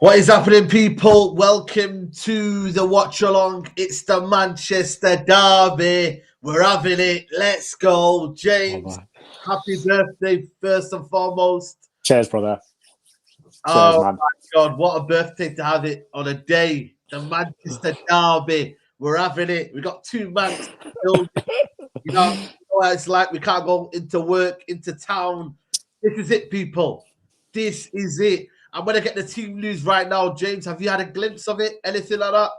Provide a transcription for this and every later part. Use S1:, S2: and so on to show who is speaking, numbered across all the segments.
S1: What is happening, people? Welcome to the Watchalong. It's the Manchester Derby. We're having it. Let's go. James, happy birthday, first and foremost.
S2: Cheers, brother.
S1: Cheers, man. My God, what a birthday to have it on a day. The Manchester Derby. We're having it. We got 2 months to build it. You know what it's like. We can't go into work, into town. This is it, people. This is it. I'm going to get the team news right now. James, have you had a glimpse of it? Anything like that?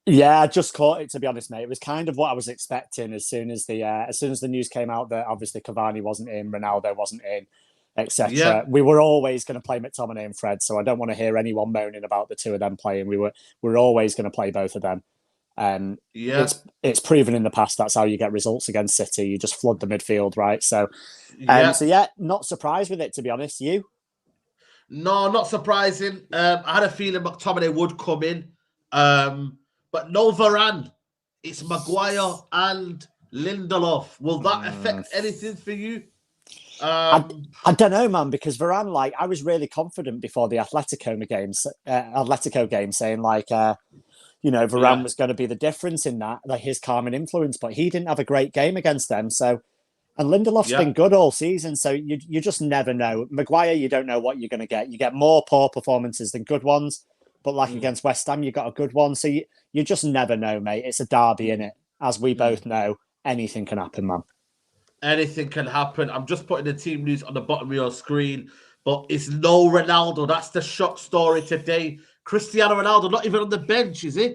S2: Yeah, I just caught it, to be honest, mate. It was kind of what I was expecting as soon as the news came out that obviously Cavani wasn't in, Ronaldo wasn't in, etc.
S1: Yeah.
S2: We were always going to play McTominay and Fred, so I don't want to hear anyone moaning about the two of them playing. We're always going to play both of them. It's proven in the past that's how you get results against City. You just flood the midfield, right? So not surprised with it, to be honest. You?
S1: No, not surprising. I had a feeling McTominay would come in, but no Varane. It's Maguire and Lindelof. Will that affect anything for you?
S2: I don't know, man, because Varane, I was really confident before the Atletico game, saying Varane was going to be the difference in that, like his calming influence, but he didn't have a great game against them. So, and Lindelof's been good all season, so you just never know. Maguire, you don't know what you're going to get. You get more poor performances than good ones, but against West Ham, you got a good one. So you just never know, mate. It's a derby, innit? As we both know, anything can happen, man.
S1: Anything can happen. I'm just putting the team news on the bottom of your screen, but it's no Ronaldo. That's the shock story today. Cristiano Ronaldo, not even on the bench, is he?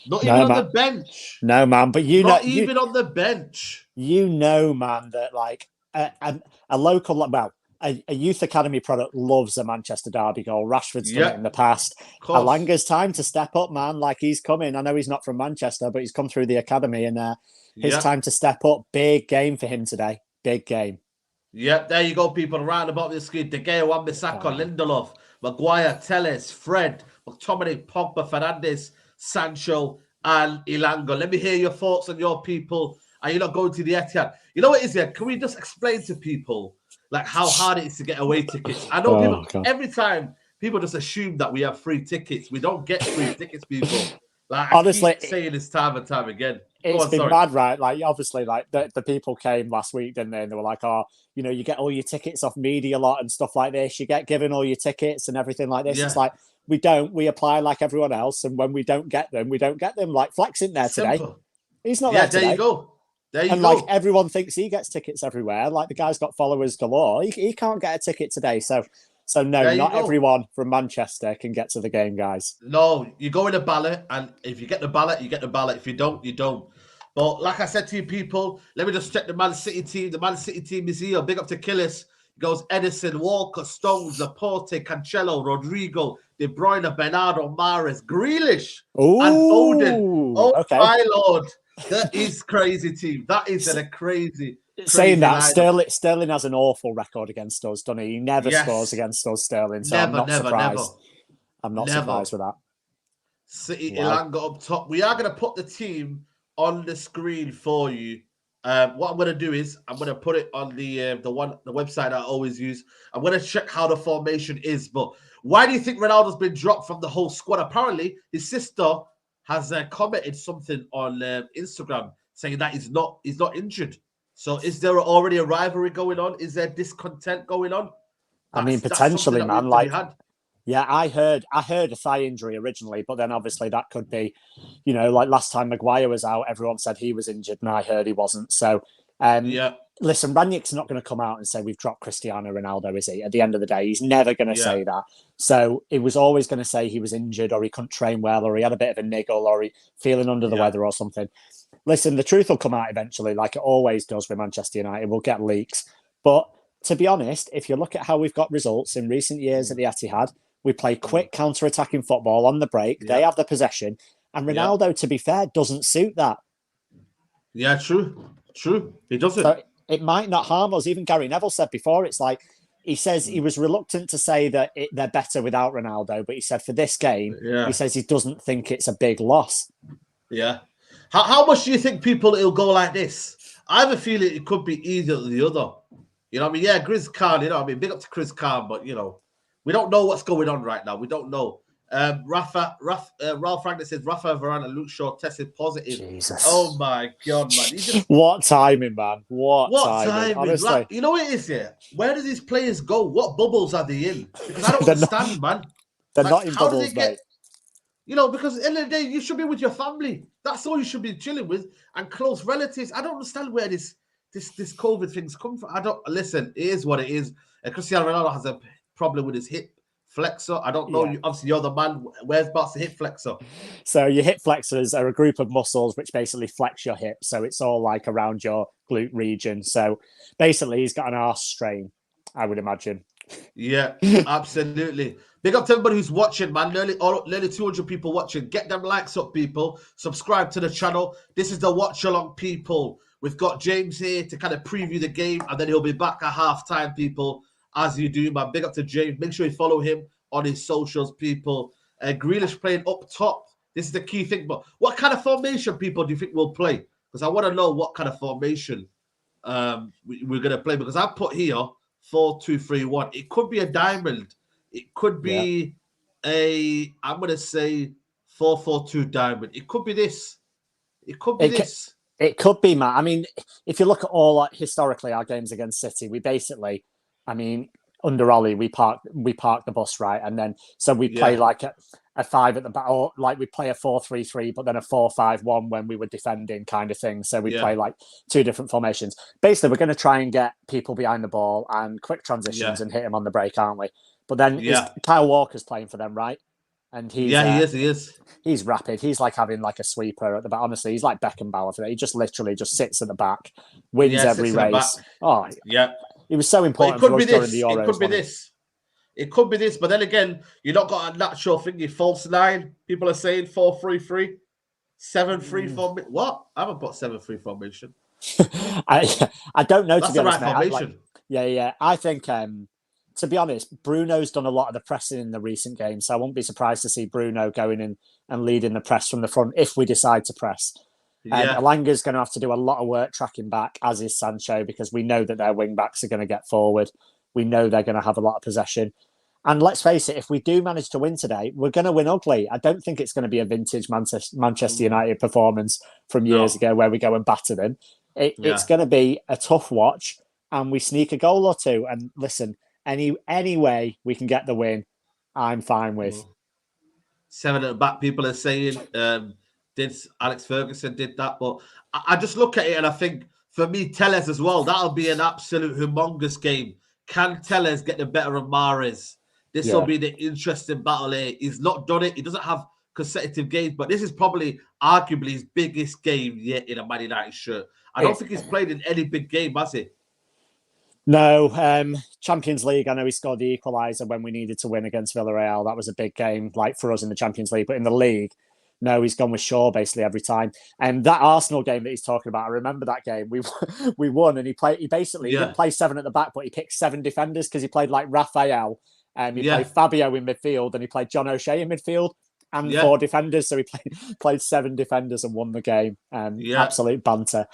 S1: Not even on the bench.
S2: No, man. But
S1: not even on the bench.
S2: You know, man, that a local, a youth academy product loves a Manchester Derby goal. Rashford's done it in the past. Alanga's time to step up, man. He's coming. I know he's not from Manchester, but he's come through the academy, and his time to step up. Big game for him today. Big game.
S1: Yep, there you go, people. Right at the bottom of the screen. De Gea, Wan-Bissaka, Lindelof, Maguire, Telles, Fred, McTominay, Pogba, Fernandes, Sancho, and Ilanga. Let me hear your thoughts on your people. Are you not going to the Etihad? You know what it is here? Can we just explain to people how hard it is to get away tickets? I know every time people just assume that we have free tickets. We don't get free tickets, people.
S2: Honestly,
S1: I keep saying this time and time again.
S2: It's been mad, right? Obviously, the people came last week, didn't they? And they were like, you get all your tickets off Media Lot and stuff like this. You get given all your tickets and everything like this. Yeah. It's like, we don't. We apply like everyone else. And when we don't get them, we don't get them. Like Flex in there today. He's not there today.
S1: There you go. There you go.
S2: Everyone thinks he gets tickets everywhere. The guy's got followers galore. He can't get a ticket today. So no, not everyone from Manchester can get to the game, guys.
S1: No, you go in a ballot, and if you get the ballot, you get the ballot. If you don't, you don't. But like I said to you, people, let me just check the Man City team. The Man City team is here. Big up to Killis. It goes Edison, Walker, Stones, Laporte, Cancelo, Rodrigo, De Bruyne, Bernardo, Mahrez, Grealish, and Foden. My Lord. That is crazy team. That is a crazy.
S2: Saying that, Sterling has an awful record against us, doesn't he? He never scores against us, Sterling. So I'm not surprised. I'm not surprised with that.
S1: City Ilanga up top. We are going to put the team on the screen for you. What I'm going to do is I'm going to put it on the website I always use. I'm going to check how the formation is. But why do you think Ronaldo's been dropped from the whole squad? Apparently, his sister has commented something on Instagram saying that he's not injured. So is there already a rivalry going on? Is there discontent going on?
S2: Potentially, man. I heard a thigh injury originally, but then obviously that could be, last time Maguire was out, everyone said he was injured, and I heard he wasn't. So, listen, Ranić's not going to come out and say we've dropped Cristiano Ronaldo, is he? At the end of the day, he's never going to say that. So it was always going to say he was injured, or he couldn't train well, or he had a bit of a niggle, or he feeling under the weather or something. Listen, the truth will come out eventually, like it always does with Manchester United. We'll get leaks. But to be honest, if you look at how we've got results in recent years at the Etihad, we play quick counter-attacking football on the break. Yeah. They have the possession. And Ronaldo, to be fair, doesn't suit that.
S1: Yeah, true. He doesn't.
S2: So it might not harm us. Even Gary Neville said before, it's like, he says he was reluctant to say that they're better without Ronaldo, but he said for this game, he says he doesn't think it's a big loss.
S1: Yeah. How much do you think it'll go like this? I have a feeling it could be either or the other. You know what I mean? Yeah, Grizz Khan, big up to Chris Khan, but, we don't know what's going on right now. We don't know. Ralph Franklin says Rafa, Varane, and Luke Shaw tested positive.
S2: Jesus.
S1: Oh my God, man!
S2: What timing, man! What timing! Honestly,
S1: like, you know what it is here. Where do these players go? What bubbles are they in? Because I don't understand, man.
S2: They're not in bubbles, mate.
S1: Because at the end of the day, you should be with your family. That's all you should be chilling with, and close relatives. I don't understand where this COVID thing's come from. I don't listen. It is what it is. Cristiano Ronaldo has a problem with his hip flexor. I don't know. Obviously, you're the man. Where's the hip flexor?
S2: So your hip flexors are a group of muscles which basically flex your hip. So it's all like around your glute region. So basically, he's got an arse strain, I would imagine.
S1: Yeah, absolutely. Big up to everybody who's watching, man. Nearly 200 people watching. Get them likes up, people. Subscribe to the channel. This is the Watchalong, people. We've got James here to kind of preview the game, and then he'll be back at halftime, people. As you do, man. Big up to James. Make sure you follow him on his socials, people. Grealish playing up top. This is the key thing. But what kind of formation, people, do you think we'll play? Because I want to know what kind of formation we're going to play. Because I put here 4-2-3-1. It could be a diamond. It could be I'm going to say 4-4-2 diamond. It could be this. It could be this.
S2: It could be, Matt. I mean, if you look at all historically our games against City, we basically, under Ollie, we park the bus, right? And then, so we play like a 5 at the back, or like we play a 4-3-3, but then a 4-5-1 when we were defending kind of thing. So we play like 2 different formations. Basically, we're going to try and get people behind the ball and quick transitions and hit them on the break, aren't we? But then Kyle Walker's playing for them, right? And he's
S1: he is.
S2: He's rapid. He's like having like a sweeper at the back. Honestly, he's like Beckenbauer for that. He just literally just sits at the back, wins every race. Oh, yeah. He was so important for us during the Euros.
S1: It could be this. It could be this. But then again, you've not got a natural thingy. False 9. People are saying 4-3-3. 7-3 formation. What? I haven't put 7-3 formation.
S2: I don't know,
S1: That's
S2: to be honest.
S1: That's the right formation.
S2: Yeah. I think... to be honest, Bruno's done a lot of the pressing in the recent games, so I won't be surprised to see Bruno going in and leading the press from the front if we decide to press. Alanga's going to have to do a lot of work tracking back, as is Sancho, because we know that their wing-backs are going to get forward. We know they're going to have a lot of possession. And let's face it, if we do manage to win today, we're going to win ugly. I don't think it's going to be a vintage Manchester United performance from years ago where we go and batter them. It's going to be a tough watch, and we sneak a goal or two. And listen... Any way we can get the win, I'm fine with.
S1: 7 at the back, people are saying, did Alex Ferguson did that? But I just look at it and I think, for me, Telles as well, that'll be an absolute humongous game. Can Telles get the better of Mahrez? This will be the interesting battle here. He's not done it. He doesn't have consecutive games, but this is probably arguably his biggest game yet in a Man United shirt. I don't think he's played in any big game, has he?
S2: No, Champions League, I know he scored the equaliser when we needed to win against Villarreal. That was a big game, like for us in the Champions League. But in the league, no, he's gone with Shaw basically every time. And that Arsenal game that he's talking about, I remember that game. We won, and he didn't play 7 at the back, but he picked 7 defenders because he played like Raphael, and he played Fabio in midfield, and he played John O'Shea in midfield. And 4 defenders, so he played 7 defenders and won the game. Absolute banter.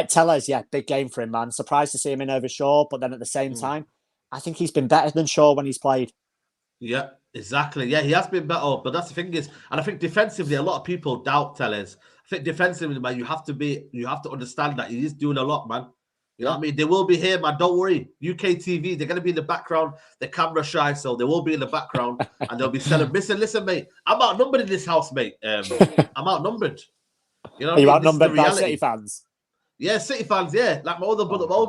S2: Telles, big game for him, man. Surprised to see him in over Shaw, but then at the same time, I think he's been better than Shaw when he's played.
S1: Yeah, exactly. Yeah, he has been better, but that's the thing is, and I think defensively, a lot of people doubt Telles. I think defensively, man, you have to understand that he is doing a lot, man. You know what I mean? They will be here, man. Don't worry. UK TV, they're going to be in the background. They're camera shy, so they will be in the background and they'll be celebrating. Listen, mate, I'm outnumbered in this house, mate. I'm outnumbered. You know,
S2: are you outnumbered by City fans?
S1: Yeah, City fans, yeah. Like my older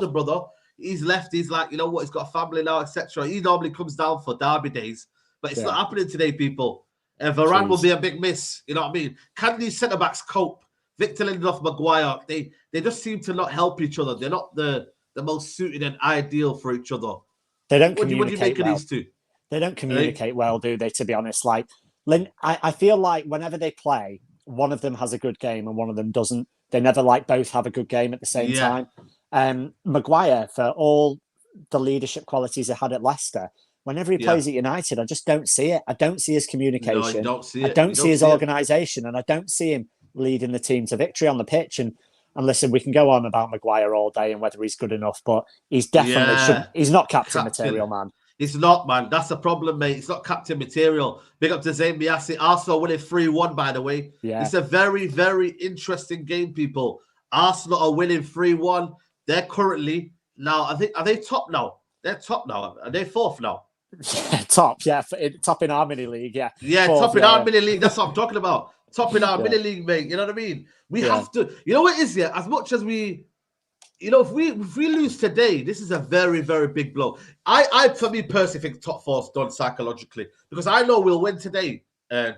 S1: brother, he's left. He's like, you know what? He's got a family now, etc. He normally comes down for derby days, but it's not happening today, people. Varane will be a big miss. You know what I mean? Can these centre-backs cope? Victor Lindelof, Maguire, they just seem to not help each other. They're not the most suited and ideal for each other.
S2: They don't communicate
S1: what do you make
S2: well.
S1: Of these two?
S2: They don't communicate well, do they, to be honest? Like, I feel like whenever they play, one of them has a good game and one of them doesn't. They never both have a good game at the same time. Maguire, for all the leadership qualities he had at Leicester, whenever he plays at United, I just don't see it. I don't see his communication. No,
S1: you don't see it.
S2: I don't see his organisation, and I don't see him leading the team to victory on the pitch. And listen, we can go on about Maguire all day and whether he's good enough, but he's definitely he's not captain material, man.
S1: It's not, man. That's the problem, mate. It's not captain material. Big up to Zayn Biassi. Arsenal winning 3-1, by the way.
S2: Yeah.
S1: It's a very, very interesting game, people. Arsenal are winning 3-1. They're currently now, I think, are they top now? They're top now. Are they fourth now?
S2: Top, yeah. Top in our mini league, yeah.
S1: Yeah,
S2: fourth,
S1: top in our mini league. That's what I'm talking about. Top in our mini league, mate. You know what I mean? We have to, you know what it is, yeah? As much as we, you know, if we lose today, this is a very, very big blow. I for me personally think top four's done psychologically because I know we'll win today,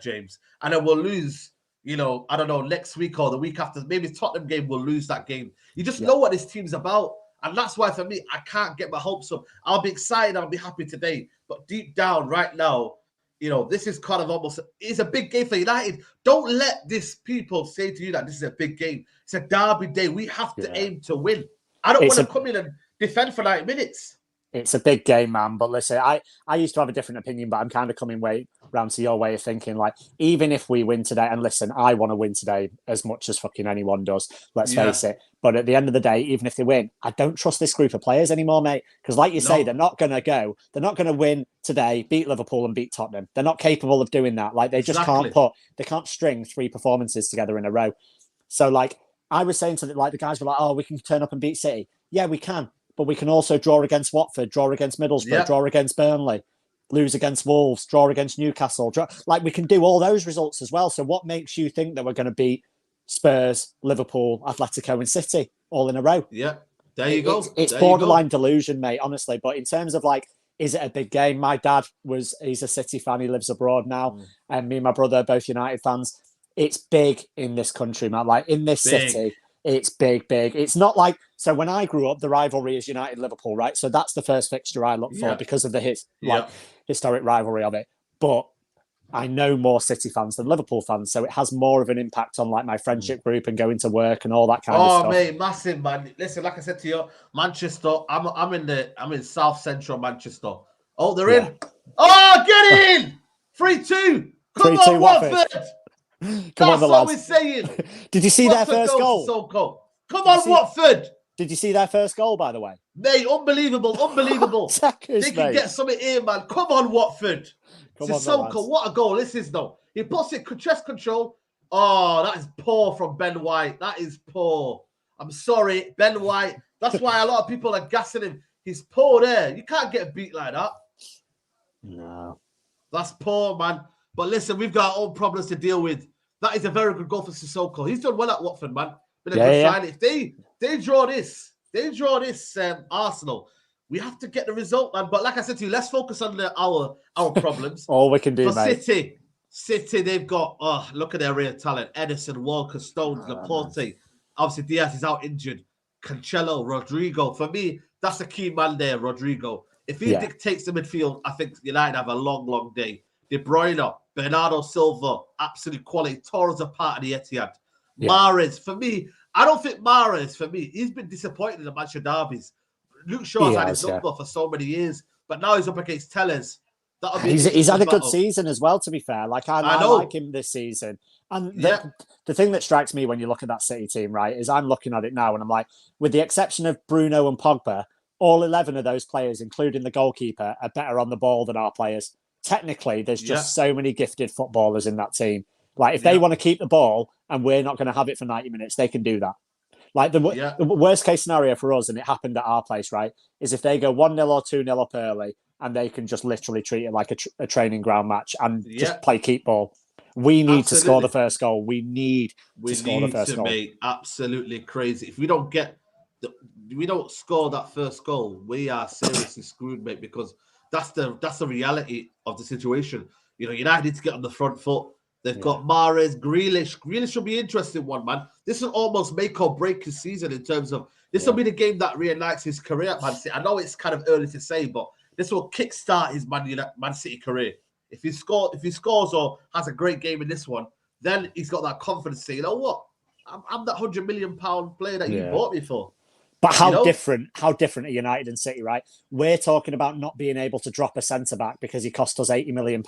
S1: James, and then we'll lose. You know, I don't know, next week or the week after, maybe Tottenham game, we'll lose that game. You just know what this team's about, and that's why for me, I can't get my hopes up. I'll be excited, I'll be happy today, but deep down, right now, you know, this is kind of almost, it's a big game for United. Don't let these people say to you that this is a big game. It's a derby day. We have to aim to win. I don't want to come in and defend for 90 minutes.
S2: It's a big game, man. But listen, I used to have a different opinion, but I'm kind of coming round to your way of thinking. Like, even if we win today, and listen, I want to win today as much as fucking anyone does, let's face it. But at the end of the day, even if they win, I don't trust this group of players anymore, mate. Because like you say, they're not going to win today, beat Liverpool and beat Tottenham. They're not capable of doing that. Like, they just can't string 3 performances together in a row. So, like, I was saying to the guys were like, oh, we can turn up and beat City. Yeah, we can. But we can also draw against Watford, draw against Middlesbrough, draw against Burnley, lose against Wolves, draw against Newcastle. We can do all those results as well. So what makes you think that we're going to beat Spurs, Liverpool, Atletico and City all in a row?
S1: Yeah, there you go.
S2: It's borderline delusion, mate, honestly. But in terms of like, is it a big game? My dad he's a City fan. He lives abroad now. And me and my brother are both United fans. It's big in this country, man. Like in this city. It's big. It's not like, so when I grew up, the rivalry is United-Liverpool, right? So that's the first fixture I look for because of the historic rivalry of it. But I know more City fans than Liverpool fans, so it has more of an impact on like my friendship group and going to work and all that kind of stuff.
S1: Oh, mate, massive, man. Listen, like I said to you, Manchester, I'm in South Central Manchester. Oh, they're in. Oh, get in! 3-2. Come on, Watford! That's what we're saying.
S2: Did you see their first goal?
S1: So cool. Come on, Watford.
S2: Did you see their first goal, by the way?
S1: Mate, unbelievable. They can get something here, man. Come on, Watford. Sissoko, what a goal this is, though. He puts it chest control. Oh, that is poor from Ben White. That is poor. I'm sorry, Ben White. That's why a lot of people are gassing him. He's poor there. You can't get beat like that.
S2: No.
S1: That's poor, man. But listen, we've got our own problems to deal with. That is a very good goal for Sissoko. He's done well at Watford, man. Been a good sign. If they draw this, Arsenal, we have to get the result, man. But like I said to you, let's focus on our problems.
S2: All we can do, mate.
S1: City, they've got, look at their real talent. Edison, Walker, Stones, Laporte. Obviously, Diaz is out injured. Cancelo, Rodrigo. For me, that's the key man there, Rodrigo. If he dictates the midfield, I think United have a long, long day. De Bruyne, Bernardo Silva, absolute quality, tore us apart at the Etihad. Mahrez, for me, I don't think Mahrez, for me, he's been disappointed in the Manchester derbies. Luke Shaw's had his number for so many years, but now he's up against Tellers.
S2: He's had a good season as well, to be fair. Like, I like him this season. And the thing that strikes me when you look at that City team, right, is I'm looking at it now and I'm like, with the exception of Bruno and Pogba, all 11 of those players, including the goalkeeper, are better on the ball than our players. Technically, there's just so many gifted footballers in that team. Like, if they want to keep the ball and we're not going to have it for 90 minutes, they can do that. Like, the worst case scenario for us, and it happened at our place, right, is if they go 1-0 or 2-0 up early and they can just literally treat it like a training ground match and just play keep ball. We need to score the first goal. We need to score the first goal.
S1: Mate, absolutely crazy. If we don't score that first goal, we are seriously screwed, mate, because that's the reality of the situation. You know, United need to get on the front foot. They've got Mahrez, Grealish. Grealish will be an interesting one, man. This will almost make or break his season in terms of this will be the game that reunites his career at Man City. I know it's kind of early to say, but this will kickstart his Man City career. If he scores or has a great game in this one, then he's got that confidence to say, you know what? I'm that £100 million player that you bought me for.
S2: But how different are United and City, right? We're talking about not being able to drop a centre-back because he cost us £80 million.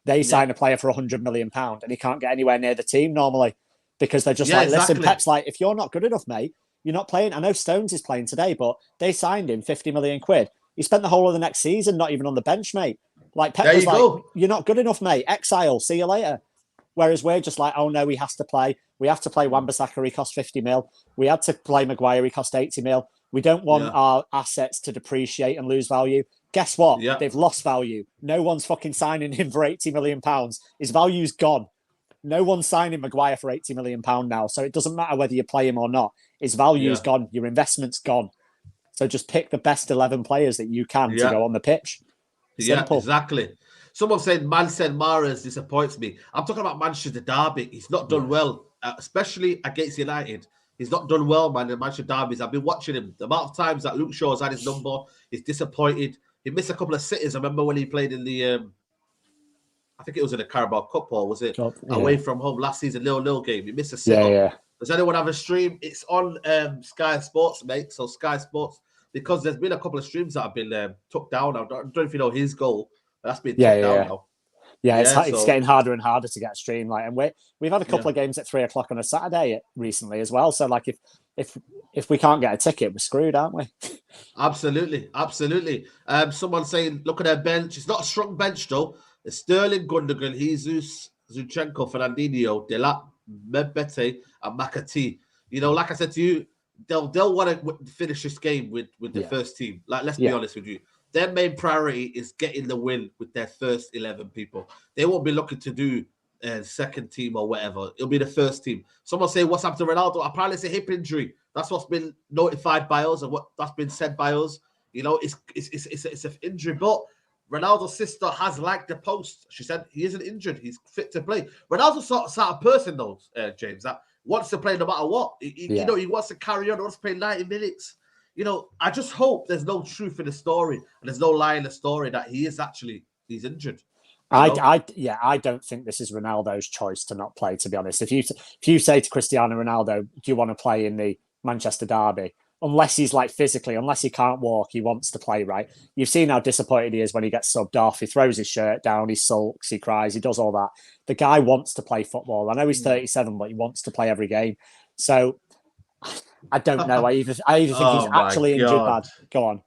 S2: They sign a player for £100 million and he can't get anywhere near the team normally because they're just listen, Pep's like, if you're not good enough, mate, you're not playing. I know Stones is playing today, but they signed him 50 million quid. He spent the whole of the next season not even on the bench, mate. Like Pep was like, "You're not good enough, mate. Exile. See you later." Whereas we're just like, "Oh no, he has to play. We have to play Wan-Bissaka. He cost 50 mil. We had to play Maguire. He cost 80 mil. We don't want our assets to depreciate and lose value." Guess what?
S1: Yeah.
S2: They've lost value. No one's fucking signing him for 80 million pounds. His value's gone. No one's signing Maguire for 80 million pounds now. So it doesn't matter whether you play him or not. His value's gone. Your investment's gone. So just pick the best 11 players that you can to go on the pitch. Simple.
S1: Yeah, exactly. Someone said Mansen Mahrez disappoints me. I'm talking about Manchester Derby. He's not done well, especially against United. He's not done well, man, in Manchester Derbies. I've been watching him. The amount of times that Luke Shaw's had his number, he's disappointed. He missed a couple of sitters. I remember when he played in the, I think it was in the Carabao Cup, or was it away from home last season, 0-0 game. He missed a sitter.
S2: Yeah.
S1: Does anyone have a stream? It's on Sky Sports, mate. So Sky Sports, because there's been a couple of streams that have been took down. I don't know if you know his goal, but that's been took down now.
S2: Yeah, it's getting harder and harder to get a stream. Like, and we've had a couple of games at 3:00 on a Saturday recently as well. So, like, if we can't get a ticket, we're screwed, aren't we?
S1: Absolutely. Someone saying, look at their bench. It's not a strong bench though. It's Sterling, Gundogan, Jesus, Zinchenko, Fernandinho, Delap, Mbete, and McAtee. You know, like I said to you, they'll want to finish this game with the first team. Like, let's be honest with you. Their main priority is getting the win with their first 11 people. They won't be looking to do second team or whatever. It'll be the first team. Someone say, what's happened to Ronaldo? Apparently it's a hip injury. That's what's been notified by us and what that's been said by us. You know, it's an injury, but Ronaldo's sister has liked the post. She said he isn't injured. He's fit to play. Ronaldo's sort of person, though, James, that wants to play no matter what. You know, he wants to carry on. He wants to play 90 minutes. You know, I just hope there's no truth in the story and there's no lie in the story that he's injured.
S2: I don't think this is Ronaldo's choice to not play, to be honest. If you say to Cristiano Ronaldo, do you want to play in the Manchester Derby? Unless he's like physically, unless he can't walk, he wants to play, right? You've seen how disappointed he is when he gets subbed off. He throws his shirt down, he sulks, he cries, he does all that. The guy wants to play football. I know he's 37, but he wants to play every game. So I don't know. I either think he's actually injured bad. Go on.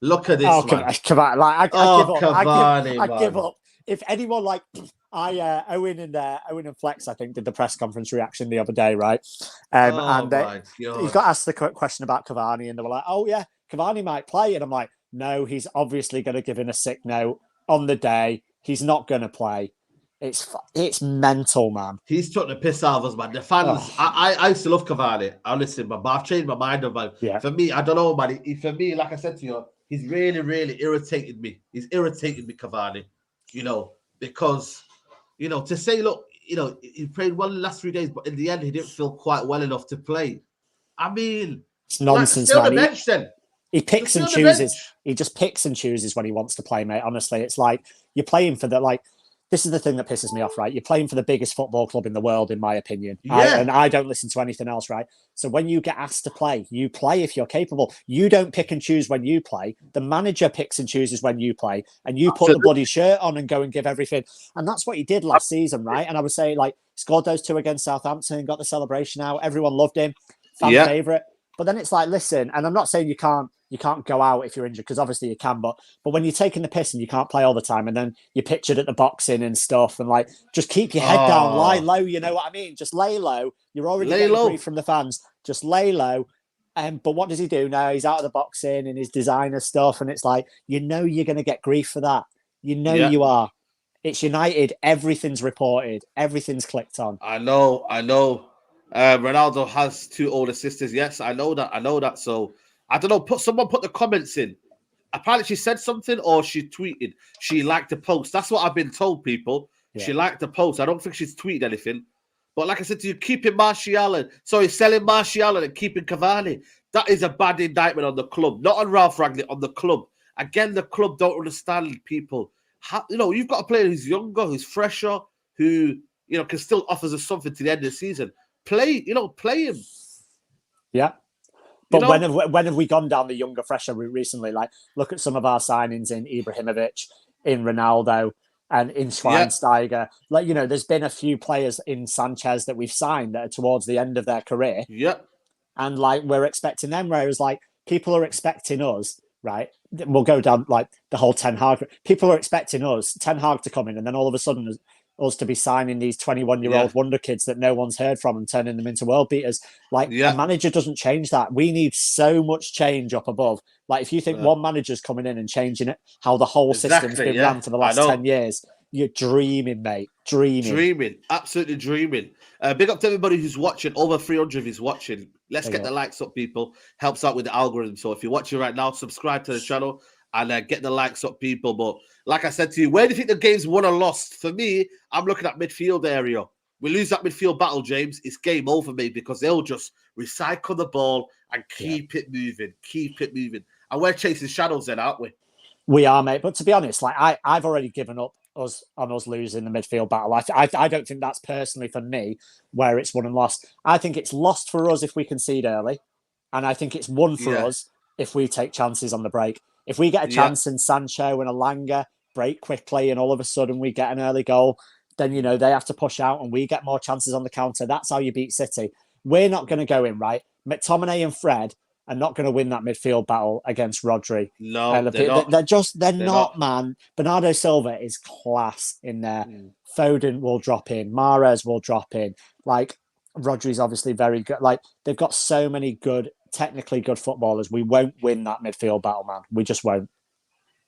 S1: Look at this, man.
S2: Cavani. Like,
S1: I
S2: give up. If anyone like Owen and Flex, I think, did the press conference reaction the other day, right? He got asked the question about Cavani, and they were like, "Oh yeah, Cavani might play," and I'm like, "No, he's obviously going to give him a sick note on the day. He's not going to play." It's mental, man.
S1: He's took the piss out of us, man. The fans, I used to love Cavani. Honestly, but I've changed my mind about him. Yeah. For me, I don't know, man. For me, like I said to you, he's really, really irritated me. He's irritated me, Cavani. You know, because, you know, to say, look, you know, he played well in the last 3 days, but in the end, he didn't feel quite well enough to play. I mean,
S2: it's nonsense,
S1: still
S2: man.
S1: The bench, then.
S2: He picks and chooses. He just picks and chooses when he wants to play, mate. Honestly, it's like you're playing for the, like, this is the thing that pisses me off, right? You're playing for the biggest football club in the world, in my opinion.
S1: Yeah.
S2: I don't listen to anything else, right? So when you get asked to play, you play if you're capable. You don't pick and choose when you play. The manager picks and chooses when you play, and you put the bloody shirt on and go and give everything. And that's what he did last season, right? And I was saying, like, scored those 2 against Southampton, got the celebration out. Everyone loved him. Fan favourite. But then it's like, listen, and I'm not saying you can't go out if you're injured, because obviously you can, but when you're taking the piss and you can't play all the time, and then you're pictured at the boxing and stuff, and like, just keep your head down, lie low, you know what I mean? Just lay low. You're already getting grief from the fans. Just lay low. But what does he do now? He's out of the boxing and his designer stuff, and it's like, you know you're going to get grief for that. You know you are. It's United. Everything's reported. Everything's clicked on.
S1: I know. Ronaldo has 2 older sisters. Yes, I know that. So I don't know. Someone put the comments in. Apparently, she said something or she tweeted. She liked the post. That's what I've been told, people. Yeah. She liked the post. I don't think she's tweeted anything. But like I said to you, keeping selling Martial and keeping Cavani. That is a bad indictment on the club. Not on Ralph Rangnick, on the club. Again, the club don't understand people. You've got a player who's younger, who's fresher, who, can still offers us something to the end of the season. Play him.
S2: Yeah. But when have we gone down the younger, fresher route recently? Like, look at some of our signings in Ibrahimovic, in Ronaldo, and in Schweinsteiger. Like, there's been a few players in Sanchez that we've signed that are towards the end of their career.
S1: Yeah.
S2: And, like, we're expecting them, whereas, like, people are expecting us right? We'll go down like the whole Ten Hag. People are expecting Ten Hag to come in, and then all of a sudden us to be signing these 21-year-old wonder kids that no one's heard from and turning them into world beaters. Like a manager doesn't change that. We need so much change up above. Like if you think one manager's coming in and changing it, how the whole system's been ran for the last 10 years, you're dreaming, mate. Dreaming.
S1: Absolutely dreaming. Big up to everybody who's watching. Over 300 is watching. Let's get the likes up, people. Helps out with the algorithm. So if you're watching right now, subscribe to the channel and get the likes up, people. But like I said to you, where do you think the game's won or lost? For me, I'm looking at midfield area. We lose that midfield battle, James, it's game over, mate, because they'll just recycle the ball and keep it moving. And we're chasing shadows then, aren't we?
S2: We are, mate. But to be honest, like I've already given up us losing the midfield battle. I don't think that's personally for me where it's won and lost. I think it's lost for us if we concede early, and I think it's won for us if we take chances on the break. If we get a chance in Sancho and Alanga, break quickly, and all of a sudden we get an early goal, then they have to push out and we get more chances on the counter. That's how you beat City. We're not going to go in, right? McTominay and Fred are not going to win that midfield battle against Rodri.
S1: No, they're
S2: not, man. Bernardo Silva is class in there. Foden will drop in. Mahrez will drop in. Like, Rodri's obviously very good. Like, they've got so many technically good footballers. We won't win that midfield battle, man. We just won't.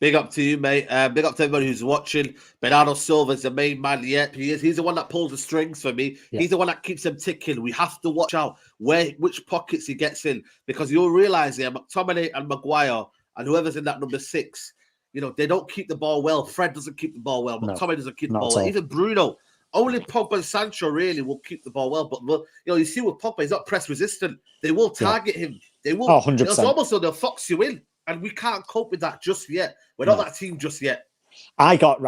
S1: Big up to you, mate. Big up to everybody who's watching. Bernardo Silva's the main man. Yep, he is. He's the one that pulls the strings for me. Yeah. He's the one that keeps them ticking. We have to watch out which pockets he gets in, because you'll realize McTominay and Maguire and whoever's in that number 6, they don't keep the ball well. Fred doesn't keep the ball well. McTominay doesn't keep the ball well. Even Bruno. Only Pogba and Sancho really will keep the ball well. But, you see with Pogba, he's not press resistant. They will target him. They will.
S2: 100%.
S1: It's almost so they'll fox you in. And we can't cope with that just yet. We're not that team just yet.
S2: I got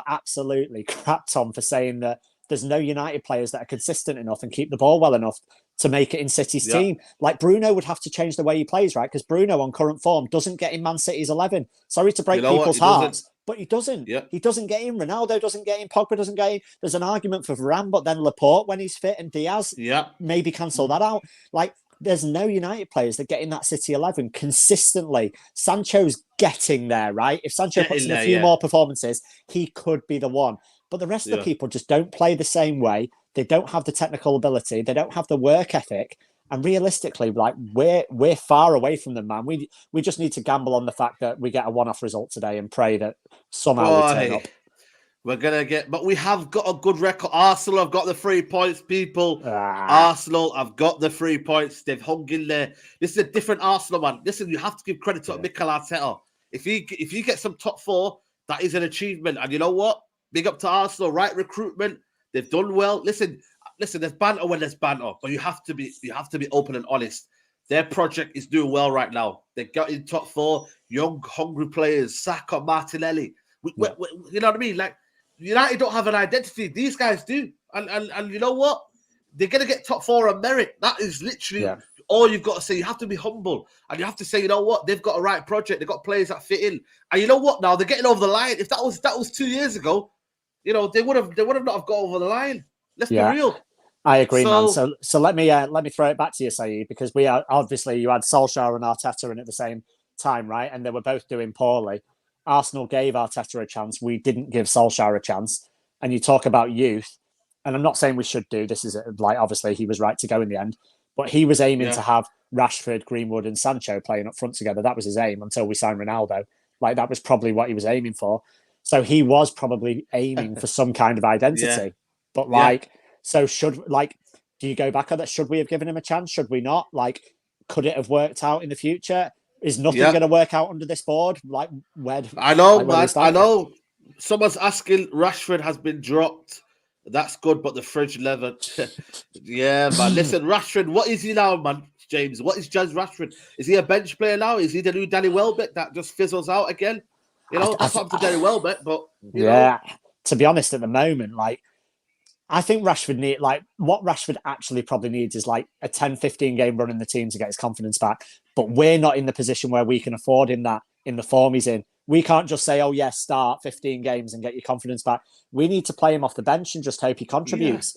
S2: absolutely crapped on for saying that there's no United players that are consistent enough and keep the ball well enough to make it in City's team. Like, Bruno would have to change the way he plays, right? Because Bruno on current form doesn't get in Man City's 11. Sorry to break people's hearts, but he doesn't.
S1: Yep.
S2: He doesn't get in. Ronaldo doesn't get in. Pogba doesn't get in. There's an argument for Varane, but then Laporte, when he's fit, and Diaz, maybe cancel that out. Like, there's no United players that get in that City 11 consistently. Sancho's getting there, right? If Sancho puts in a few more performances, he could be the one. But the rest of the people just don't play the same way. They don't have the technical ability. They don't have the work ethic. And realistically, like, we're far away from them, man. We just need to gamble on the fact that we get a one-off result today and pray that somehow we turn up.
S1: We're going to but we have got a good record. Arsenal have got the 3 points, people. Arsenal have got the 3 points. They've hung in there. This is a different Arsenal, man. Listen, you have to give credit to Mikel Arteta. If you get some top 4, that is an achievement. And you know what? Big up to Arsenal, right recruitment. They've done well. Listen, there's banter when there's banter, but you have to be open and honest. Their project is doing well right now. They got in top 4, young, hungry players, Saka, Martinelli. You know what I mean? Like, United don't have an identity. These guys do. And you know what? They're going to get top 4 on merit. That is literally all you've got to say. You have to be humble. And you have to say, you know what? They've got a right project. They've got players that fit in. And you know what? Now they're getting over the line. If that was 2 years ago, they would have not have got over the line. Let's be real.
S2: I agree, man. So let me throw it back to you, Saeed, because we are obviously, you had Solskjaer and Arteta in at the same time, right? And they were both doing poorly. Arsenal gave Arteta a chance. We didn't give Solskjaer a chance. And you talk about youth, and I'm not saying we should do this. Is like, obviously he was right to go in the end, but he was aiming to have Rashford, Greenwood, and Sancho playing up front together. That was his aim until we signed Ronaldo. Like, that was probably what he was aiming for. So he was probably aiming for some kind of identity. But so do you go back on that? Should we have given him a chance? Should we not? Like, could it have worked out in the future? Is nothing going to work out under this board? Like, where?
S1: I know, man. I know. Someone's asking. Rashford has been dropped. That's good, but the fridge level. Yeah, man. Listen, Rashford. What is he now, man? James. What is Jazz Rashford? Is he a bench player now? Is he the new Danny Welbeck that just fizzles out again? That's up to Danny Welbeck, but you know.
S2: To be honest, at the moment, like, I think Rashford what Rashford actually probably needs is like a 10-15 game run in the team to get his confidence back. But we're not in the position where we can afford him that in the form he's in. We can't just say, oh, yes, start 15 games and get your confidence back. We need to play him off the bench and just hope he contributes.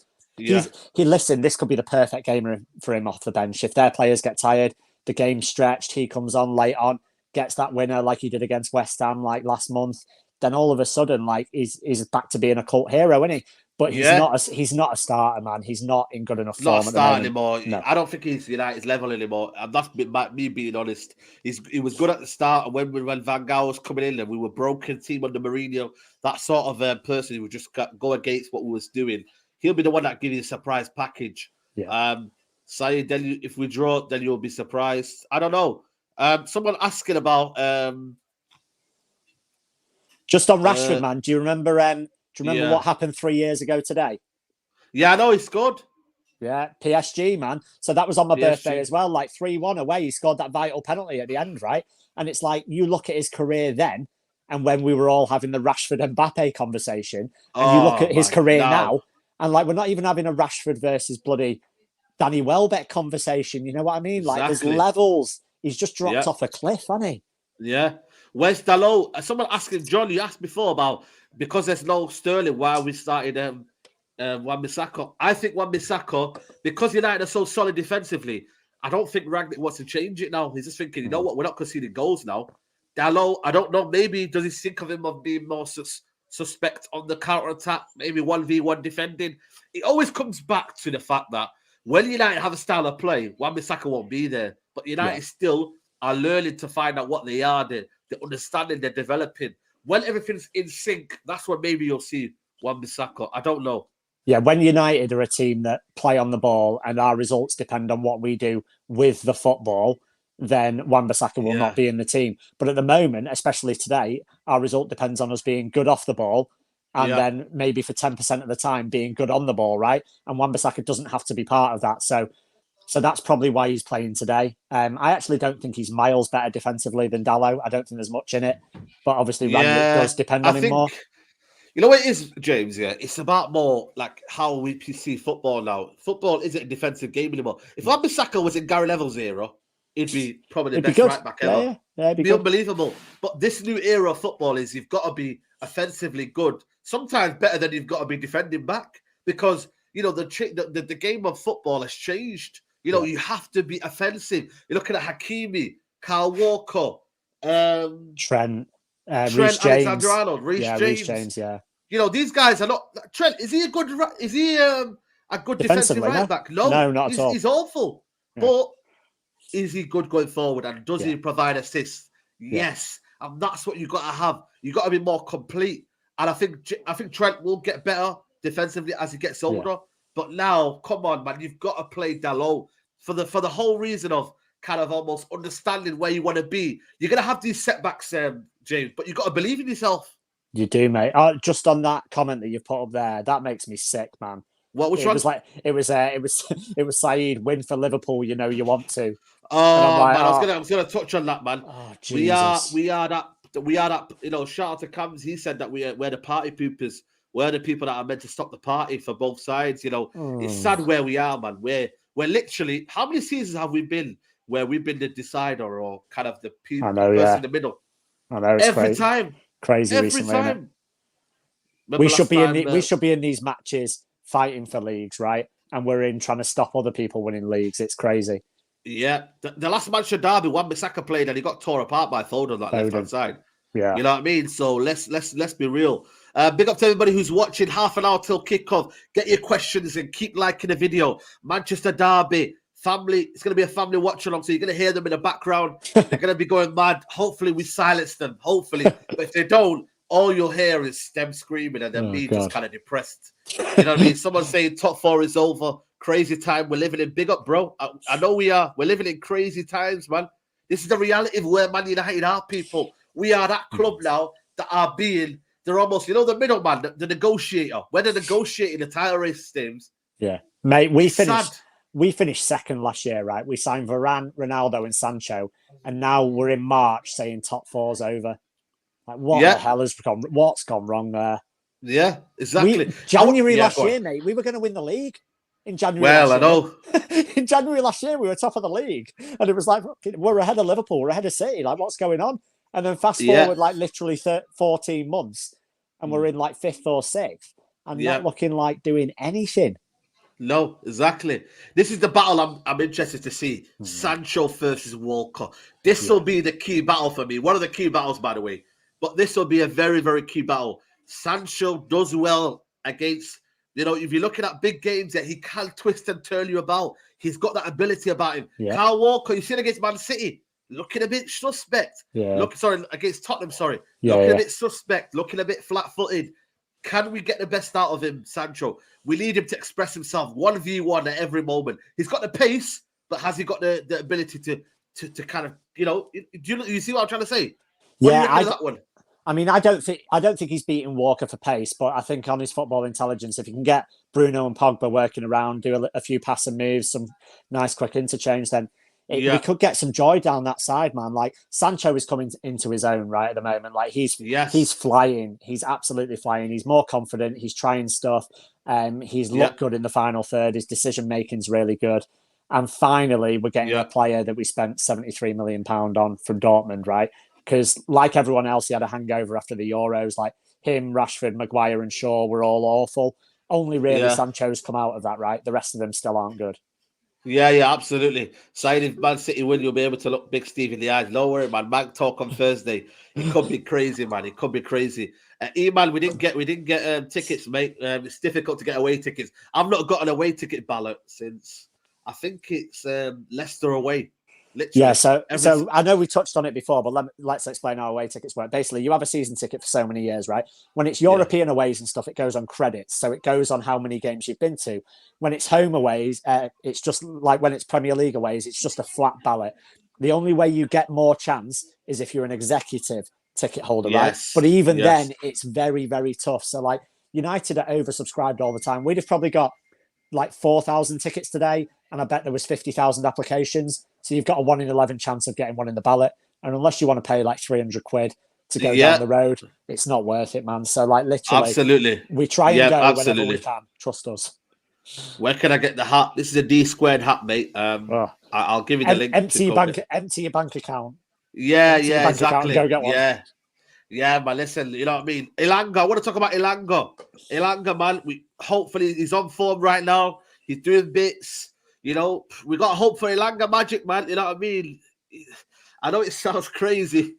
S2: Listen, this could be the perfect game for him off the bench. If their players get tired, the game's stretched, he comes on late on. gets that winner like he did against West Ham like last month, then all of a sudden like he's back to being a cult hero, isn't he? But he's not a starter, man. He's not in good enough form.
S1: Not a starter anymore. No. I don't think he's United's level anymore. And that's me being honest. He was good at the start, and when Van Gaal was coming in and we were broken team under Mourinho, that sort of person who would just go against what we was doing. He'll be the one that gives you a surprise package.
S2: Yeah.
S1: Saeed, then if we draw, then you'll be surprised. I don't know. Someone asking about
S2: just on Rashford, man. Do you remember what happened 3 years ago today?
S1: Yeah, I know he scored.
S2: Yeah, PSG, man. So that was on my birthday as well, like 3-1 away. He scored that vital penalty at the end, right? And it's like, you look at his career then, and when we were all having the Rashford and Mbappe conversation, and you look at his career now, and like, we're not even having a Rashford versus bloody Danny Welbeck conversation. You know what I mean? Like, there's levels. He's just dropped off a cliff, hasn't he?
S1: Yeah. Where's Dalot? Someone asking, John, you asked before about, because there's no Sterling, why we started Wan-Bissaka. I think Wan-Bissaka, because United are so solid defensively, I don't think Rangnick wants to change it now. He's just thinking, you know what, we're not conceding goals now. Dalot, I don't know, maybe does he think of him of being more suspect on the counter-attack, maybe 1v1 defending? It always comes back to the fact that when United have a style of play, Wan-Bissaka won't be there. But United still are learning to find out what they are, they're understanding, they're developing. When everything's in sync, that's when maybe you'll see Wan-Bissaka. I don't know.
S2: Yeah, when United are a team that play on the ball and our results depend on what we do with the football, then Wan-Bissaka will not be in the team. But at the moment, especially today, our result depends on us being good off the ball and then maybe for 10% of the time being good on the ball, right? And Wan-Bissaka doesn't have to be part of that. So that's probably why he's playing today. I actually don't think he's miles better defensively than Dalot. I don't think there's much in it. But obviously, Rangnick does depend on him more.
S1: You know what it is, James? Yeah, it's about more like how we see football now. Football isn't a defensive game anymore. If Wan-Bissaka was in Gary Neville's era, it'd be probably the best right back ever.
S2: Yeah, it'd
S1: be unbelievable. But this new era of football is you've got to be offensively good. Sometimes better than you've got to be defending back, because you know the game of football has changed. You know, you have to be offensive. You're looking at Hakimi, Kyle Walker,
S2: Trent,
S1: Reece Alexander-Arnold,
S2: Reece James.
S1: You know, these guys are not. Trent, is he a good defensive right back?
S2: No, not at all.
S1: He's awful. Yeah. But is he good going forward? And does he provide assists? Yes. And that's what you've got to have. You've got to be more complete. And I think Trent will get better defensively as he gets older. Yeah. But now, come on, man, you've got to play Dalot for the whole reason of kind of almost understanding where you want to be. You're going to have these setbacks, James, but you've got to believe in yourself.
S2: You do, mate. Just on that comment that you put up there, that makes me sick, man.
S1: What? Which one?
S2: It was Saeed, win for Liverpool. You know you want to.
S1: Oh like, man, I was gonna touch on that, man.
S2: Oh, Jesus.
S1: We are that. You know, shout out to Cams. He said that we're the party poopers. We're the people that are meant to stop the party for both sides. You know, it's sad where we are, man. We're literally, how many seasons have we been where we've been the decider or kind of the people, person in the middle?
S2: I know.
S1: Every time.
S2: Crazy
S1: every
S2: recently.
S1: Time.
S2: We should be in these matches fighting for leagues, right? And we're in trying to stop other people winning leagues. It's crazy.
S1: Yeah, the last Manchester derby, Wan-Bissaka played and he got torn apart by Foden on that left-hand side.
S2: Yeah,
S1: you know what I mean. So let's be real. Big up to everybody who's watching. Half an hour till kickoff. Get your questions and keep liking the video. Manchester derby. Family, it's going to be a family watch along, so you're going to hear them in the background. They're going to be going mad. Hopefully, we silence them. Hopefully, but if they don't, all you'll hear is them screaming and then me just kind of depressed. You know what I mean? Someone saying top 4 is over. Crazy time we're living in. Big up, bro. I know we are. We're living in crazy times, man. This is the reality of where Man United are, people. We are that club now that are being. They're almost, you know, the middleman, the negotiator. We're the negotiating the title race teams.
S2: Yeah, mate. We finished second last year, right? We signed Varane, Ronaldo, and Sancho, and now we're in March saying top 4's over. Like, what the hell what's gone wrong there?
S1: Yeah, exactly.
S2: January last year, mate, we were going to win the league. In January.
S1: Well, I know.
S2: In January last year, we were top of the league, and it was like we're ahead of Liverpool, we're ahead of City. Like, what's going on? And then fast forward, like literally 14 months, and we're in like 5th or 6th, and not looking like doing anything.
S1: No, exactly. This is the battle I'm interested to see. Sancho versus Walker. This will be the key battle for me. One of the key battles, by the way. But this will be a very, very key battle. Sancho does well against, if you're looking at big games that he can twist and turn you about. He's got that ability about him.
S2: Yeah.
S1: Kyle Walker, you seen against Man City, looking a bit suspect.
S2: Yeah.
S1: Against Tottenham,
S2: Yeah,
S1: looking a bit suspect, looking a bit flat-footed. Can we get the best out of him, Sancho? We need him to express himself 1v1 at every moment. He's got the pace, but has he got the ability to kind of, do you see what I'm trying to say? What do you think of that one?
S2: I mean, I don't think he's beating Walker for pace, but I think on his football intelligence, if he can get Bruno and Pogba working around, do a few passing moves, some nice quick interchange, then we could get some joy down that side, man. Like Sancho is coming into his own right at the moment. Like he's flying. He's absolutely flying. He's more confident. He's trying stuff. He's looked good in the final third. His decision making's really good. And finally, we're getting a player that we spent £73 million on from Dortmund, right? Because like everyone else, he had a hangover after the Euros. Like him, Rashford, Maguire and Shaw were all awful. Only really Sancho's come out of that, right? The rest of them still aren't good.
S1: Yeah, absolutely. Saeed, if Man City win, you'll be able to look Big Steve in the eyes. Don't worry, man. Mag talk on Thursday. It could be crazy, man. It could be crazy. E-man, we didn't get tickets, mate. It's difficult to get away tickets. I've not got an away ticket ballot since I think it's Leicester away. Literally.
S2: Yeah, so I know we touched on it before, but let's explain how away tickets work. Basically, you have a season ticket for so many years, right? When it's European aways and stuff, it goes on credits. So it goes on how many games you've been to. When it's home aways, it's just like when it's Premier League aways, it's just a flat ballot. The only way you get more chance is if you're an executive ticket holder, right? But even then, it's very, very tough. So like United are oversubscribed all the time. We'd have probably got like 4,000 tickets today, and I bet there was 50,000 applications. So you've got a 1 in 11 chance of getting one in the ballot. And unless you want to pay like 300 quid to go down the road, it's not worth it, man. So like literally,
S1: absolutely,
S2: we try and go whenever we can. Trust us.
S1: Where can I get the hat? This is a D squared hat, mate. I'll give you the link.
S2: Empty your bank account.
S1: Yeah, exactly.
S2: Go get one.
S1: Yeah, man. Listen, you know what I mean. Elanga. I want to talk about Elanga. Elanga, man. Hopefully he's on form right now. He's doing bits. We got hope for Elanga magic, man. You know what I mean? I know it sounds crazy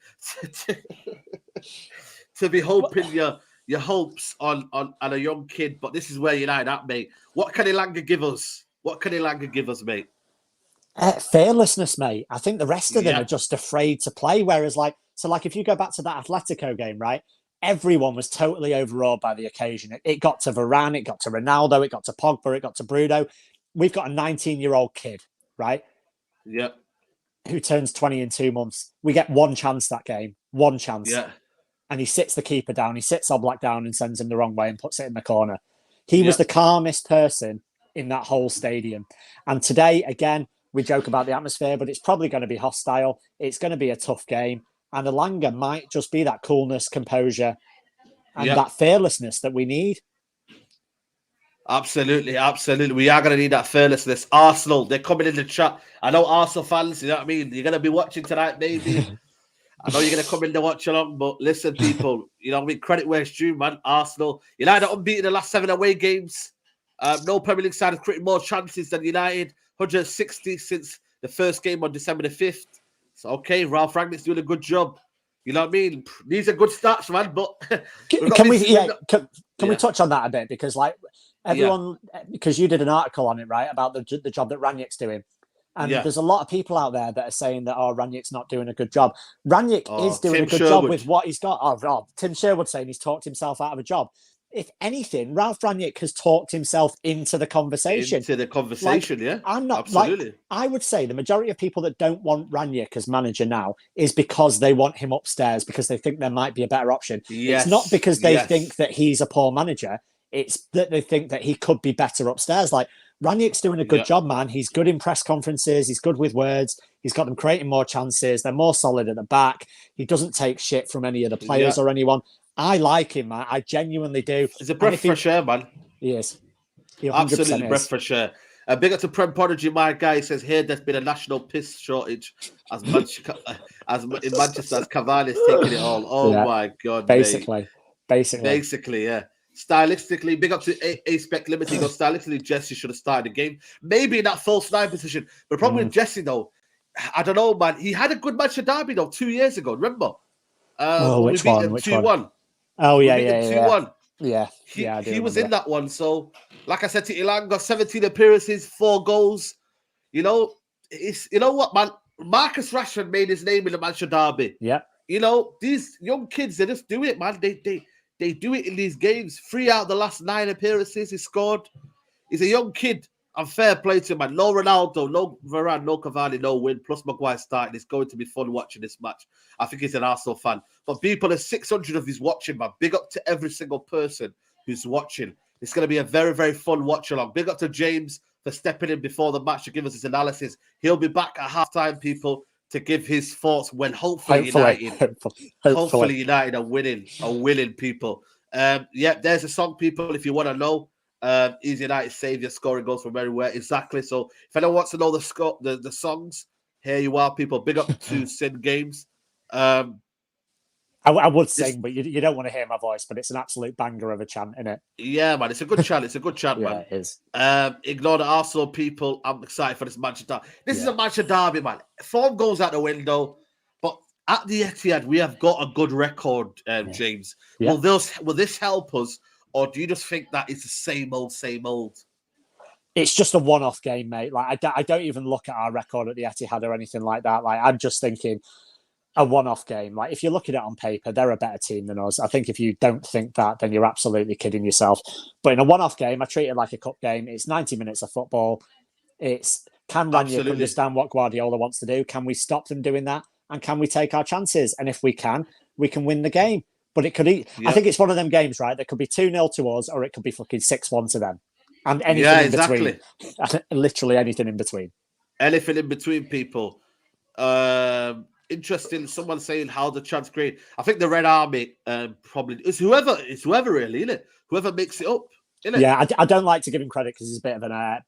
S1: to be hoping your hopes on a young kid, but this is where United at, mate. What can Elanga give us? Mate?
S2: Fearlessness, mate. I think the rest of them are just afraid to play. Whereas, if you go back to that Atletico game, right? Everyone was totally overawed by the occasion. It got to Varane, it got to Ronaldo, it got to Pogba, it got to Bruno. We've got a 19-year-old kid, right?
S1: Yep.
S2: Who turns 20 in 2 months. We get one chance that game. One chance.
S1: Yeah.
S2: And he sits the keeper down. He sits Oblak down and sends him the wrong way and puts it in the corner. He was the calmest person in that whole stadium. And today, again, we joke about the atmosphere, but it's probably going to be hostile. It's going to be a tough game. And Elanga might just be that coolness, composure, and that fearlessness that we need.
S1: Absolutely. We are going to need that fearlessness. Arsenal, they're coming in the chat. I know Arsenal fans, you know what I mean? You're going to be watching tonight, maybe. I know you're going to come in to watch along, but listen, people, credit where it's due, man. Arsenal, United unbeaten the last 7 away games. No Premier League side has created more chances than United. 160 since the first game on December the 5th. So, okay, Ralph Rangnick's doing a good job. You know what I mean? These are good stats, man. But
S2: can we touch on that a bit? Because everyone, because you did an article on it, right, about the job that Rangnick's doing. And there's a lot of people out there that are saying that, Rangnick's not doing a good job. Rangnick is doing a good job with what he's got. Tim Sherwood saying he's talked himself out of a job. If anything, Ralph Rangnick has talked himself into the conversation. I'm not
S1: absolutely.
S2: I would say the majority of people that don't want Rangnick as manager now is because they want him upstairs because they think there might be a better option. It's not because they think that he's a poor manager. It's that they think that he could be better upstairs. Rangnick's doing a good job, man. He's good in press conferences. He's good with words. He's got them creating more chances. They're more solid at the back. He doesn't take shit from any of the players or anyone. I like him, man. I genuinely do.
S1: He's a breath of fresh air, man.
S2: He is.
S1: He absolutely breath of fresh air. Big up to Prem Prodigy, my guy. He says here there's been a national piss shortage as in Manchester as Cavani's taking it all. Oh my God.
S2: Basically,
S1: yeah. stylistically, big up to A-Spec Limited. He goes, stylistically, Jesse should have started the game. Maybe in that false 9 position. But the problem with Jesse, though, I don't know, man. He had a good match at Derby, though, 2 years ago. Remember?
S2: Which
S1: we beat
S2: one?
S1: him
S2: Which
S1: 2-1.
S2: one? Oh, yeah,
S1: we beat him 2-1.
S2: Yeah.
S1: He was in that one. So, like I said to Ilan, got 17 appearances, 4 goals. You know, you know what, man? Marcus Rashford made his name in the Manchester Derby.
S2: Yeah.
S1: You know, these young kids, they just do it, man. They do it in these games. 3 out of the last 9 appearances he scored. He's a young kid. And fair play to him, man. No Ronaldo, no Varane, no Cavani, no win. Plus Maguire starting. It's going to be fun watching this match. I think he's an Arsenal fan. But people, there's 600 of these watching, man. Big up to every single person who's watching. It's going to be a very, very fun watch along. Big up to James for stepping in before the match to give us his analysis. He'll be back at halftime, people, to give his thoughts when hopefully United are winning, people. There's a song, people, if you want to know. Is United Saviour scoring goals from everywhere? Exactly. So if anyone wants to know the songs, here you are, people. Big up to Sin Games.
S2: I would sing, but you don't want to hear my voice, but it's an absolute banger of a chant, isn't it?
S1: Yeah, man. It's a good chant. It's a good chant, man.
S2: It is.
S1: Ignore the Arsenal, people. I'm excited for this Manchester Derby. This is a Manchester Derby, man. Form goes out the window, but at the Etihad, we have got a good record, James. Yeah. Will this help us, or do you just think that it's the same old?
S2: It's just a one-off game, mate. Like I don't even look at our record at the Etihad or anything like that. Like I'm just thinking a one-off game. Like if you look at it on paper, they're a better team than us. I think if you don't think that, then you're absolutely kidding yourself. But in a one-off game, I treat it like a cup game. It's 90 minutes of football. Can Ranieri understand what Guardiola wants to do? Can we stop them doing that? And can we take our chances? And if we can win the game. But it could. I think it's one of them games, right? That could be 2-0 to us, or it could be fucking 6-1 to them, and anything in between. Literally anything in between.
S1: Anything in between, people. Interesting. Someone saying how the chance great. I think the Red Army probably it's whoever really, isn't it? Whoever makes it up.
S2: Yeah, I don't like to give him credit because he's a bit of a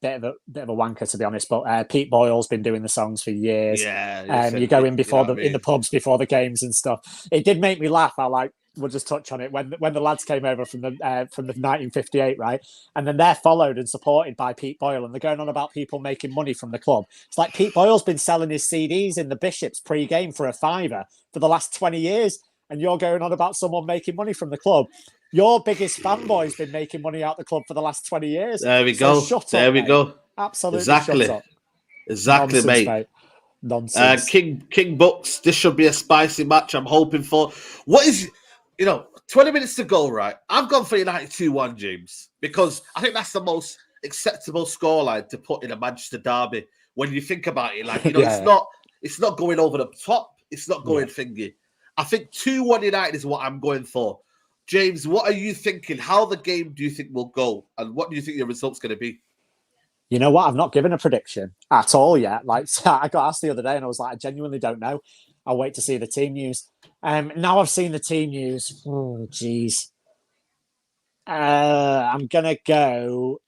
S2: wanker, to be honest. But Pete Boyle's been doing the songs for years.
S1: Yeah,
S2: you go in before in the pubs before the games and stuff. It did make me laugh. We'll just touch on it when the lads came over from the 1958, right? And then they're followed and supported by Pete Boyle, and they're going on about people making money from the club. It's like Pete Boyle's been selling his CDs in the Bishops pre-game for a £5 for the last 20 years, and you're going on about someone making money from the club. Your biggest fanboy's been making money out the club for the last 20 years.
S1: There we go.
S2: Shut up,
S1: there we
S2: mate.
S1: go.
S2: Absolutely.
S1: Exactly.
S2: Shut up.
S1: Exactly,
S2: Nonsense,
S1: mate.
S2: Nonsense.
S1: King Bucks. This should be a spicy match. I'm hoping for. 20 minutes to go, right? I've gone for United 2-1, James, because I think that's the most acceptable scoreline to put in a Manchester derby. When you think about it, it's not going over the top. It's not going thingy. I think 2-1 United is what I'm going for. James, what are you thinking? How the game do you think will go? And what do you think the result's going to be?
S2: You know what? I've not given a prediction at all yet. Like I got asked the other day and I was like, I genuinely don't know. I'll wait to see the team news. Now I've seen the team news. Oh, geez. I'm going to go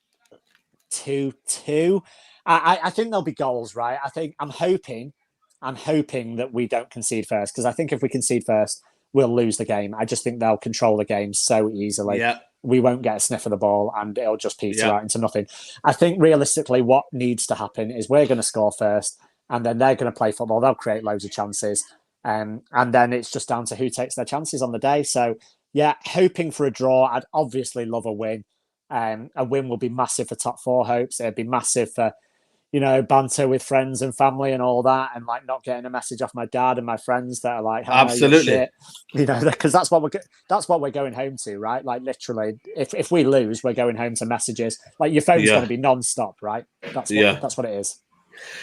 S2: 2-2. I think there'll be goals, right? I'm hoping that we don't concede first, because I think if we concede first, we'll lose the game. I just think they'll control the game so easily.
S1: Yeah.
S2: We won't get a sniff of the ball and it'll just peter out into nothing. I think realistically what needs to happen is we're going to score first and then they're going to play football. They'll create loads of chances. And then it's just down to who takes their chances on the day. So, hoping for a draw. I'd obviously love a win. A win will be massive for top 4 hopes. It'd be massive for, banter with friends and family and all that, and like not getting a message off my dad and my friends that are like,
S1: absolutely,
S2: because that's what we're going home to, right? Like literally, if we lose, we're going home to messages. Like your phone's going to be non-stop, right? That's what it is.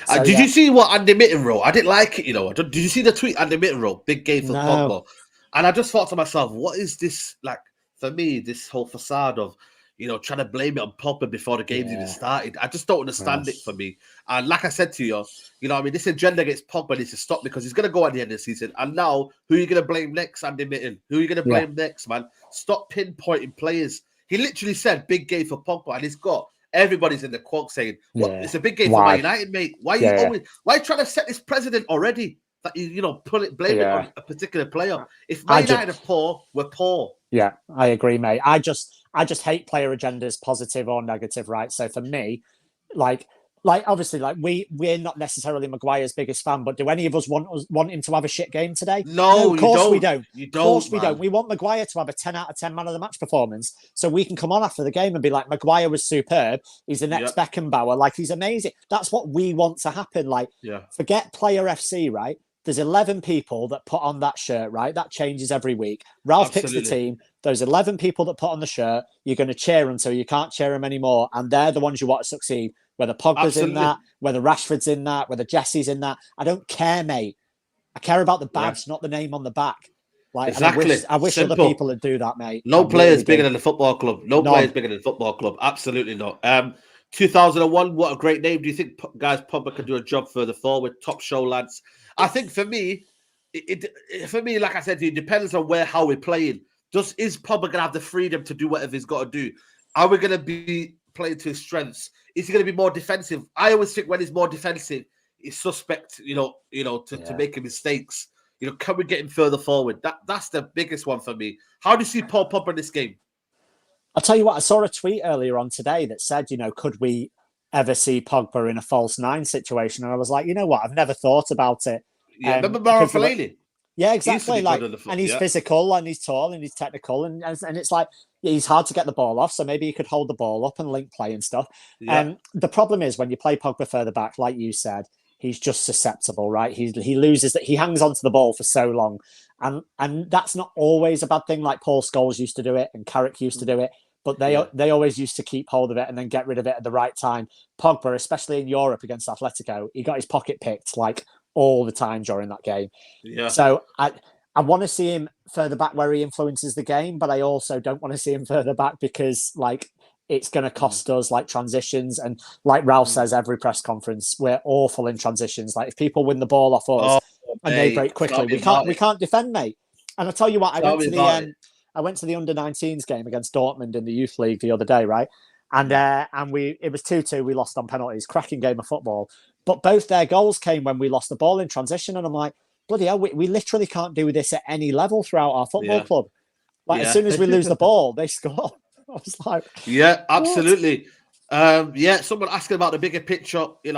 S2: So,
S1: did you see what Andy Mitten wrote? I didn't like it, Did you see the tweet Andy Mitten wrote? Big game for Pogba. And I just thought to myself, what is this like for me? This whole facade of trying to blame it on Pogba before the game's even started. I just don't understand it for me. And like I said to you, this agenda against Pogba needs to stop because he's going to go at the end of the season. And now, who are you going to blame next, Andy Mitten? Who are you going to blame next, man? Stop pinpointing players. He literally said big game for Pogba, and he's got everybody's in the quote saying, it's a big game for Man United, mate. Why are you trying to set this precedent already? That blame it on a particular player. If Man United are poor, we're poor.
S2: Yeah, I agree, mate. I I just hate player agendas, positive or negative, right? So for me, like obviously, like we're not necessarily Maguire's biggest fan, but do any of us want him to have a shit game today?
S1: No,
S2: of course we don't.
S1: You
S2: Of
S1: don't,
S2: course we
S1: man.
S2: don't. We want Maguire to have a 10 out of 10 man of the match performance, so we can come on after the game and be like, Maguire was superb. He's the next Beckenbauer. Like, he's amazing. That's what we want to happen. Like, forget Player FC, right? There's 11 people that put on that shirt, right? That changes every week. Ralph picks the team. Those 11 people that put on the shirt, you're going to cheer until you can't cheer them anymore. And they're the ones you want to succeed. Whether Pogba's in that, whether Rashford's in that, whether Jesse's in that. I don't care, mate. I care about the badge, not the name on the back. Like,
S1: exactly.
S2: I wish other people would do that, mate.
S1: No player is bigger than the football club. No player is bigger than the football club. Absolutely not. 2001, what a great name. Do you think, guys, Pogba can do a job further forward? Top show, lads. I think for me, like I said, it depends on how we're playing. Is Pogba going to have the freedom to do whatever he's got to do? Are we going to be playing to his strengths? Is he going to be more defensive? I always think when he's more defensive, he's suspect, to making mistakes. Can we get him further forward? That's the biggest one for me. How do you see Paul Pogba in this game?
S2: I'll tell you what, I saw a tweet earlier on today that said, could we ever see Pogba in a false nine situation? And I was like, you know what? I've never thought about it.
S1: Yeah, remember Marouane Fellaini?
S2: Yeah, exactly. And he's physical and he's tall and he's technical and it's like he's hard to get the ball off. So maybe he could hold the ball up and link play and stuff. And the problem is when you play Pogba further back, like you said, he's just susceptible, right? He loses that. He hangs onto the ball for so long, and that's not always a bad thing. Like Paul Scholes used to do it and Carrick used to do it, but they always used to keep hold of it and then get rid of it at the right time. Pogba, especially in Europe against Atletico, he got his pocket picked like all the time during that game. Yeah. So I want to see him further back where he influences the game, but I also don't want to see him further back because like it's going to cost us like transitions. And like Ralph says, every press conference, we're awful in transitions. Like if people win the ball off us and they break quickly, we can't defend, mate. And I'll tell you what, I went to the under-19s game against Dortmund in the youth league the other day, right? And it was 2-2. We lost on penalties. Cracking game of football. But both their goals came when we lost the ball in transition. And I'm like, bloody hell, we literally can't do this at any level throughout our football club. Like as soon as we lose the ball, they score. I was like,
S1: yeah, absolutely. Someone asking about the bigger picture. We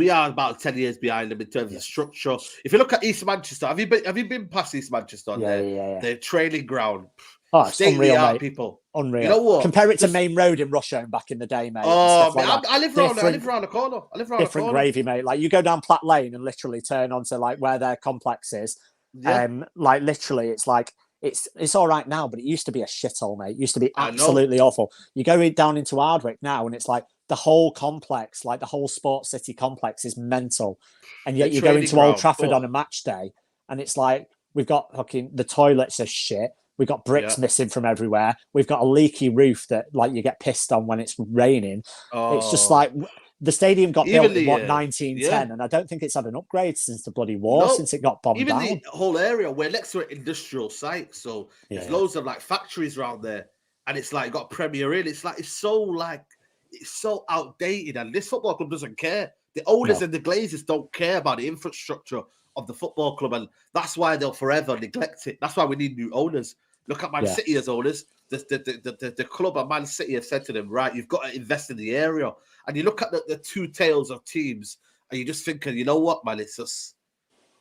S1: are about 10 years behind them in terms of structure. If you look at East Manchester, have you been past East Manchester? Their training ground.
S2: Oh, it's unreal, mate.
S1: People.
S2: Unreal.
S1: You know what?
S2: Compare it to Main Road in Russia back in the day, mate.
S1: Oh, man, I live around the corner.
S2: Different gravy, mate. Like you go down Platt Lane and literally turn onto like where their complex is. Like literally, it's like it's all right now, but it used to be a shithole, mate. It used to be absolutely awful. You go down into Hardwick now, and it's like the whole complex, like the whole Sports City complex, is mental. And yet you go into Old Trafford on a match day, and it's like we've got fucking the toilets are shit. We've got bricks missing from everywhere. We've got a leaky roof that like you get pissed on when it's raining. It's just like the stadium got built in 1910, and I don't think it's had an upgrade since the bloody war, since it got bombed down.
S1: Even the whole area, we're next to an industrial site, so there's loads of like factories around there, and it's like got Premier Inn. It's like it's so outdated, and this football club doesn't care. The owners and the Glazers don't care about the infrastructure of the football club, and that's why they'll forever neglect it. That's why we need new owners. Look at Man City as owners. The club of Man City have said to them, right, you've got to invest in the area. And you look at the two tails of teams, and you just thinking, you know what, man, it's just,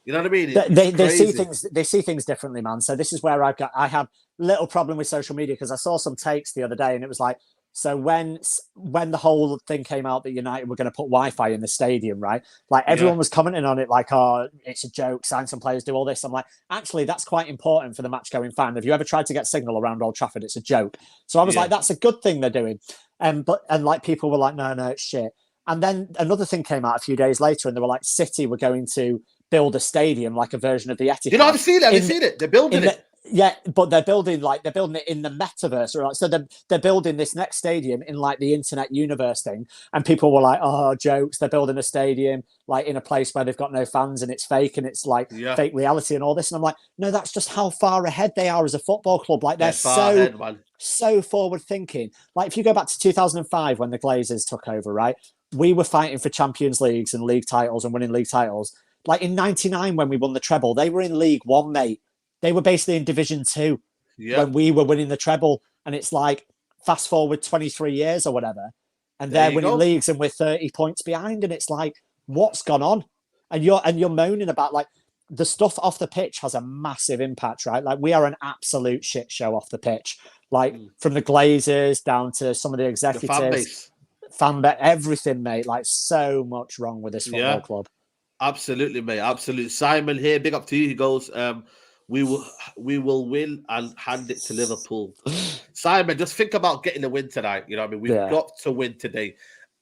S1: you know what I mean?
S2: They see things differently, man. So this is where I have little problem with social media because I saw some takes the other day, and it was like, so when the whole thing came out that United were going to put Wi-Fi in the stadium, right? Like everyone was commenting on it like, oh, it's a joke, sign some players, do all this. I'm like, actually, that's quite important for the match-going fan. Have you ever tried to get signal around Old Trafford? It's a joke. So I was like, that's a good thing they're doing. And like people were like, no, it's shit. And then another thing came out a few days later and they were like, City were going to build a stadium like a version of the Etihad.
S1: You know, I've seen it. They're building it.
S2: Yeah, but they're building it in the metaverse, right? So they're building this next stadium in like the internet universe thing, and people were like, "Oh, jokes! They're building a stadium like in a place where they've got no fans and it's fake and it's like fake reality and all this." And I'm like, "No, that's just how far ahead they are as a football club. Like they're so forward thinking. Like if you go back to 2005 when the Glazers took over, right? We were fighting for Champions Leagues and league titles and winning league titles. Like in '99 when we won the treble, they were in League One, mate. They were basically in Division 2 when we were winning the treble. And it's like, fast forward 23 years or whatever, and they're winning leagues and we're 30 points behind. And it's like, what's gone on? And you're moaning about, like, the stuff off the pitch has a massive impact, right? Like, we are an absolute shit show off the pitch. Like, from the Glazers down to some of the executives, fan base, everything, mate. Like, so much wrong with this football club.
S1: Absolutely, mate. Absolutely. Simon here, big up to you. He goes, we will win and hand it to Liverpool. Simon, just think about getting the win tonight. You know what I mean? We've got to win today.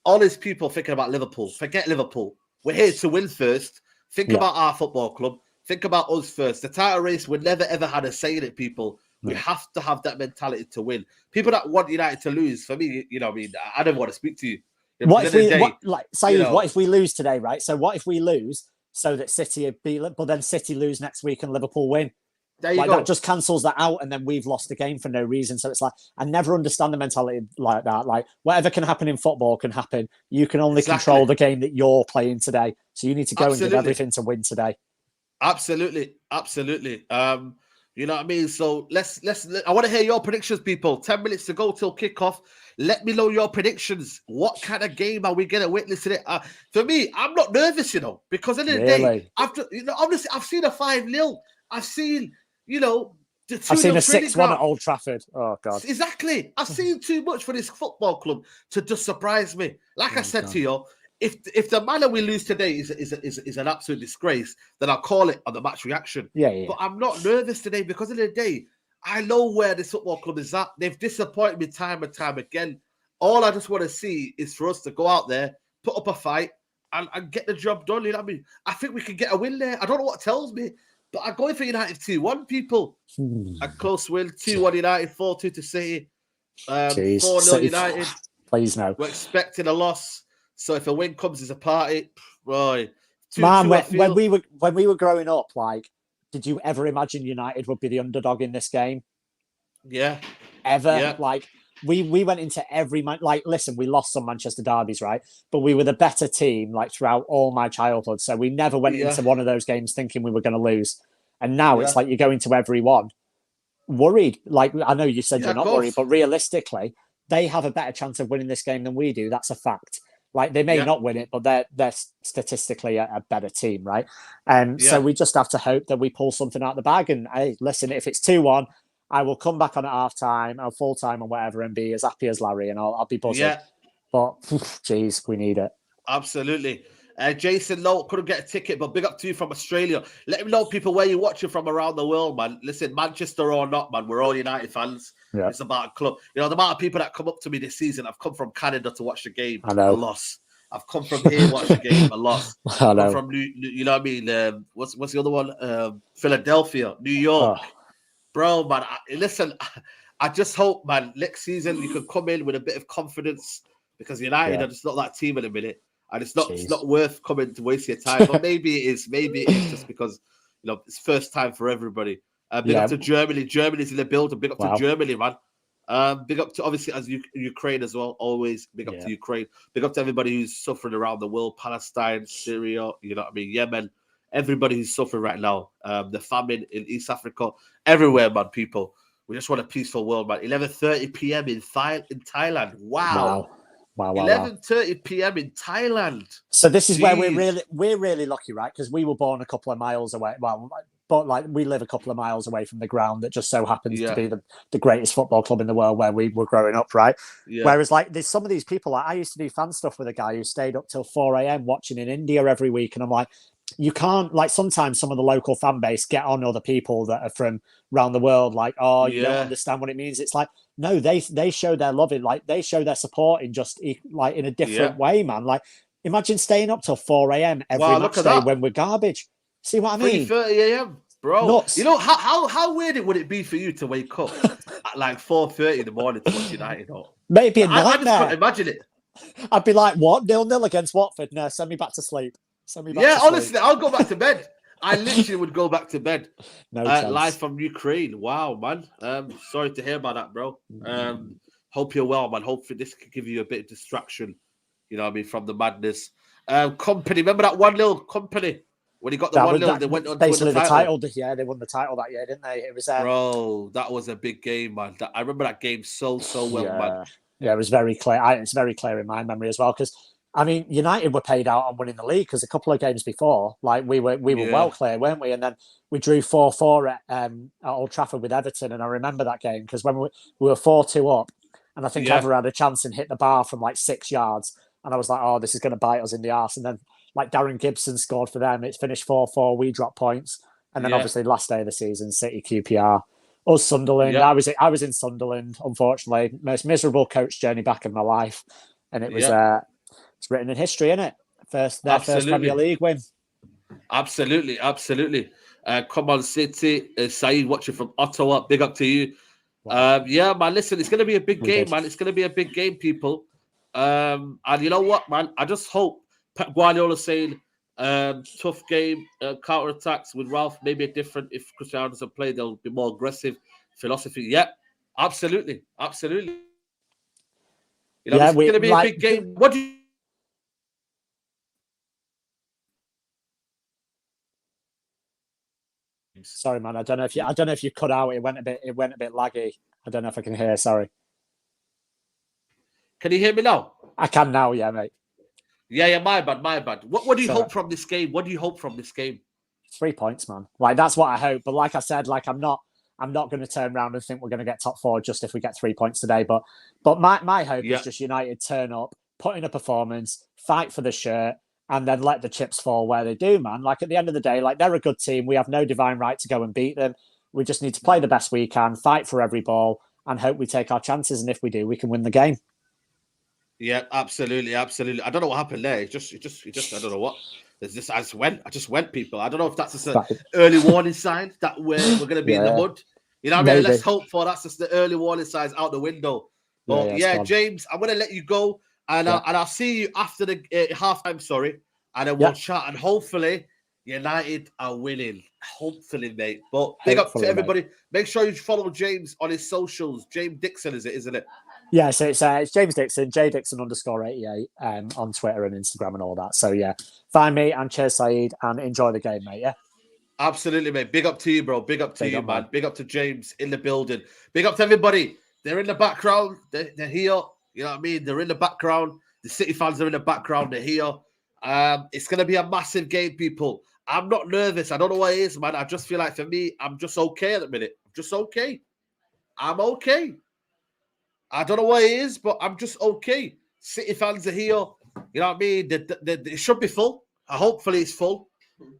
S1: All these people thinking about Liverpool. Forget Liverpool. We're here to win first. Think about our football club. Think about us first. The title race, we never, ever had a say in it, people. We have to have that mentality to win. People that want United to lose, for me, you know what I mean? I don't want to speak to you.
S2: What if what if we lose today, right? So what if we lose so that City beat, but then City lose next week and Liverpool win?
S1: There you go.
S2: That just cancels that out, and then we've lost the game for no reason. So it's like, I never understand the mentality like that. Like, whatever can happen in football can happen. You can only control the game that you're playing today. So you need to go and do everything to win today.
S1: Absolutely. You know what I mean? So let's I want to hear your predictions, people. 10 minutes to go till kickoff. Let me know your predictions. What kind of game are we going to witness today? For me, I'm not nervous, you know, because at the end of the day, after, you know, obviously I've seen a 5-0. I've seen, you know,
S2: I've seen a 6-1 at Old Trafford. Oh, God.
S1: Exactly. I've seen too much for this football club to just surprise me. Like I said to you, if the manner we lose today is an absolute disgrace, then I'll call it on the match reaction.
S2: Yeah.
S1: But I'm not nervous today because at the end of the day, I know where this football club is at. They've disappointed me time and time again. All I just want to see is for us to go out there, put up a fight, and get the job done. You know what I mean? I think we can get a win there. I don't know what tells me, but I'm going for United 2-1, people. A close win, 2-1 United, 4-2 to City, 4-0 United.
S2: Please no.
S1: We're expecting a loss. So if a win comes as a party, right.
S2: Man, when we were growing up, like, did you ever imagine United would be the underdog in this game?
S1: Yeah.
S2: Ever?
S1: Yeah.
S2: Like, we went into every like, listen, we lost some Manchester derbies, right? But we were the better team, like, throughout all my childhood. So we never went into one of those games thinking we were going to lose. And now it's like you go into every one worried. Like, I know you said you're not worried, but realistically, they have a better chance of winning this game than we do. That's a fact. Like, they may not win it, but they're statistically a better team, right? So we just have to hope that we pull something out of the bag. And hey, listen, if it's 2-1, I will come back on at half-time or full-time or whatever and be as happy as Larry, and I'll be buzzing. Yeah. But, geez, we need it.
S1: Absolutely. Jason, no, couldn't get a ticket, but big up to you from Australia. Let me know, people, where you're watching from around the world, man. Listen, Manchester or not, man, we're all United fans. Yeah. It's about a club. You know, the amount of people that come up to me this season, I've come from Canada to watch the game.
S2: I know.
S1: A loss. I've come from here to watch the game. A loss.
S2: I know.
S1: From you know what I mean? What's the other one? Philadelphia, New York. Oh. Bro, man, listen, I just hope, man, next season you can come in with a bit of confidence, because United are just not that team in a minute. And it's not worth coming to waste your time. But maybe it is. Maybe it's just because, you know, it's first time for everybody. Big up to Germany. Germany's in the building. Big up to Germany, man. Big up to, obviously, as Ukraine as well. Always big up to Ukraine. Big up to everybody who's suffering around the world. Palestine, Syria, you know what I mean? Yemen. Everybody who's suffering right now. The famine in East Africa. Everywhere, man, people. We just want a peaceful world, man. 11:30 p.m. in Thailand. Wow. 11:30 p.m. in Thailand.
S2: So this is where we're really lucky, right? Because we were born a couple of miles away. Well, but like, we live a couple of miles away from the ground that just so happens to be the greatest football club in the world where we were growing up, right? Yeah. Whereas, like, there's some of these people, like, I used to do fan stuff with a guy who stayed up till 4 a.m. watching in India every week, and I'm like, you can't, like, sometimes some of the local fan base get on other people that are from around the world, like, oh, you don't understand what it means. It's like, no, they show their love in, like, they show their support in just, like, in a different way, man. Like, imagine staying up till 4 a.m. every match day when we're garbage. See what I mean?
S1: 3:30 a.m. Bro. Nuts. You know, how weird would it be for you to wake up at like 4:30 in the morning to watch United?
S2: Maybe a nightmare.
S1: I just can't imagine it.
S2: I'd be like, what? 0-0 against Watford? No, send me back to sleep.
S1: Honestly, I'll go back to bed. I literally would go back to bed.
S2: No chance.
S1: Live from Ukraine. Wow, man. Sorry to hear about that, bro. Hope you're well, man. Hopefully this could give you a bit of distraction, you know what I mean, from the madness. Company, remember that 1-0 Company? When he got the 1-0, they went on to win the title.
S2: Yeah, they won the title that year, didn't they? It was
S1: bro, that was a big game, man. I remember that game so well, man.
S2: Yeah, it was very clear. It's very clear in my memory as well, because I mean, United were paid out on winning the league because a couple of games before, like we were well clear, weren't we? And then we drew 4-4 at Old Trafford with Everton, and I remember that game because when we were 4-2 up, and I think Ever had a chance and hit the bar from like 6 yards, and I was like, oh, this is going to bite us in the arse. And then like Darren Gibson scored for them. It's finished 4-4. We dropped points, and then obviously last day of the season, City QPR. Us Sunderland. I was in Sunderland, unfortunately. Most miserable coach journey back in my life, and it was it's written in history, isn't it? First Premier League win.
S1: Absolutely. Come on, City. Saeed watching from Ottawa. Big up to you. Wow. Man. Listen, it's going to be a big game, man. It's going to be a big game, people. And you know what, man? I just hope Pep Guardiola saying tough game, counter attacks with Ralph. Maybe a different. If Cristiano doesn't play, they'll be more aggressive philosophy. Yeah, absolutely. You know, it's going to be a big game. What do you?
S2: Sorry, man. I don't know if you cut out. It went a bit laggy. I don't know if I can hear. Sorry.
S1: Can you hear me now?
S2: I can now. Yeah, mate.
S1: Yeah. My bad. What do you hope from this game?
S2: 3 points, man. Like that's what I hope. But like I said, like I'm not going to turn around and think we're going to get top 4 just if we get 3 points today. But my hope is just United turn up, put in a performance, fight for the shirt, and then let the chips fall where they do, man. Like at the end of the day, like they're a good team. We have no divine right to go and beat them. We just need to play the best we can, fight for every ball, and hope we take our chances. And if we do, we can win the game.
S1: Yeah, absolutely. I don't know what happened there. It just I don't know what. I just went, people. I don't know if that's just an early warning sign that we're going to be in the mud. You know what I mean? Let's hope for that's just the early warning signs out the window. But James, I'm going to let you go. And I'll see you after the halftime, and then we'll chat. And hopefully, United are winning. Hopefully, mate. But big up to everybody. Mate. Make sure you follow James on his socials. James Dixon, isn't it?
S2: Yeah, so it's James Dixon, JDixon_88 on Twitter and Instagram and all that. So, find me and cheers, Saeed, and enjoy the game, mate, yeah?
S1: Absolutely, mate. Big up to you, bro. Big up to you, man. Big up to James in the building. Big up to everybody. They're in the background. They're here. You know what I mean? They're in the background. The City fans are in the background. They're here. It's going to be a massive game, people. I'm not nervous. I don't know what it is, man. I just feel like for me, I'm just okay at the minute. I'm just okay. I'm okay. I don't know what it is, but I'm just okay. City fans are here. You know what I mean? It should be full. Hopefully it's full.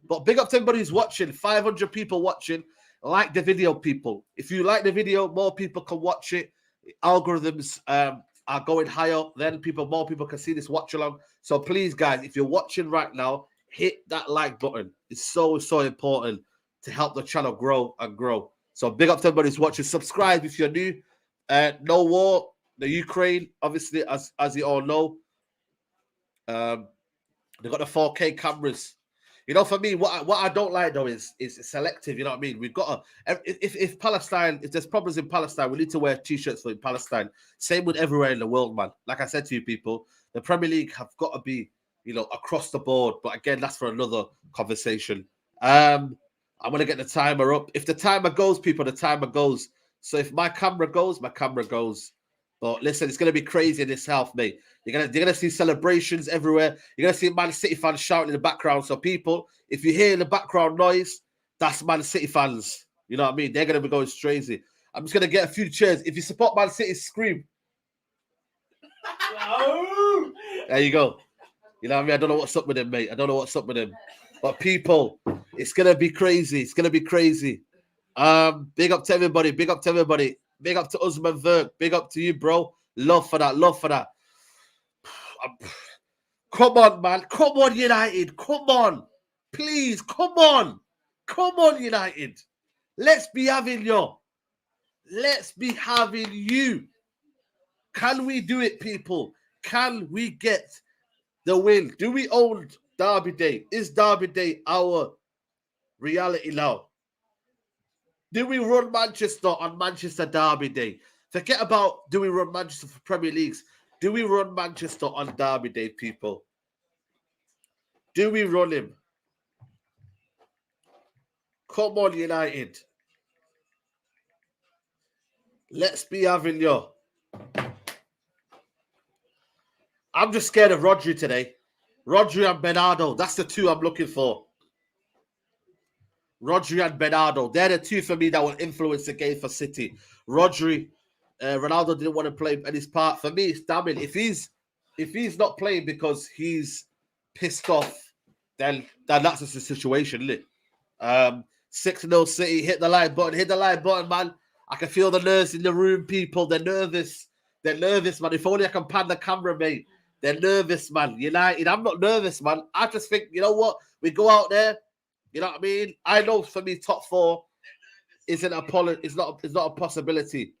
S1: But big up to everybody who's watching. 500 people watching. Like the video, people. If you like the video, more people can watch it. Algorithms are going higher. Then more people can see this watch along. So please, guys, if you're watching right now, hit that like button. It's so important to help the channel grow and grow. So big up to everybody who's watching. Subscribe if you're new. No war. The Ukraine, obviously, as you all know, they've got the 4K cameras. You know, for me, what I don't like though is selective. You know what I mean? We've got if Palestine, if there's problems in Palestine, we need to wear t-shirts for in Palestine. Same with everywhere in the world, man. Like I said to you, people, the Premier League have got to be, across the board. But again, that's for another conversation. I'm gonna get the timer up. If the timer goes, people, the timer goes. So if my camera goes, my camera goes. But listen, it's gonna be crazy in this house, mate. You're gonna see celebrations everywhere. You're gonna see Man City fans shouting in the background. So people, if you hear in the background noise, that's Man City fans. You know what I mean? They're gonna be going crazy. I'm just gonna get a few cheers. If you support Man City, scream. There you go. You know what I mean? I don't know what's up with him, mate. I don't know what's up with him. But people, it's gonna be crazy. It's gonna be crazy. Big up to everybody. Big up to everybody. Big up to Usman Verk. Big up to you, bro. Love for that. Love for that. Come on, man. Come on, United. Come on. Please, come on. Come on, United. Let's be having you. Let's be having you. Can we do it, people? Can we get the win? Do we own Derby Day? Is Derby Day our reality now? Do we run Manchester on Manchester Derby Day? Forget about do we run Manchester for Premier Leagues. Do we run Manchester on Derby Day, people? Do we run him? Come on, United. Let's be having you. I'm just scared of Rodri today. Rodri and Bernardo. That's the two I'm looking for. Rodri and Bernardo. They're the two for me that will influence the game for City. Rodri, Ronaldo didn't want to play in his part. For me, it's damning. If he's not playing because he's pissed off, then that's just the situation, isn't it? 6-0 City, hit the like button, man. I can feel the nerves in the room, people. They're nervous, man. If only I can pan the camera, mate. They're nervous, man. United, I'm not nervous, man. I just think, you know what? We go out there, you know what I mean? I know for me, top four it's not a possibility.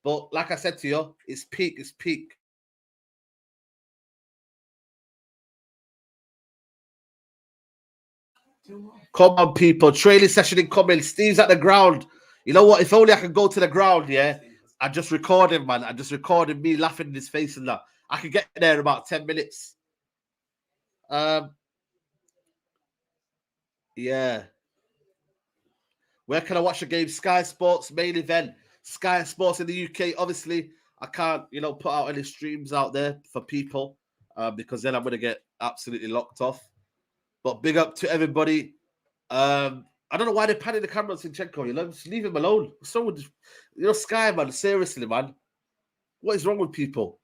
S1: But like I said to you, it's peak. Come on, people. Training session incoming. Steve's at the ground. You know what? If only I could go to the ground, yeah, and just record him, man. And just recording me laughing in his face and that. I could get there in about 10 minutes. Yeah. Where can I watch the game? Sky Sports main event. Sky Sports in the UK. Obviously, I can't, put out any streams out there for people because then I'm going to get absolutely locked off. But big up to everybody. I don't know why they're panning the camera on Zinchenko. Just leave him alone. What's wrong with, Sky, man? Seriously, man. What is wrong with people?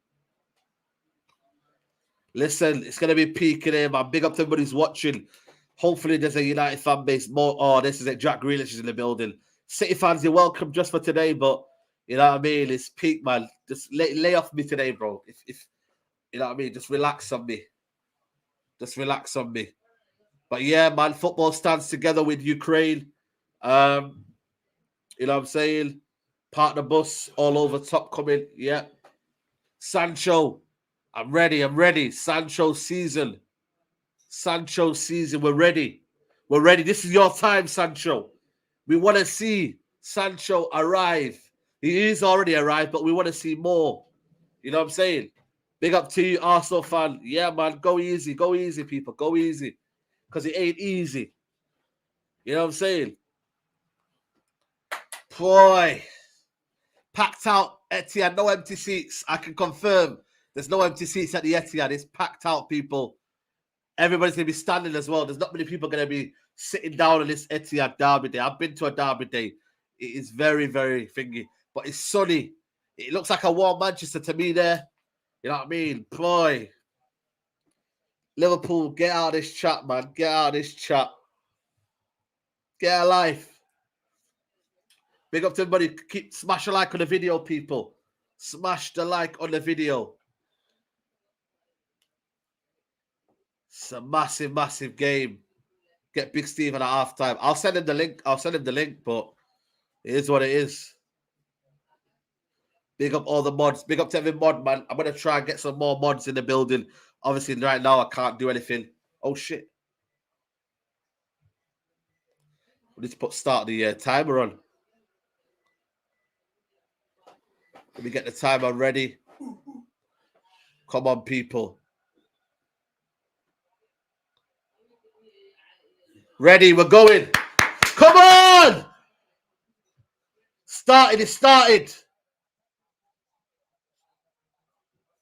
S1: Listen, it's going to be peaking here, man. Big up to everybody who's watching. Hopefully, there's a United fan base more. Oh, this is it. Jack Grealish is in the building. City fans, you're welcome just for today, but you know what I mean? It's peak, man. Just lay off me today, bro. If you know what I mean, just relax on me. But yeah, man, football stands together with Ukraine. You know what I'm saying? Partner bus all over top coming. Yeah. Sancho. I'm ready. Sancho season. We're ready. This is your time, Sancho. We want to see Sancho arrive. He is already arrived, but we want to see more. You know what I'm saying? Big up to you, Arsenal fan. Yeah, man, go easy, people. Go easy. Because it ain't easy. You know what I'm saying? Boy. Packed out Etihad, no empty seats. I can confirm there's no empty seats at the Etihad. It's packed out, people. Everybody's going to be standing as well. There's not many people going to be sitting down on this Etihad derby day. I've been to a derby day. It is very, very thingy. But it's sunny. It looks like a warm Manchester to me there. You know what I mean? Boy. Liverpool, get out of this chat, man. Get out of this chat. Get a life. Big up to everybody. Keep smash a like on the video, people. Smash the like on the video. It's a massive, massive game. Get Big Steven at halftime. I'll send him the link. But it is what it is. Big up all the mods. Big up to every mod, man. I'm going to try and get some more mods in the building. Obviously, right now, I can't do anything. Oh, shit. We need to put start the timer on. Let me get the timer ready. Come on, people. Ready, we're going. Come on! It started.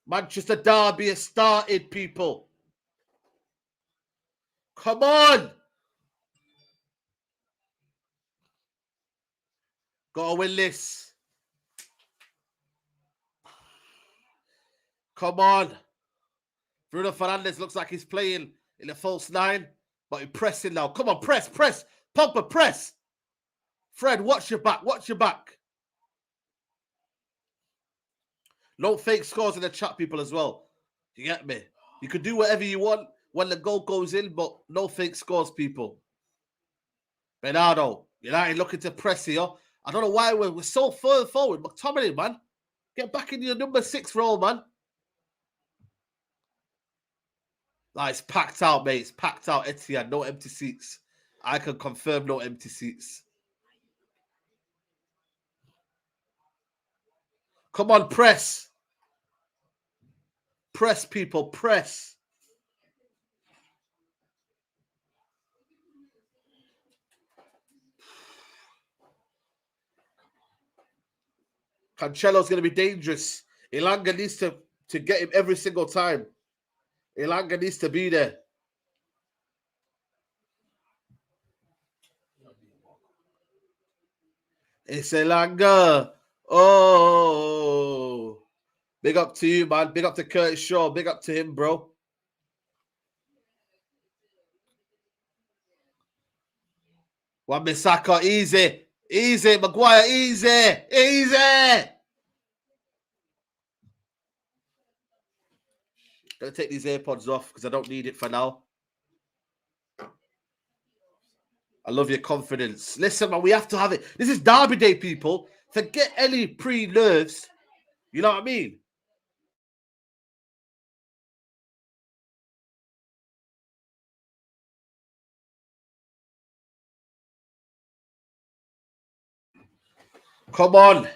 S1: Manchester Derby has started, people. Come on! Gotta win this. Come on. Bruno Fernandes looks like he's playing in a false nine, but he's pressing now. Come on, press. Pogba, press. Fred, watch your back. No fake scores in the chat, people, as well. You get me? You can do whatever you want when the goal goes in, but no fake scores, people. Bernardo, United looking to press here. I don't know why we're so far forward. McTominay, man. Get back in your number 6 role, man. It's packed out, mate. It's packed out. Etihad, no empty seats. I can confirm no empty seats. Come on, press. Press, people, press. Cancelo's going to be dangerous. Elanga needs to get him every single time. Elanga needs to be there. It's Elanga. Oh. Big up to you, man. Big up to Curtis Shaw. Big up to him, bro. Wan-Bissaka, easy. Easy. Maguire, easy. Easy. Gonna take these AirPods off because I don't need it for now. I love your confidence. Listen, man, we have to have it. This is Derby Day, people. Forget any pre-nerves. You know what I mean? Come on.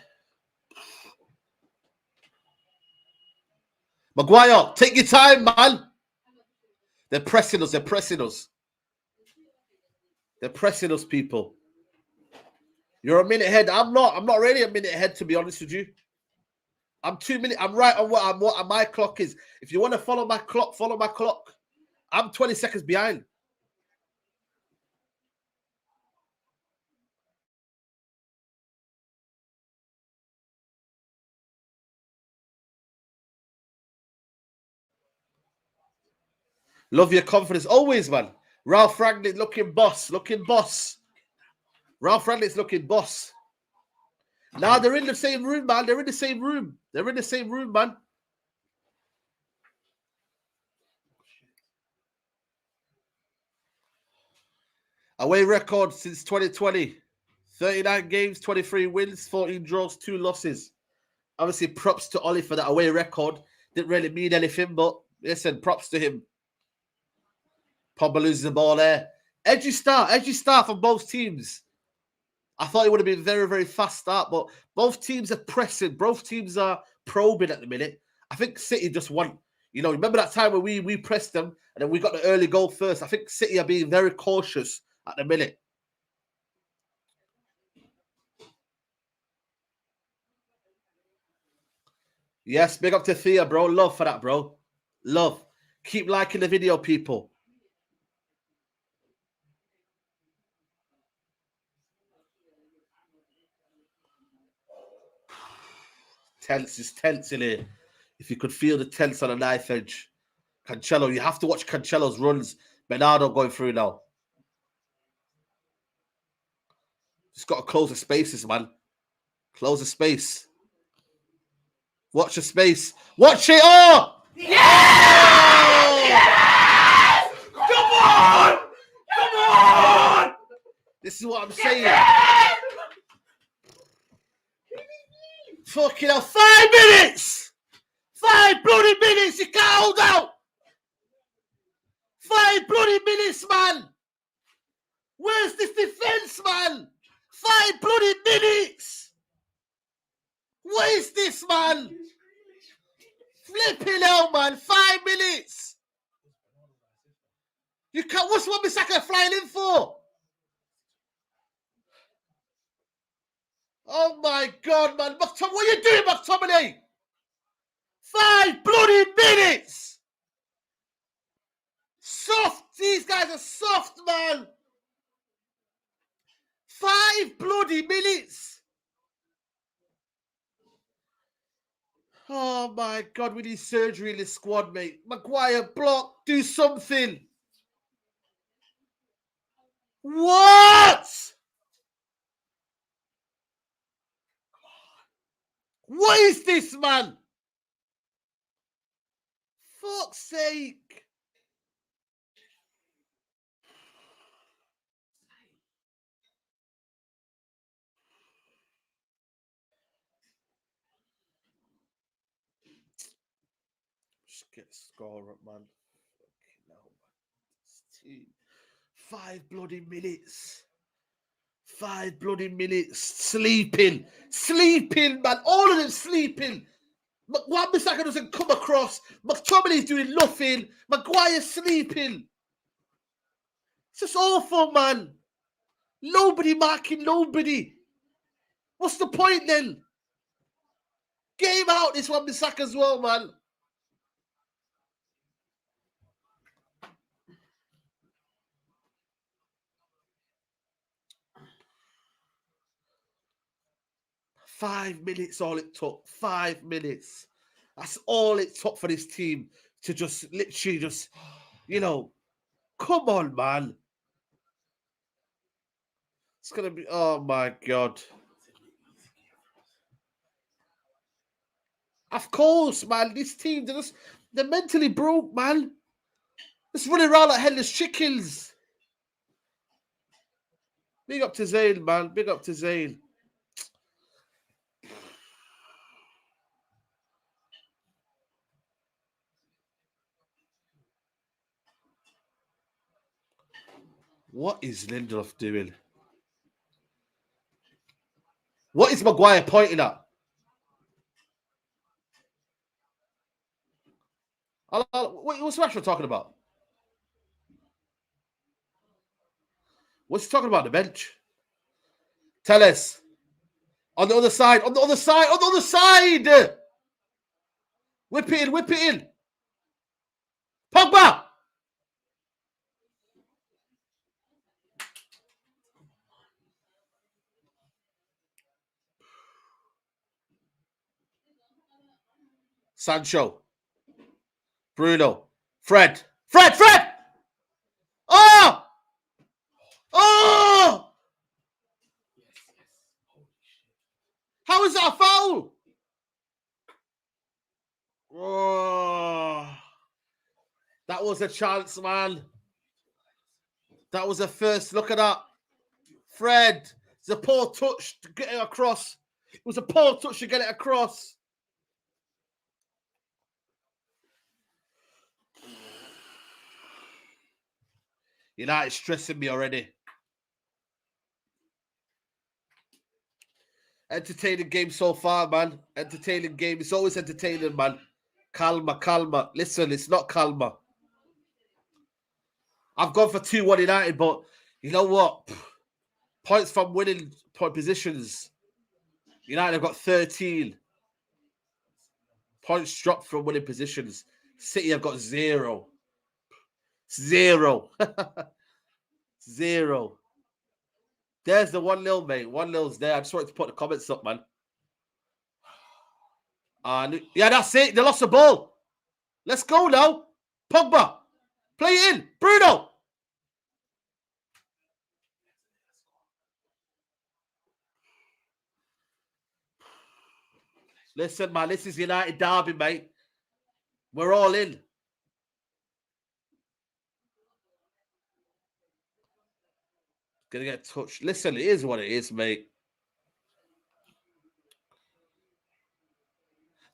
S1: Maguire, take your time, man. They're pressing us. They're pressing us. They're pressing us, people. You're a minute ahead. I'm not really a minute ahead, to be honest with you. I'm 2 minutes. I'm right on what my clock is. If you want to follow my clock, follow my clock. I'm 20 seconds behind. Love your confidence. Always, man. Ralph Rangnick looking boss. Looking boss. Ralph Rangnick's looking boss. Now they're in the same room, man. They're in the same room. They're in the same room, man. Away record since 2020. 39 games, 23 wins, 14 draws, 2 losses. Obviously, props to Ollie for that away record. Didn't really mean anything, but listen, props to him. Pogba loses the ball there. Edgy start from both teams. I thought it would have been very, very fast start, but both teams are pressing. Both teams are probing at the minute. I think City just want, remember that time when we pressed them and then we got the early goal first? I think City are being very cautious at the minute. Yes, big up to Thea, bro. Love for that, bro. Love. Keep liking the video, people. Tense in here. If you could feel the tense on a knife edge. Cancelo, you have to watch Cancelo's runs. Bernardo going through now. Just got to close the spaces, man. Close the space. Watch the space. Watch it all! Yes! Yes! Come on! Come on! This is what I'm saying. Yes! Fucking hell, 5 minutes! 5 bloody minutes, you can't hold out! 5 bloody minutes, man! Where's this defense, man? 5 bloody minutes! What is this, man? Flipping hell, man. 5 minutes. You can't. What's Wan-Bissaka flying in for? Oh my God, man. What are you doing, McTominay? 5 bloody minutes. Soft. These guys are soft, man. 5 bloody minutes. Oh my God, we need surgery in this squad, mate. Maguire, block, do something. What? What is this, man? Fuck's sake. Just get a score up, man. No, man. 5 bloody minutes. 5 bloody minutes. Sleeping, man. All of them sleeping. Wan-Bissaka doesn't come across. McTominay's doing nothing. Maguire's sleeping. It's just awful, man. Nobody marking nobody. What's the point then? Get him out. This one, Bissaka as well, man. Five minutes, all it took. 5 minutes. That's all it took for this team to just literally just, you know, come on, man. It's going to be, oh my God. Of course, man. This team, they're mentally broke, man. Just running around like headless chickens. Big up to Zayn, man. Big up to Zayn. What is Lindelof doing? What is Maguire pointing at? What's Rashford talking about? What's he talking about? The bench? Tell us. On the other side. On the other side. On the other side. Whip it in. Whip it in. Pogba. Sancho. Bruno. Fred. Fred. Fred. Oh! Oh! How is that a foul? Oh, that was a chance, man. That was a first. Look at that. Fred. It's a poor touch to get it across. It was a poor touch to get it across. United stressing me already. Entertaining game so far, man. Entertaining game. It's always entertaining, man. Calma, calma. Listen, it's not calma. I've gone for 2-1 United, but you know what? Points from winning point positions. United have got 13. Points dropped from winning positions. City have got 0. 0. 0. There's the 1-0, mate. 1-0's there. I just wanted to put the comments up, man. Yeah, that's it. They lost the ball. Let's go now. Pogba. Play it in. Bruno. Listen, man. This is United derby, mate. We're all in. Gonna get touched. Listen, it is what it is, mate.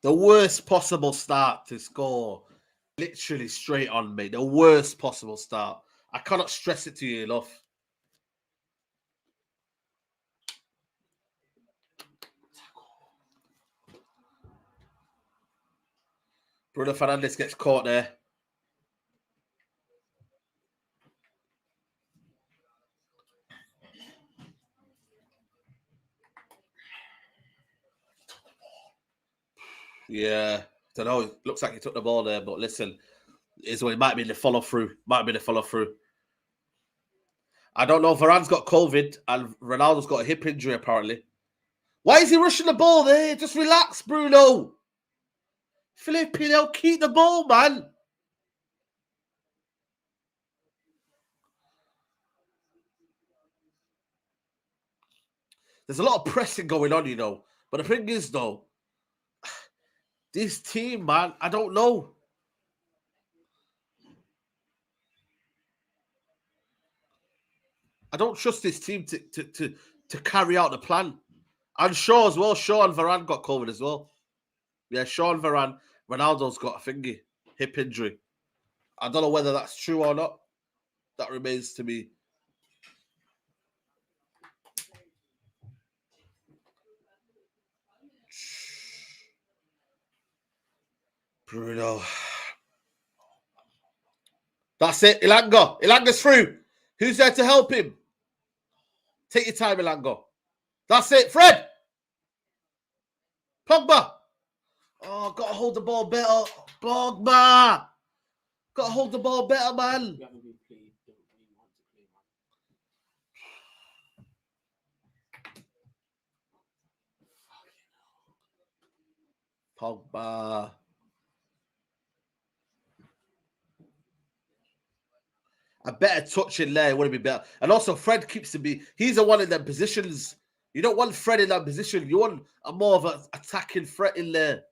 S1: The worst possible start to score. Literally straight on me. The worst possible start. I cannot stress it to you enough. Bruno Fernandes gets caught there. Yeah. Don't know. It looks like he took the ball there, but listen, it might have been the follow through. Might have been the follow through. I don't know. Varane's got COVID and Ronaldo's got a hip injury, apparently. Why is he rushing the ball there? Just relax, Bruno. Flipping hell, keep the ball, man. There's a lot of pressing going on, you know. But the thing is, though, this team, man, I don't know. I don't trust this team to carry out the plan. And Shaw as well. Shaw and Varane got COVID as well. Yeah, Shaw and Varane. Ronaldo's got a thingy, hip injury. I don't know whether that's true or not. That remains to be. Bruno. That's it. Ilanga. Ilanga's through. Who's there to help him? Take your time, Ilanga. That's it. Fred. Pogba. Oh, gotta hold the ball better. Bogba! Gotta hold the ball better, man. Pogba. A better touch in there would be better. And also, Fred keeps to be, he's the one in them positions. You don't want Fred in that position. You want a more of an attacking threat in there.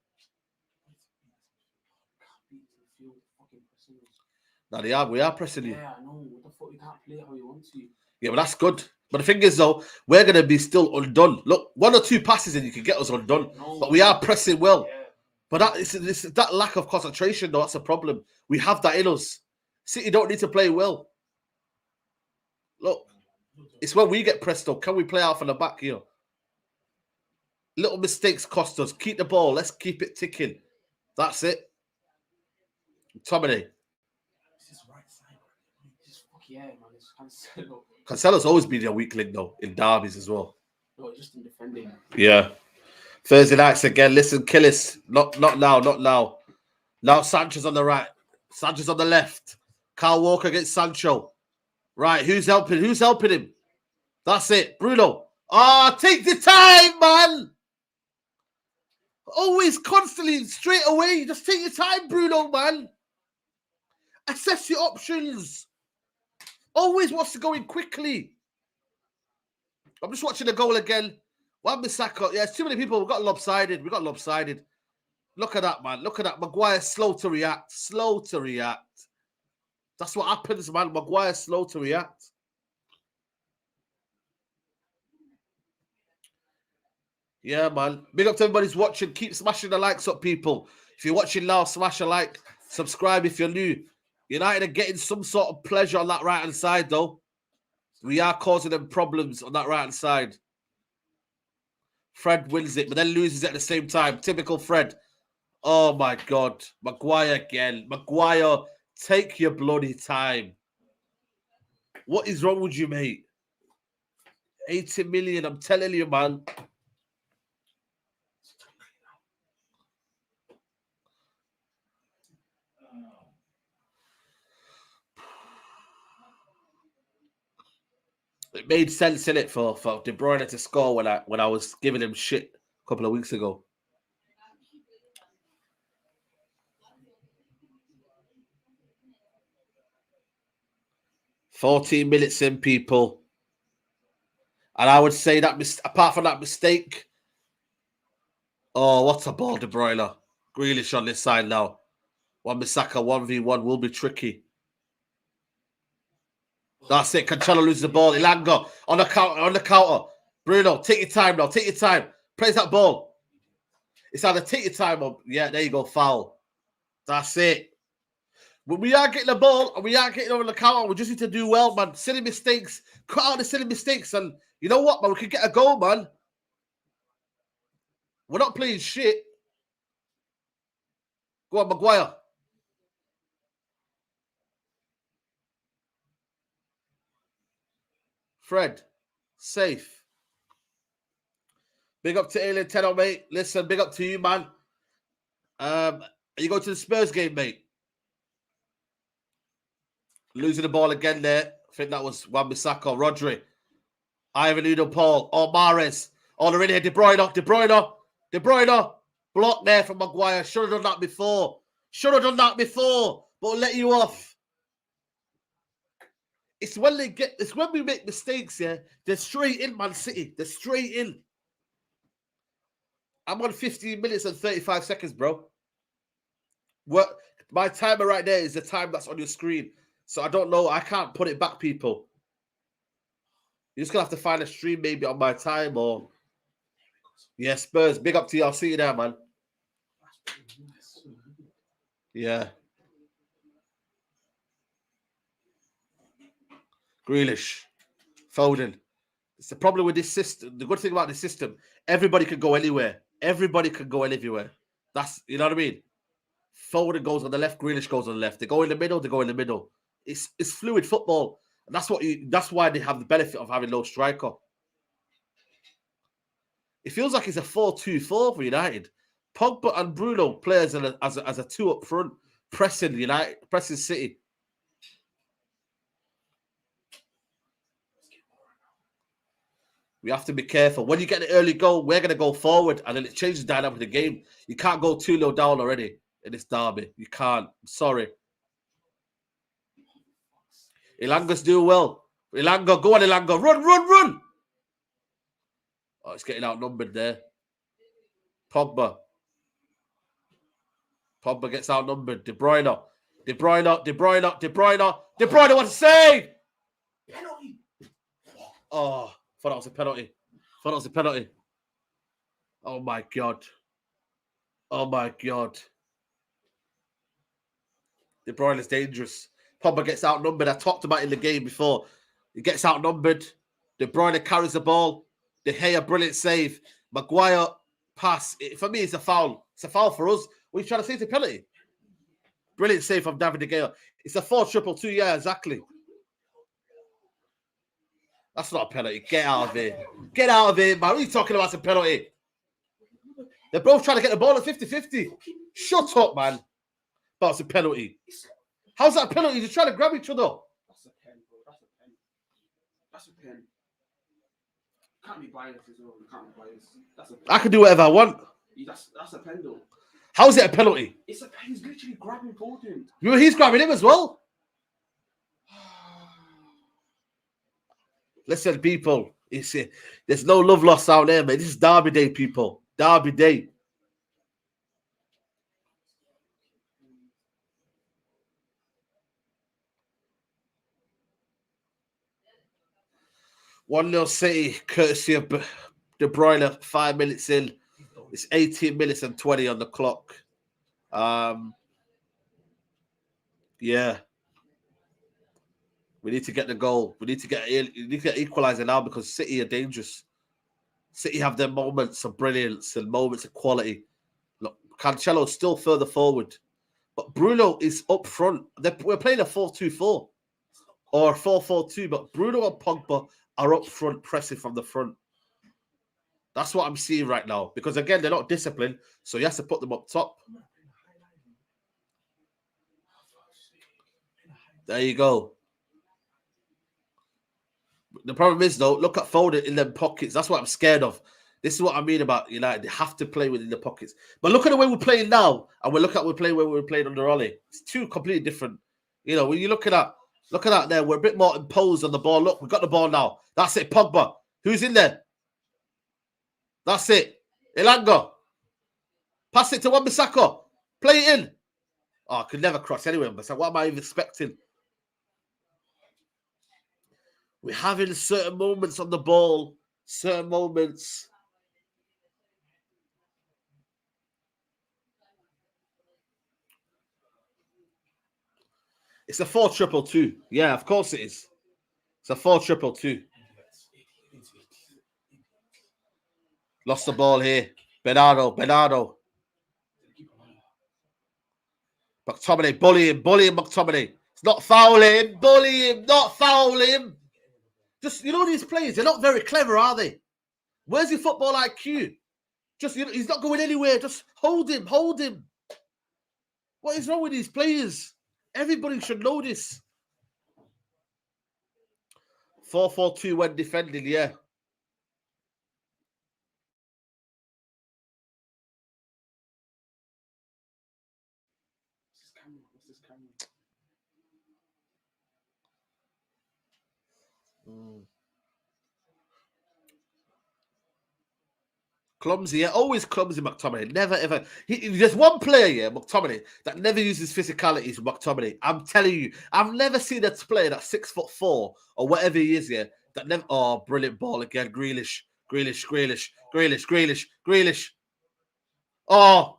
S1: No, we are pressing you.
S3: Yeah, I know. What the fuck? You can't play how you want to.
S1: Yeah, but that's good. But the thing is, though, we're going to be still undone. Look, 1 or 2 passes and you can get us undone. No, but we are pressing well. Yeah. But that lack of concentration, though, that's a problem. We have that in us. City don't need to play well. Look, it's when we get pressed up. Can we play out from the back here? Little mistakes cost us. Keep the ball. Let's keep it ticking. That's it. Tomine.
S3: Yeah, man, it's Cancelo.
S1: Cancelo's always been a weak link, though, in derbies as well.
S3: No, just in defending.
S1: Yeah. Thursday nights again. Listen, Killis. Not now. Now Sanchez on the right. Sanchez on the left. Kyle Walker against Sancho. Right, who's helping him? That's it. Bruno. Take the time, man. Always, constantly, straight away. Just take your time, Bruno, man. Assess your options. Always wants to go in quickly. I'm just watching the goal again. Wan-Bissaka. Yeah, it's too many people. We got lopsided. Look at that, man. Look at that. Maguire slow to react. That's what happens, man. Maguire slow to react. Yeah, man. Big up to everybody who's watching. Keep smashing the likes up, people. If you're watching now, smash a like. Subscribe if you're new. United are getting some sort of pleasure on that right-hand side, though. We are causing them problems on that right-hand side. Fred wins it, but then loses it at the same time. Typical Fred. Oh, my God. Maguire again. Maguire, take your bloody time. What is wrong with you, mate? 80 million, I'm telling you, man. It made sense in it for De Bruyne to score when I was giving him shit a couple of weeks ago. $14 minutes in, people. And I would say that apart from that mistake, oh, what a ball, De Bruyne. Grealish on this side now. Wan-Bissaka 1v1 will be tricky. That's it. Cancelo loses the ball. Ilanga on the counter. Bruno, take your time now. Take your time. Praise that ball. It's either take your time or, yeah, there you go, foul. That's it. When we are getting the ball and we are getting over the counter, we just need to do well, man. Silly mistakes. Cut out the silly mistakes. And you know what, man? We can get a goal, man. We're not playing shit. Go on, Maguire. Fred, safe. Big up to Alien Tenor, mate. Listen, big up to you, man. You go to the Spurs game, mate. Losing the ball again there. I think that was Wan-Bissaka, Rodri, Ivan Udo Paul, Mahrez. They're in here. De Bruyne. Block there from Maguire. Should have done that before. But we'll let you off. It's when we make mistakes, yeah. They're straight in, Man City. They're straight in. I'm on 15 minutes and 35 seconds, bro. My timer right there is the time that's on your screen. So I don't know. I can't put it back, people. You're just going to have to find a stream maybe on my time or... Yeah, Spurs. Big up to you. I'll see you there, man. Yeah. Grealish. Foden. It's the problem with this system. The good thing about this system, everybody can go anywhere. Everybody can go anywhere. That's, you know what I mean? Foden goes on the left, Grealish goes on the left. They go in the middle, they go in the middle. It's fluid football. And that's why they have the benefit of having no striker. It feels like it's a 4-2-4 for United. Pogba and Bruno play as a two up front, pressing United, pressing City. We have to be careful. When you get an early goal, we're going to go forward, and then it changes the dynamic of the game. You can't go 2-0 down already in this derby. You can't. I'm sorry. Ilanga's doing well. Ilanga, go on, Ilanga. Run. Oh, it's getting outnumbered there. Pogba gets outnumbered. De Bruyne. What a save!
S3: Penalty.
S1: Oh, thought that was a penalty. Oh, my God. De Bruyne is dangerous. Pogba gets outnumbered. I talked about it in the game before. He gets outnumbered. De Bruyne carries the ball. De Gea, brilliant save. Maguire, pass. For me, it's a foul. It's a foul for us. What are you trying to say? It's a penalty. Brilliant save from David De Gea. It's a 4-2-2. Yeah, exactly. That's not a penalty. Get out of here. Get out of here, man. What are you talking about? It's a penalty. They're both trying to get the ball at 50-50. Shut up, man. But it's a penalty. How's that a penalty? They're trying to grab each other.
S3: That's a pen, bro. That's a pen. Can't be biased as well. Can't be biased. That's a pen.
S1: I can do whatever I want.
S3: That's a pen, though.
S1: How's it a penalty?
S3: It's a pen. He's literally grabbing Gordon.
S1: He's grabbing him as well. Listen, people. There's no love lost out there, man. This is Derby Day, people. Derby Day. One 0 City, courtesy of De Bruyne. 5 minutes in, it's 18 minutes and 20 on the clock. Yeah, we need to get the goal. We need to get equaliser now because City are dangerous. City have their moments of brilliance and moments of quality. Look, Cancelo's still further forward, but Bruno is up front. We're playing a 4-2-4 or a 4-4-2, but Bruno and Pogba are up front, pressing from the front. That's what I'm seeing right now. Because, again, they're not disciplined, so he has to put them up top. There you go. The problem is, though, look at Foden in them pockets. That's what I'm scared of. This is what I mean about United. They have to play within the pockets. But look at the way we're playing now, and we're playing where we were playing under Ollie. It's two completely different. You know, when you're looking at that there, we're a bit more imposed on the ball. Look, we've got the ball now. That's it, Pogba. Who's in there? That's it. Ilanga. Pass it to Wan-Bissaka. Play it in. Oh, I could never cross anyway. But what am I even expecting? We're having certain moments on the ball. Certain moments. It's a 4-2-2. Yeah, of course it is. It's a 4-2-2. Lost the ball here. Bernardo. McTominay, bully him, McTominay. It's not fouling, bully him, not foul him. Just, these players, they're not very clever, are they? Where's your football IQ? Just, he's not going anywhere. Just hold him. What is wrong with these players? Everybody should know this. 4-4-2 when defending, yeah.
S3: What's this camera?
S1: Clumsy, yeah, always clumsy, McTominay. Never, ever. There's one player, yeah, McTominay, that never uses physicality. McTominay. I'm telling you, I've never seen a player that's 6'4" or whatever he is, yeah, that never. Oh, brilliant ball again. Grealish. Oh,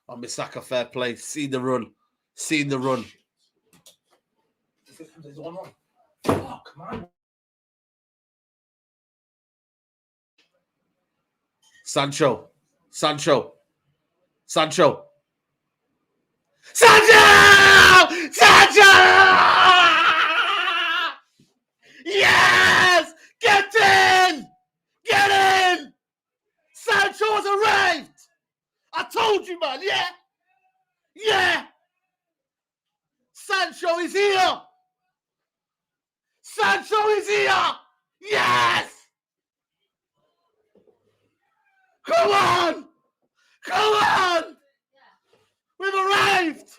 S1: Wan-Bissaka, fair play. Seen the run.
S3: There's one wrong. Fuck, man.
S1: Sancho! Yes! Get in! Sancho's a red! told you, man. Yeah. Yeah. Sancho is here. Sancho is here. Yes. Come on. Come on. We've arrived.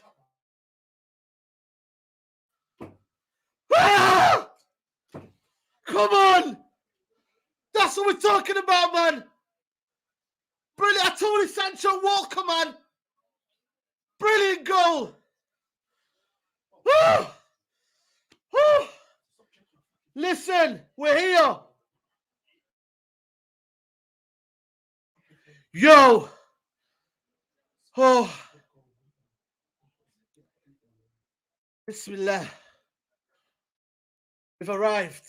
S1: Ah! Come on. That's what we're talking about, man. Brilliant. I told you Sancho Walker, man. Brilliant goal. Ah! Ah! Listen, we're here. Yo. Oh. Bismillah. We've arrived.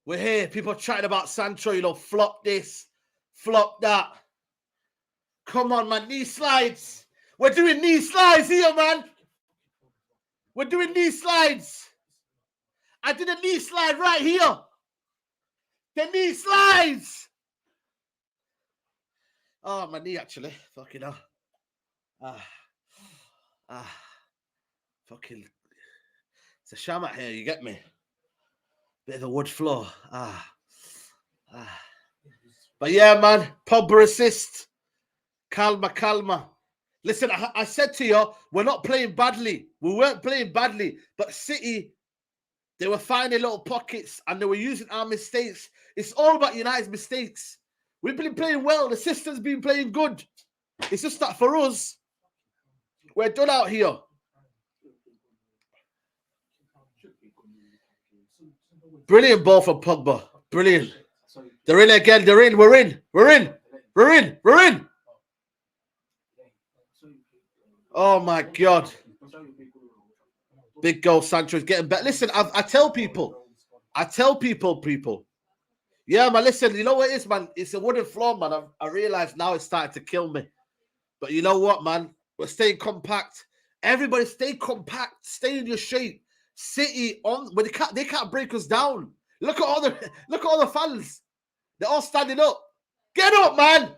S1: We're here. People are chatting about Sancho, you know, flop this, flop that. Come on, man. Knee slides. We're doing knee slides here, man. We're doing knee slides. I did a knee slide right here. The knee slides. Oh, my knee, actually. Fucking hell. Fucking. It's a sham out here, you get me? Bit of a wood floor. But yeah, man. Pogba assist. Calma. Listen, I said to you, we're not playing badly. We weren't playing badly. But City, they were finding little pockets and they were using our mistakes. It's all about United's mistakes. We've been playing well. The system's been playing good. It's just that for us, we're done out here. Brilliant ball from Pogba. Brilliant. They're in again. They're in. We're in. Oh, my God. Big goal. Sancho is getting better. Listen, I tell people. Yeah, man, listen. You know what it is, man? It's a wooden floor, man. I realize now it's starting to kill me. But you know what, man? We're staying compact. Everybody stay compact. Stay in your shape. City but they can't break us down. Look at all the fans. They're all standing up. Get up, man.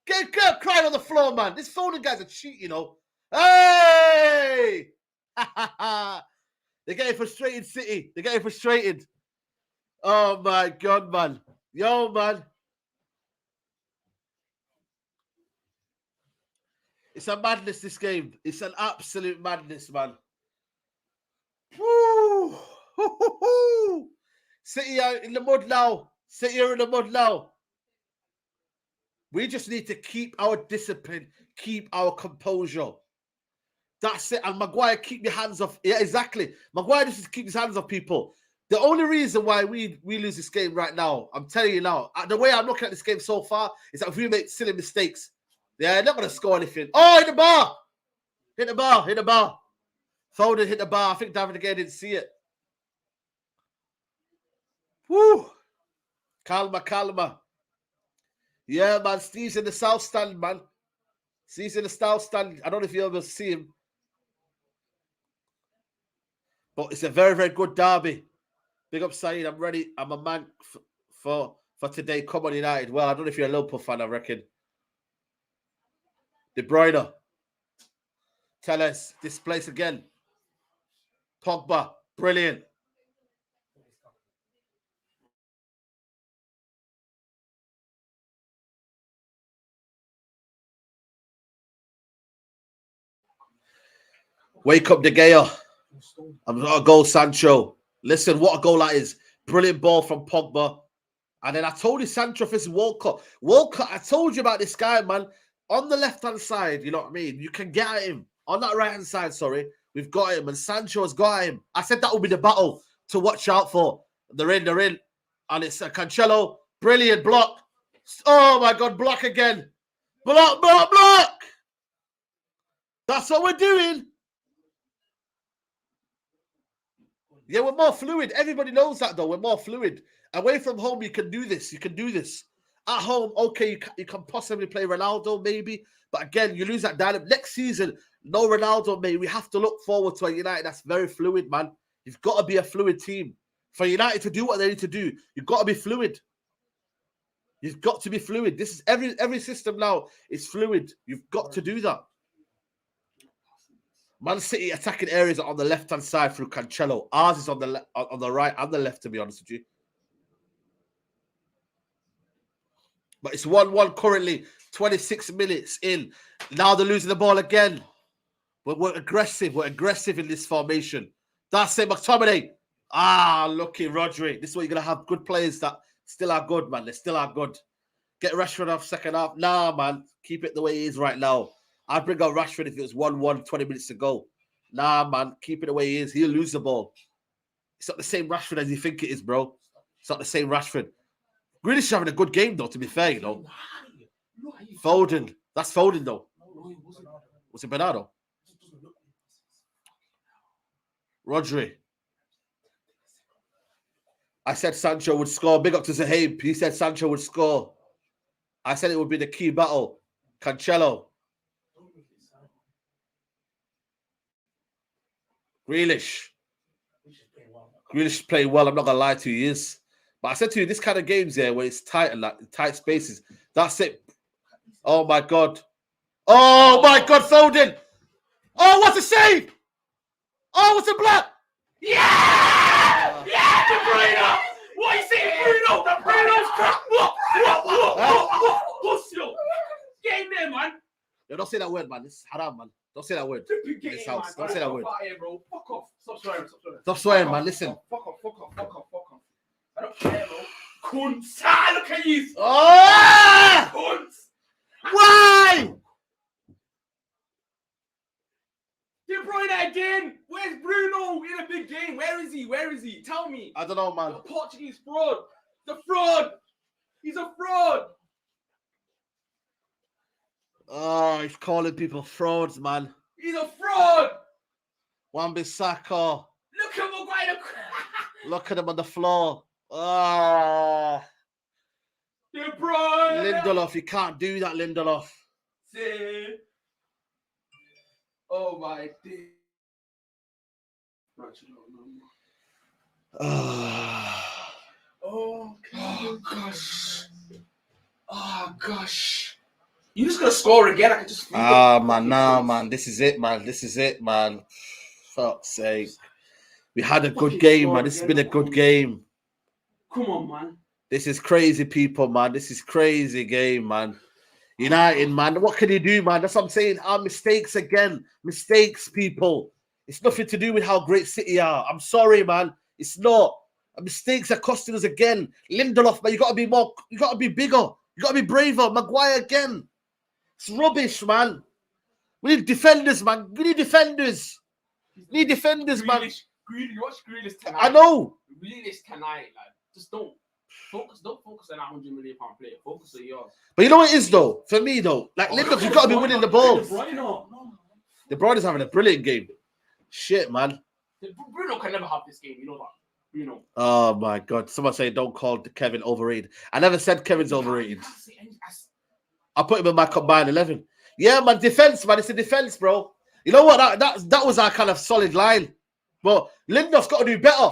S1: Get crying on the floor, man. This Foden guy's a cheat, you know. Hey! They're getting frustrated, City. They're getting frustrated. Oh my God, man. Yo, man. It's a madness, this game. It's an absolute madness, man. Woo! City out in the mud now. City are in the mud now. We just need to keep our discipline, keep our composure. That's it. And Maguire, keep your hands off. Yeah, exactly. Maguire just keep his hands off people. The only reason why we lose this game right now, I'm telling you now, the way I'm looking at this game so far is that if we make silly mistakes, they're not going to score anything. Oh, hit the bar. Hit the bar. Foden hit the bar. I think David again didn't see it. Woo. Calma. Yeah, man. Steve's in the south stand, man. Steve's in the south stand. I don't know if you ever see him. But it's a very, very good derby. Big up, Saeed. I'm ready. I'm a man for today. Come on, United. Well, I don't know if you're a Liverpool fan, I reckon. De Bruyne. Tell us. This place again. Pogba. Brilliant. Wake up, De Gea. I'm going to go Sancho. Listen, what a goal that is. Brilliant ball from Pogba. And then I told you Sancho versus Walcott. Walcott, I told you about this guy, man. On the left-hand side, you know what I mean? You can get at him. On that right-hand side, sorry, we've got him. And Sancho has got him. I said that will be the battle to watch out for. They're in. And it's Cancelo. Brilliant block. Oh, my God, block again. Block. That's what we're doing. Yeah, we're more fluid. Everybody knows that, though. We're more fluid. Away from home, you can do this. At home, okay, you can possibly play Ronaldo, maybe. But again, you lose that dynamic. Next season, no Ronaldo, maybe. We have to look forward to a United that's very fluid, man. You've got to be a fluid team. For United to do what they need to do, you've got to be fluid. You've got to be fluid. This is every system now is fluid. You've got to do that. Man City attacking areas on the left-hand side through Cancelo. Ours is on the right and the left, to be honest with you. But it's 1-1 currently, 26 minutes in. Now they're losing the ball again. But we're aggressive. We're aggressive in this formation. That's it, McTominay. Lucky Rodri. This is what you're going to have good players that still are good, man. They still are good. Get Rashford off second half. Nah, man. Keep it the way it is right now. I'd bring out Rashford if it was 1-1, 20 minutes to go. Nah, man. Keep it the way he is. He'll lose the ball. It's not the same Rashford as you think it is, bro. It's not the same Rashford. Grealish is having a good game, though, to be fair, you know. Foden. That's Foden, though. Was it Bernardo? Rodri. I said Sancho would score. Big up to Saeed. He said Sancho would score. I said it would be the key battle. Cancelo. Grealish. Grealish playing well. I'm not going to lie to you. He is. But I said to you, this kind of games here where it's tight and like tight spaces, that's it. Oh, my God. Oh, my God, Foden. Oh, what's a save? Oh, what's a block?
S3: Yeah! Yeah, De Bruyne! What are you saying, Bruno? De Bruyne's crap! What? Get in there, man.
S1: Yo, don't say that word, man. This is haram, man. Don't say that word.
S3: Get
S1: This
S3: in,
S1: house.
S3: man.
S1: Don't say that word.
S3: Here, bro. Fuck off. Stop swearing.
S1: Stop swearing, man. Listen.
S3: Fuck off. I don't care, bro. Cunts. Look at you.
S1: Oh!
S3: Cunts.
S1: Why?
S3: De Bruyne again. Where's Bruno in a big game? Where is he? Tell me.
S1: I don't know, man.
S3: The Portuguese fraud. The fraud. He's a fraud.
S1: Oh, he's calling people frauds, man.
S3: He's a fraud.
S1: Wan-Bissaka.
S3: Look at Maguire.
S1: Look at him on the floor. Oh.
S3: De Bruyne.
S1: Lindelof, you can't do that, Lindelof.
S3: See. Oh my day. Oh gosh. You just gonna score again? I can just.
S1: Man, nah, man. This is it, man. Fuck's sake. We had a good game, man. This has been a good game.
S3: Come on, man.
S1: This is crazy, people, man. This is crazy game, man. United, man. What can you do, man? That's what I'm saying. Our mistakes again. Mistakes, people. It's nothing to do with how great City are. I'm sorry, man. It's not. Mistakes are costing us again. Lindelof, man, you got to be more. You got to be bigger. You got to be braver. Maguire again. It's rubbish, man. We need defenders, man. We need defenders. We need defenders, man.
S3: Grealish, watch Grealish tonight.
S1: I know.
S3: Grealish tonight, like, just don't focus on that £100 million player. Focus on yours.
S1: But you know what it is, though? For me, though, like Lindelof, you've got to be winning the balls. De Bruyne is having a brilliant game. Shit, man.
S3: Bruno can never have this game. You know that. Bruno.
S1: Oh my God! Someone say don't call Kevin overrated. I never said Kevin's overrated. I put him in my combined 11. Yeah, man. Defense, man. It's a defense, bro. You know what? That was our kind of solid line. But Lindelof's got to do better,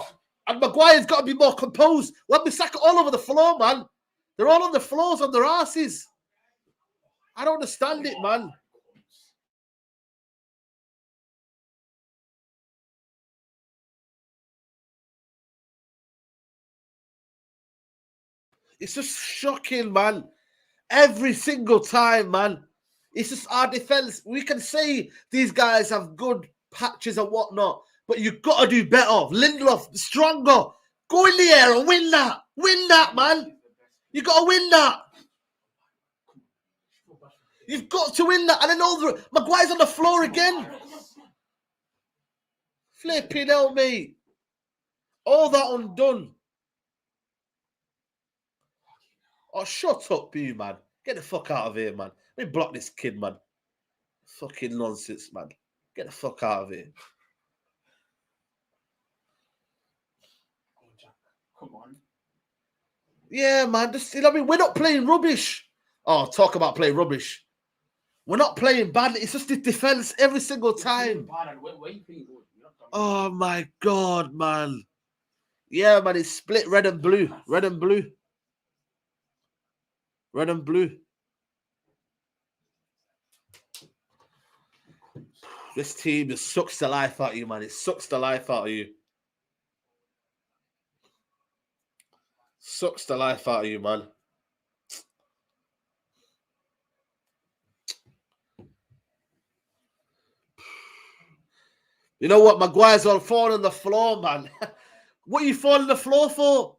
S1: and Maguire's got to be more composed. Wan-Bissaka all over the floor, man. They're all on the floors on their asses. I don't understand it, man. It's just shocking, man. Every single time, man. It's just our defense. We can say these guys have good patches and whatnot, but you've got to do better. Lindelof, stronger. Go in the air and win that. Win that, man. You got to win that. You've got to win that. And then over Maguire's on the floor again. Flipping hell, mate. All that undone. Oh, shut up, you, man. Get the fuck out of here, man. Let me block this kid, man. Fucking nonsense, man. Get the fuck out of here.
S3: Come on.
S1: Yeah, man. Just, I mean, we're not playing rubbish. Oh, talk about playing rubbish. We're not playing badly. It's just the defense every single time. Oh, my God, man. Yeah, man. It's split red and blue. Red and blue. Red and blue. This team just sucks the life out of you, man. It sucks the life out of you. Sucks the life out of you, man. You know what? Maguire's all falling on the floor, man. What are you falling on the floor for?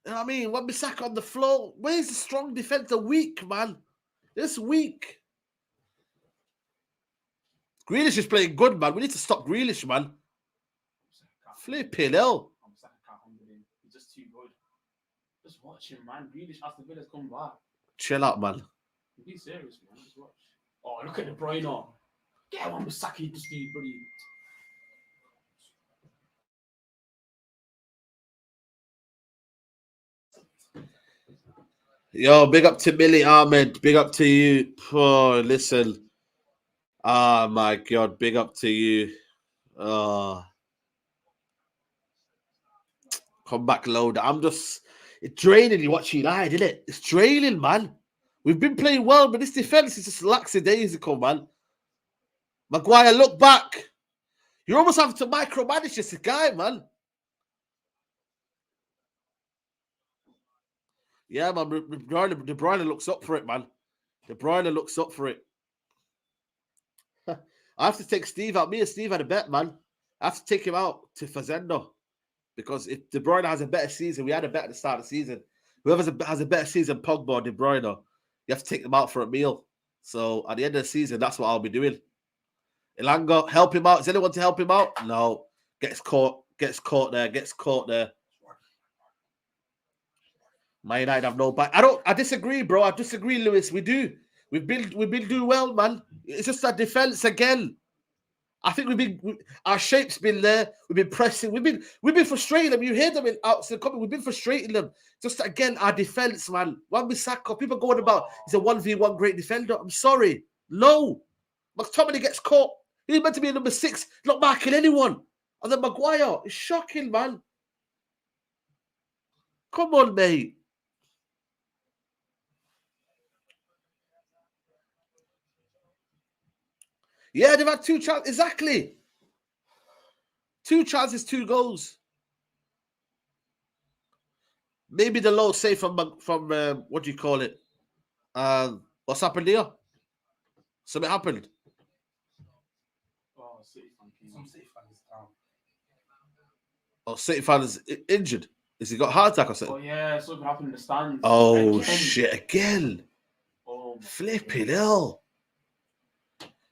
S1: You know what I mean? When Bissaka on the floor, where's the strong defense? They're weak, man. It's weak. Grealish is playing good, man. We need to stop Grealish, man. Flipping hell.
S3: He's just too good. Just watch him, man. Grealish after Villa's come back.
S1: Chill out, man.
S3: Be serious, man. Just watch. Oh, look at De Bruyne. Get one Bissaka, just be bloody.
S1: Yo, big up to Millie Ahmed. Big up to you. Oh, listen. Oh, my God. Big up to you. Oh. Come back loader. It's draining you watching United, isn't it? It's draining, man. We've been playing well, but this defense is just lackadaisical, man. Maguire, look back. You're almost having to micromanage this guy, man. Yeah, man. De Bruyne looks up for it, man. De Bruyne looks up for it. I have to take Steve out. Me and Steve had a bet, man. I have to take him out to Fazenda. Because if De Bruyne has a better season, we had a bet at the start of the season. Whoever has a better season, Pogba or De Bruyne, you have to take them out for a meal. So at the end of the season, that's what I'll be doing. Elanga, help him out. Is anyone to help him out? No. Gets caught there. Man United have no back. I disagree, bro. I disagree, Lewis. We do. We've been doing well, man. It's just that defense again. I think our shape's been there. We've been pressing. We've been frustrating them. You hear them outside the comment. We've been frustrating them. Just again, our defense, man. Wan-Bissaka, people going about he's a 1v1 great defender. I'm sorry. No. McTominay gets caught. He's meant to be a number 6, not marking anyone. And then Maguire. It's shocking, man. Come on, mate. Yeah, they've had 2 chances. Exactly. 2 chances, 2 goals. Maybe the low say from what do you call it? What's happened here? Something happened.
S3: Oh, City fan. Some City fans down.
S1: Oh, City fan is injured. Has he got a heart attack or something?
S3: Oh yeah, something happened in the stands.
S1: Oh
S3: again.
S1: Shit! Again.
S3: Oh,
S1: flipping hell.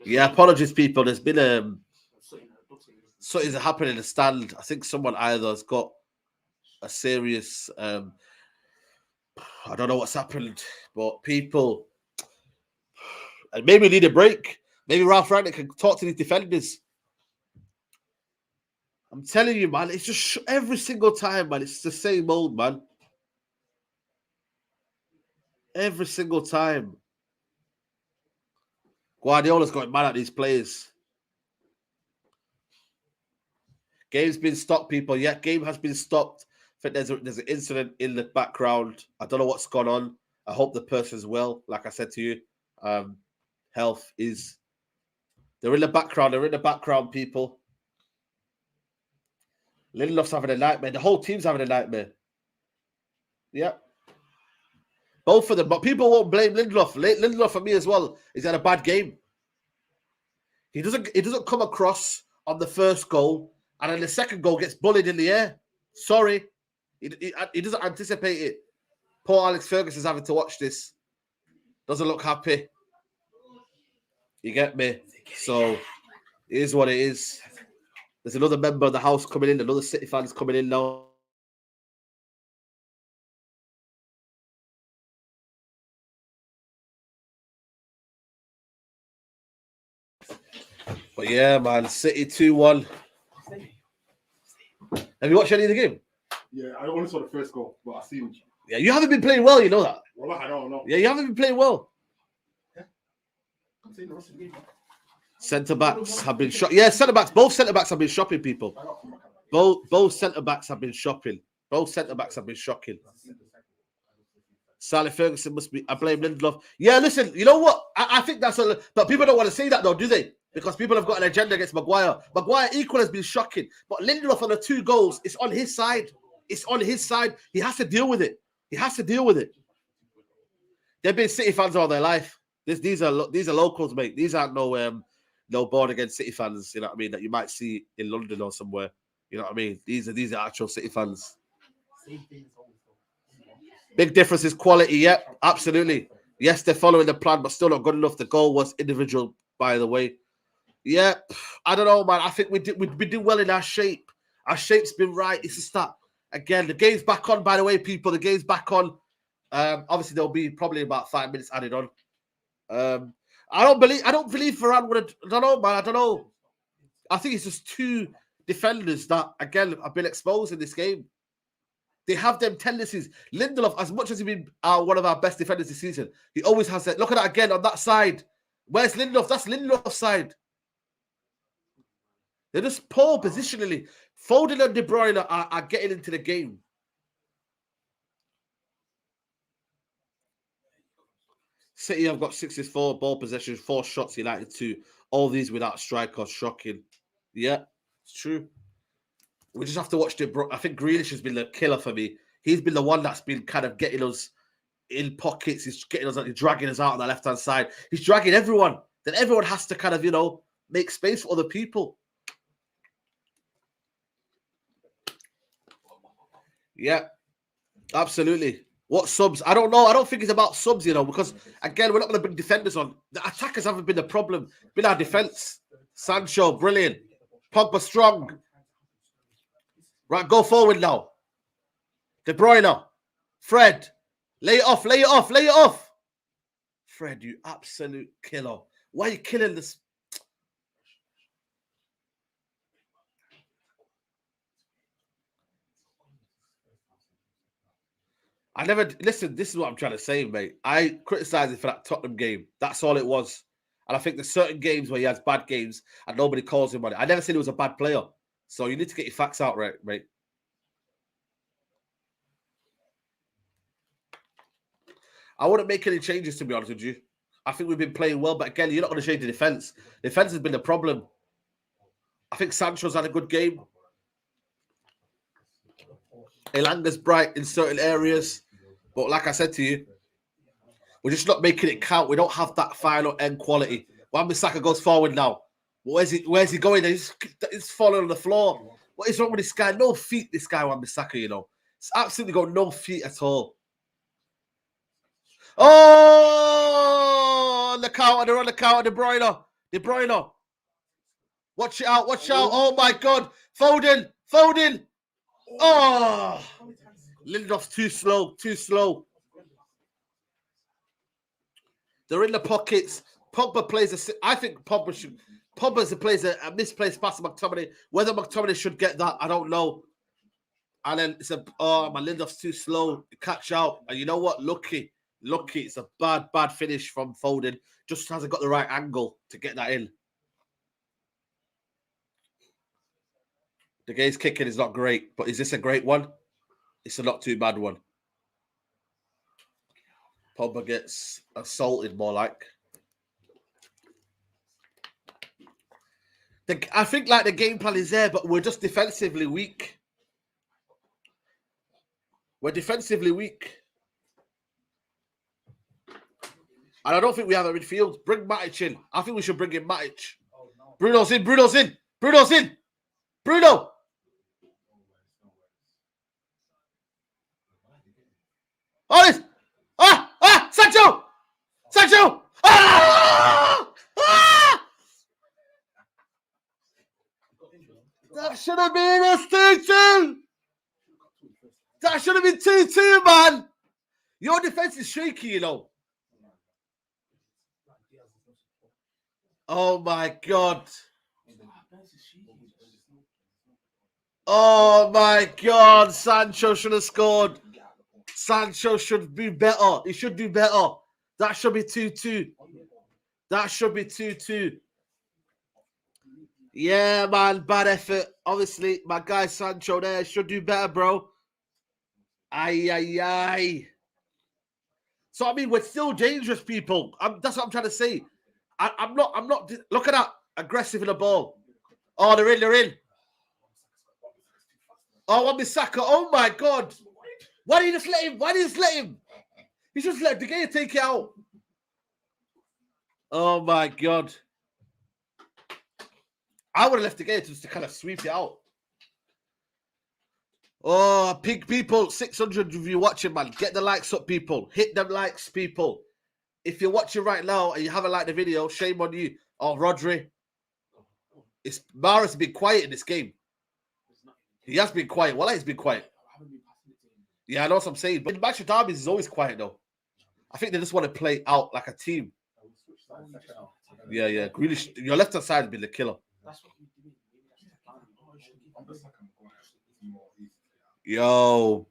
S1: Yeah, apologies, people. There's been something's happened in the stand. I think someone either has got a serious I don't know what's happened, but people, and maybe we need a break. Maybe Ralph Rangnick can talk to these defenders. I'm telling you, man, it's just every single time, man. It's the same old, man. Every single time. Guardiola's going mad at these players. Game's been stopped, people. Yeah, game has been stopped. I think there's an incident in the background. I don't know what's gone on. I hope the person's well. Like I said to you, health is. They're in the background. They're in the background, people. Lindelof's having a nightmare. The whole team's having a nightmare. Yeah. Both of them. But people won't blame Lindelof. Lindelof for me as well. He's had a bad game. He doesn't come across on the first goal, and then the second goal gets bullied in the air. Sorry. He doesn't anticipate it. Poor Alex Ferguson's having to watch this. Doesn't look happy. You get me? So it is what it is. There's another member of the house coming in. Another City fan's coming in now. But yeah, man, City 2-1. Have you watched any of the game?
S4: Yeah, I only saw the first goal, but I've seen.
S1: Yeah, you haven't been playing well, you know that.
S4: Well, I don't know.
S1: Yeah, you haven't been playing well.
S4: Yeah. I'm seeing the rest of the game.
S1: Centre backs have been shot. Yeah, centre backs. Both centre backs have been shopping, people. Both centre backs have been shopping. Both centre-backs have been shocking. Sally Ferguson must be... I blame Lindelof. Yeah, listen, you know what? I think that's a... But people don't want to say that, though, do they? Because people have got an agenda against Maguire. Maguire equal has been shocking. But Lindelof on the 2 goals, it's on his side. It's on his side. He has to deal with it. He has to deal with it. They've been City fans all their life. These are locals, mate. These aren't no born against City fans, you know what I mean, that you might see in London or somewhere. You know what I mean? These are actual City fans. Big difference is quality, yeah, absolutely. Yes, they're following the plan, but still not good enough. The goal was individual, by the way. Yeah, I don't know, man. I think we do well in our shape. Our shape's been right. It's just that, again, the game's back on, by the way, people. The game's back on. Obviously, there'll be probably about 5 minutes added on. I don't believe Varane would have. I don't know, man. I don't know. I think it's just 2 defenders that, again, have been exposed in this game. They have them tendencies. Lindelof, as much as he's been one of our best defenders this season, he always has that. Look at that again on that side. Where's Lindelof? That's Lindelof's side. They're just poor positionally. Foden and De Bruyne are getting into the game. City have got 64 ball possessions, 4 shots, United 2. All these without striker. Shocking. Yeah, it's true. We just have to watch it. I think Grealish has been the killer for me. He's been the one that's been kind of getting us in pockets. He's getting us, he's dragging us out on the left-hand side. He's dragging everyone. Then everyone has to kind of, make space for other people. Yeah, absolutely. What subs? I don't know. I don't think it's about subs, because, again, we're not going to bring defenders on. The attackers haven't been the problem. It's been our defense. Sancho, brilliant. Pogba, strong. Right, go forward now. De Bruyne. Fred. Lay it off, lay it off, lay it off. Fred, you absolute killer. Why are you killing this? Listen, this is what I'm trying to say, mate. I criticized him for that Tottenham game. That's all it was. And I think there's certain games where he has bad games and nobody calls him on it. I never said he was a bad player. So you need to get your facts out right, mate. I wouldn't make any changes, to be honest with you. I think we've been playing well, but again, you're not going to change the defense. Defense has been the problem. I think Sancho's had a good game. Elanga's bright in certain areas. But like I said to you, we're just not making it count. We don't have that final end quality. Wan-Bissaka goes forward now. Where's he going? He's falling on the floor. What is wrong with this guy? No feet, this guy, Wan-Bissaka, It's absolutely got no feet at all. Oh, on the counter, they're on the counter, De Bruyne. De Bruyne. Watch it out, watch out. Oh, my God. Foden. Oh. Lindelof's too slow, too slow. They're in the pockets. Pogba plays I think Pogba plays a misplaced pass to McTominay. Whether McTominay should get that, I don't know. And then it's my Lindelof's too slow to catch out. And you know what? Lucky. It's a bad finish from Foden. Just hasn't got the right angle to get that in. The game's kicking is not great, but is this a great one? It's a not too bad one. Pogba gets assaulted more like. I think the game plan is there, but we're just defensively weak. We're defensively weak. And I don't think we have a midfield. Bring Matic in. I think we should bring in Matic. Bruno's in. Bruno! Oh, Sancho! That should have been a 2-2. That should have been 2-2, man. Your defense is shaky, Oh, my God. Oh, my God. Sancho should have scored. Sancho should be better. He should do better. That should be 2-2. That should be 2-2. Yeah, man. Bad effort. Obviously, my guy Sancho there should do better, bro. Aye, aye, aye. So I mean, we're still dangerous, people. That's what I'm trying to say. I'm not. Look at that, aggressive in the ball. Oh, they're in. They're in. Oh, Wan-Bissaka. Oh my God. Why did you just let him? Why did you just let him? He just let De Gea take it out. Oh my God. I would have left De Gea just to kind of sweep it out. Oh, pig people, 600 of you watching, man. Get the likes up, people. Hit them likes, people. If you're watching right now and you haven't liked the video, shame on you. Oh, Rodri. Mara's been quiet in this game. He has been quiet. Well, he's been quiet. Yeah, I know what I'm saying. But in match of derbies, he's always quiet, though. I think they just want to play out like a team. Yeah. Grealish, your left-hand side has been the killer. Yo.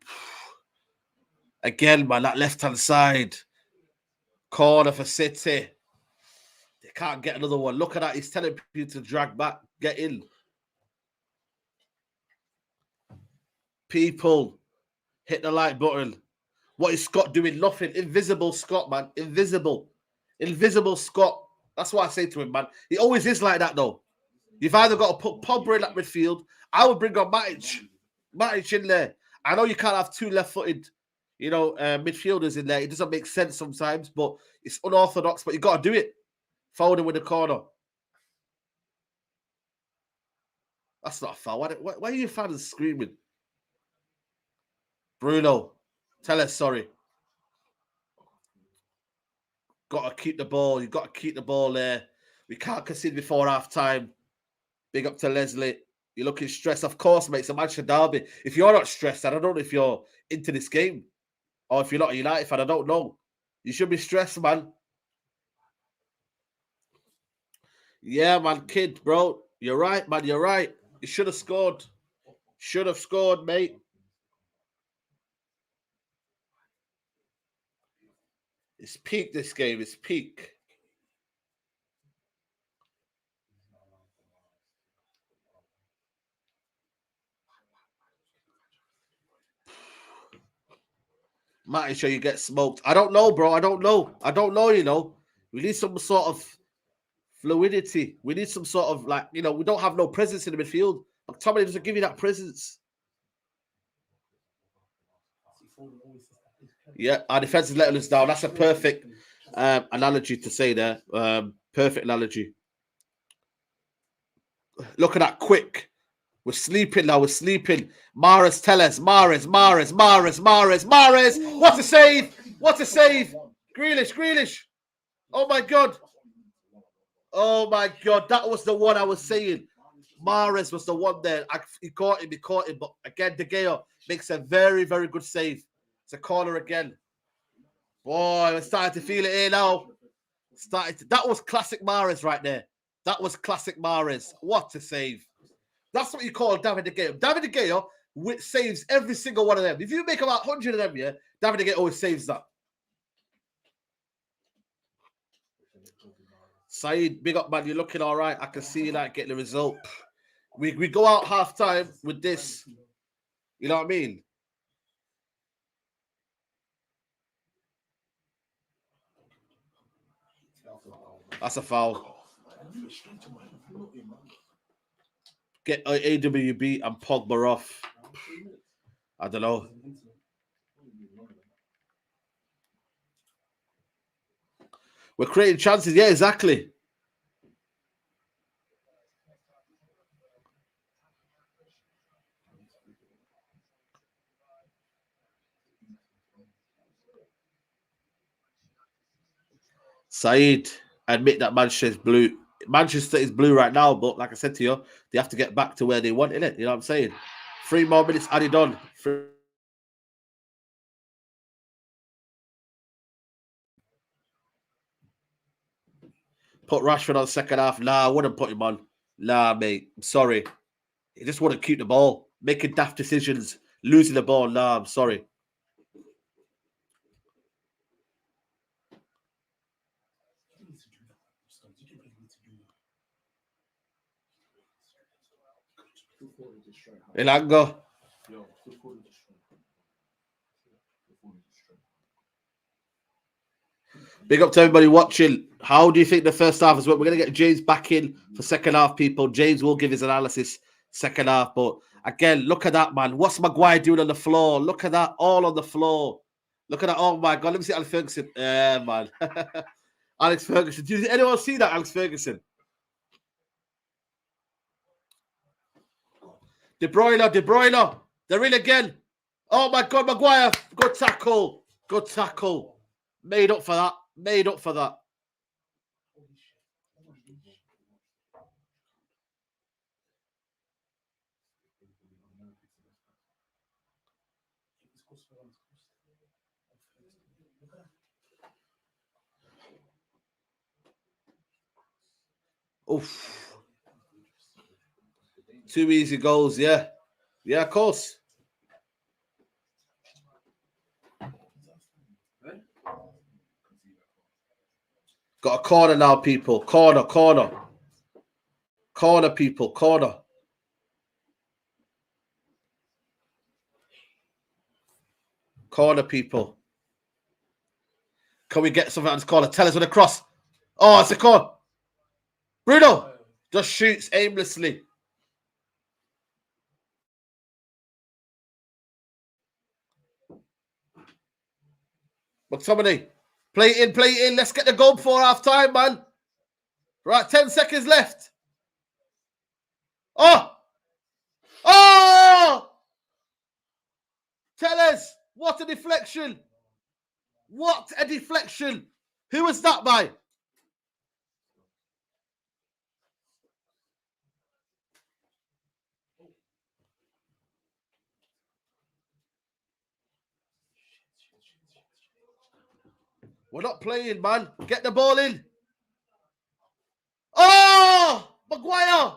S1: Again, man, that left-hand side. Corner for City. They can't get another one. Look at that. He's telling people to drag back. Get in. People, hit the like button. What is Scott doing? Nothing. Invisible Scott, man. Invisible. Invisible Scott. That's what I say to him, man. He always is like that, though. You've either got to put Pogba in that midfield. I would bring on Matic in there. I know you can't have two left-footed, midfielders in there. It doesn't make sense sometimes, but it's unorthodox. But you got to do it. Foden with the corner. That's not a foul. Why are you fans screaming? Bruno, tell us sorry. Got to keep the ball. You've got to keep the ball there. We can't concede before half-time. Big up to Leslie. You're looking stressed. Of course, mate. It's a Manchester derby. If you're not stressed, I don't know if you're into this game. Or if you're not a United fan, I don't know. You should be stressed, man. Yeah, man, kid, bro. You're right, man. You're right. You should have scored. Should have scored, mate. It's peak, this game. It's peak. Might sure you get smoked. I don't know, bro. I don't know, We need some sort of fluidity. We need some sort of, we don't have no presence in the midfield. McTominay doesn't give you that presence. Yeah, our defense is letting us down. That's a perfect analogy to say there. Perfect analogy. Look at that quick. We're sleeping now. We're sleeping. Mahrez, tell us. Mahrez. What a save. What a save. Grealish. Oh, my God. That was the one I was saying. Mahrez was the one there. He caught him. But again, De Gea makes a very, very good save. It's a corner again. Boy, we're starting to feel it here now. That was classic Mahrez right there. That was classic Mahrez. What a save. That's what you call David De Gea. David De Gea saves every single one of them. If you make about 100 of them, yeah, David De Gea always saves that. Saeed, big up, man. You're looking all right. I can see you like getting the result. We go out half-time with this. You know what I mean? That's a foul. Get AWB and Pogba off. I don't know. We're creating chances. Yeah, exactly. Saeed, admit that Manchester is blue. Manchester is blue right now, but like I said to you, they have to get back to where they want, innit? You know what I'm saying? 3 more minutes added on. Put Rashford on second half. Nah, I wouldn't put him on. Nah, mate. I'm sorry. He just wouldn't keep the ball. Making daft decisions. Losing the ball. Nah, I'm sorry. Elanga. Big up to everybody watching. How do you think the first half is? We're going to get James back in for second half, people. James will give his analysis second half. But again, look at that, man. What's Maguire doing on the floor? Look at that, all on the floor. Look at that. Oh, my God. Let me see Alex Ferguson. Man. Alex Ferguson. Did anyone see that, Alex Ferguson? De Bruyne. They're in again. Oh, my God, Maguire. Good tackle. Good tackle. Made up for that. Made up for that. Oof. 2 easy goals, yeah. Yeah, of course. Got a corner now, people. Corner. Corner, people. Corner. Corner, people. Can we get something on this corner? Tell us with a cross. Oh, it's a corner. Bruno just shoots aimlessly. McTominay. Play it in. Let's get the goal before half time, man. Right, 10 seconds left. Oh! Tell us. What a deflection. What a deflection. Who was that by? We're not playing, man. Get the ball in. Oh! Maguire!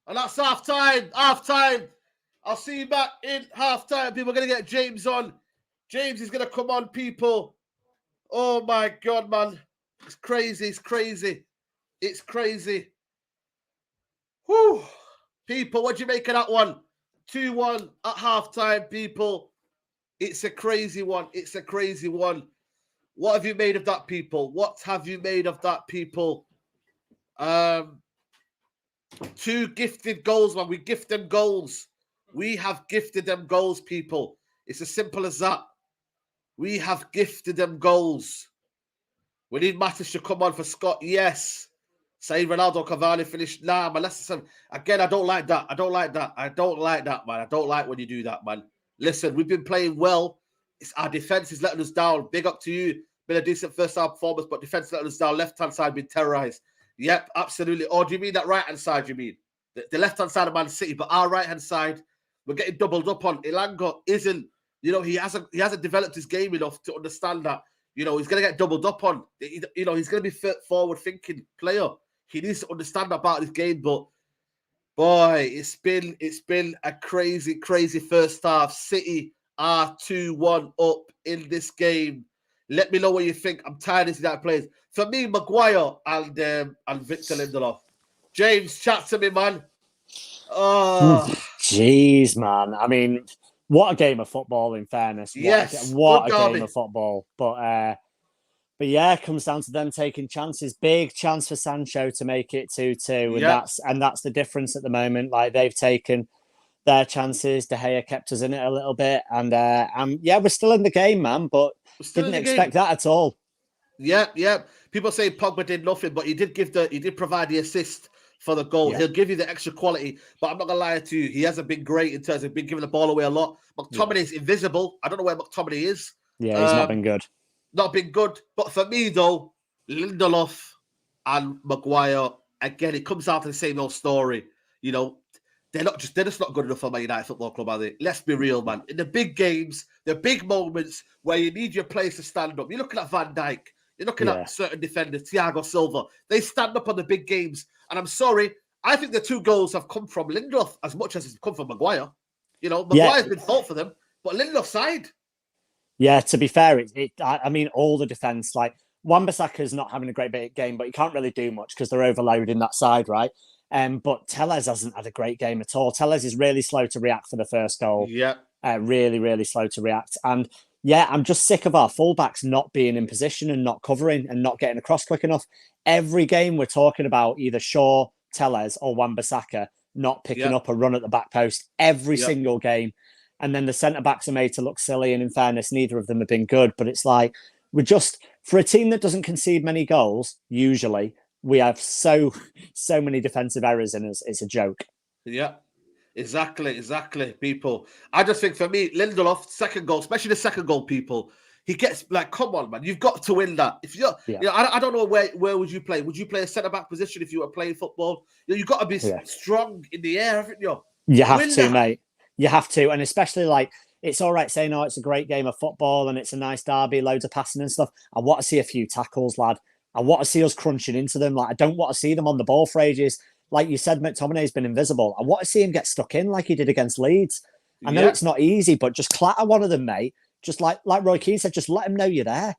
S1: And that's half time. Half time. I'll see you back in half time. People are going to get James on. James is going to come on, people. Oh, my God, man. It's crazy. It's crazy. It's crazy. Whew. People, what do you make of that one? 2-1 at half time, people. It's a crazy one. It's a crazy one. What have you made of that, people? What have you made of that, people? 2 gifted goals, man. We gift them goals. We have gifted them goals, people. It's as simple as that. We have gifted them goals. We need Matis to come on for Scott. Yes. Saeed, Ronaldo, Cavani finished. Nah, man. Again, I don't like that. I don't like that, man. I don't like when you do that, man. Listen, we've been playing well. It's our defense is letting us down. Big up to you. Been a decent first half performance, but defense letting us down. Left-hand side been terrorized. Yep, absolutely. Or do you mean that right-hand side, you mean? The left-hand side of Man City, but our right-hand side, we're getting doubled up on. Ilanga isn't, he hasn't developed his game enough to understand that, he's going to get doubled up on. He's going to be forward-thinking player. He needs to understand about his game, but boy, it's been a crazy, crazy first half. City are 2-1 up in this game. Let me know what you think. I'm tired of seeing that players. For me, Maguire and Victor Lindelof. James, chat to me, man. Oh,
S2: jeez, man. I mean, what a game of football, in fairness. What a game of football. But yeah, it comes down to them taking chances. Big chance for Sancho to make it 2-2. And that's the difference at the moment. Like, they've taken their chances. De Gea kept us in it a little bit. And yeah, we're still in the game, man, but didn't expect that at all.
S1: Yeah. People say Pogba did nothing, but he did provide the assist for the goal. Yeah. He'll give you the extra quality, but I'm not gonna lie to you, he hasn't been great in terms of being giving the ball away a lot. McTominay is invisible. I don't know where McTominay is.
S2: Yeah, he's not been good.
S1: Not been good. But for me though, Lindelof and Maguire, again, it comes down to the same old story. They're just not good enough for Man United Football Club, are they? Let's be real, man. In the big games, the big moments where you need your players to stand up. You're looking at Van Dijk. You're looking at certain defenders, Thiago Silva. They stand up on the big games. And I'm sorry, I think the 2 goals have come from Lindelof as much as it's come from Maguire. Maguire's been fought for them, but Lindelof's side.
S2: Yeah, to be fair, I mean, all the defence, like, Wan-Bissaka's not having a great game, but he can't really do much because they're overloading that side, right? But Tellez hasn't had a great game at all. Tellez is really slow to react for the first goal.
S1: Yeah.
S2: Really, really slow to react. And Yeah, I'm just sick of our fullbacks not being in position and not covering and not getting across quick enough. Every game we're talking about either Shaw, Tellez, or Wan-Bissaka not picking up a run at the back post every single game. And then the centre-backs are made to look silly. And in fairness, neither of them have been good. But it's like, we're just, for a team that doesn't concede many goals, usually, we have so many defensive errors in us. It's a joke.
S1: Yeah. Exactly, people. I just think for me, Lindelof, second goal, especially the second goal, people, he gets like, come on, man, you've got to win that. If you're, you know, I don't know where would you play? Would you play a centre back position if you were playing football? You know, you've got to be strong in the air, haven't you?
S2: You have to, mate. You have to, and especially like it's all right saying, "Oh, it's a great game of football and it's a nice derby, loads of passing and stuff." I want to see a few tackles, lad. I want to see us crunching into them. Like I don't want to see them on the ball for ages. Like you said, McTominay's been invisible. I want to see him get stuck in like he did against Leeds. I know it's not easy, but just clatter one of them, mate. Just like Roy Keane said, just let them know you're there.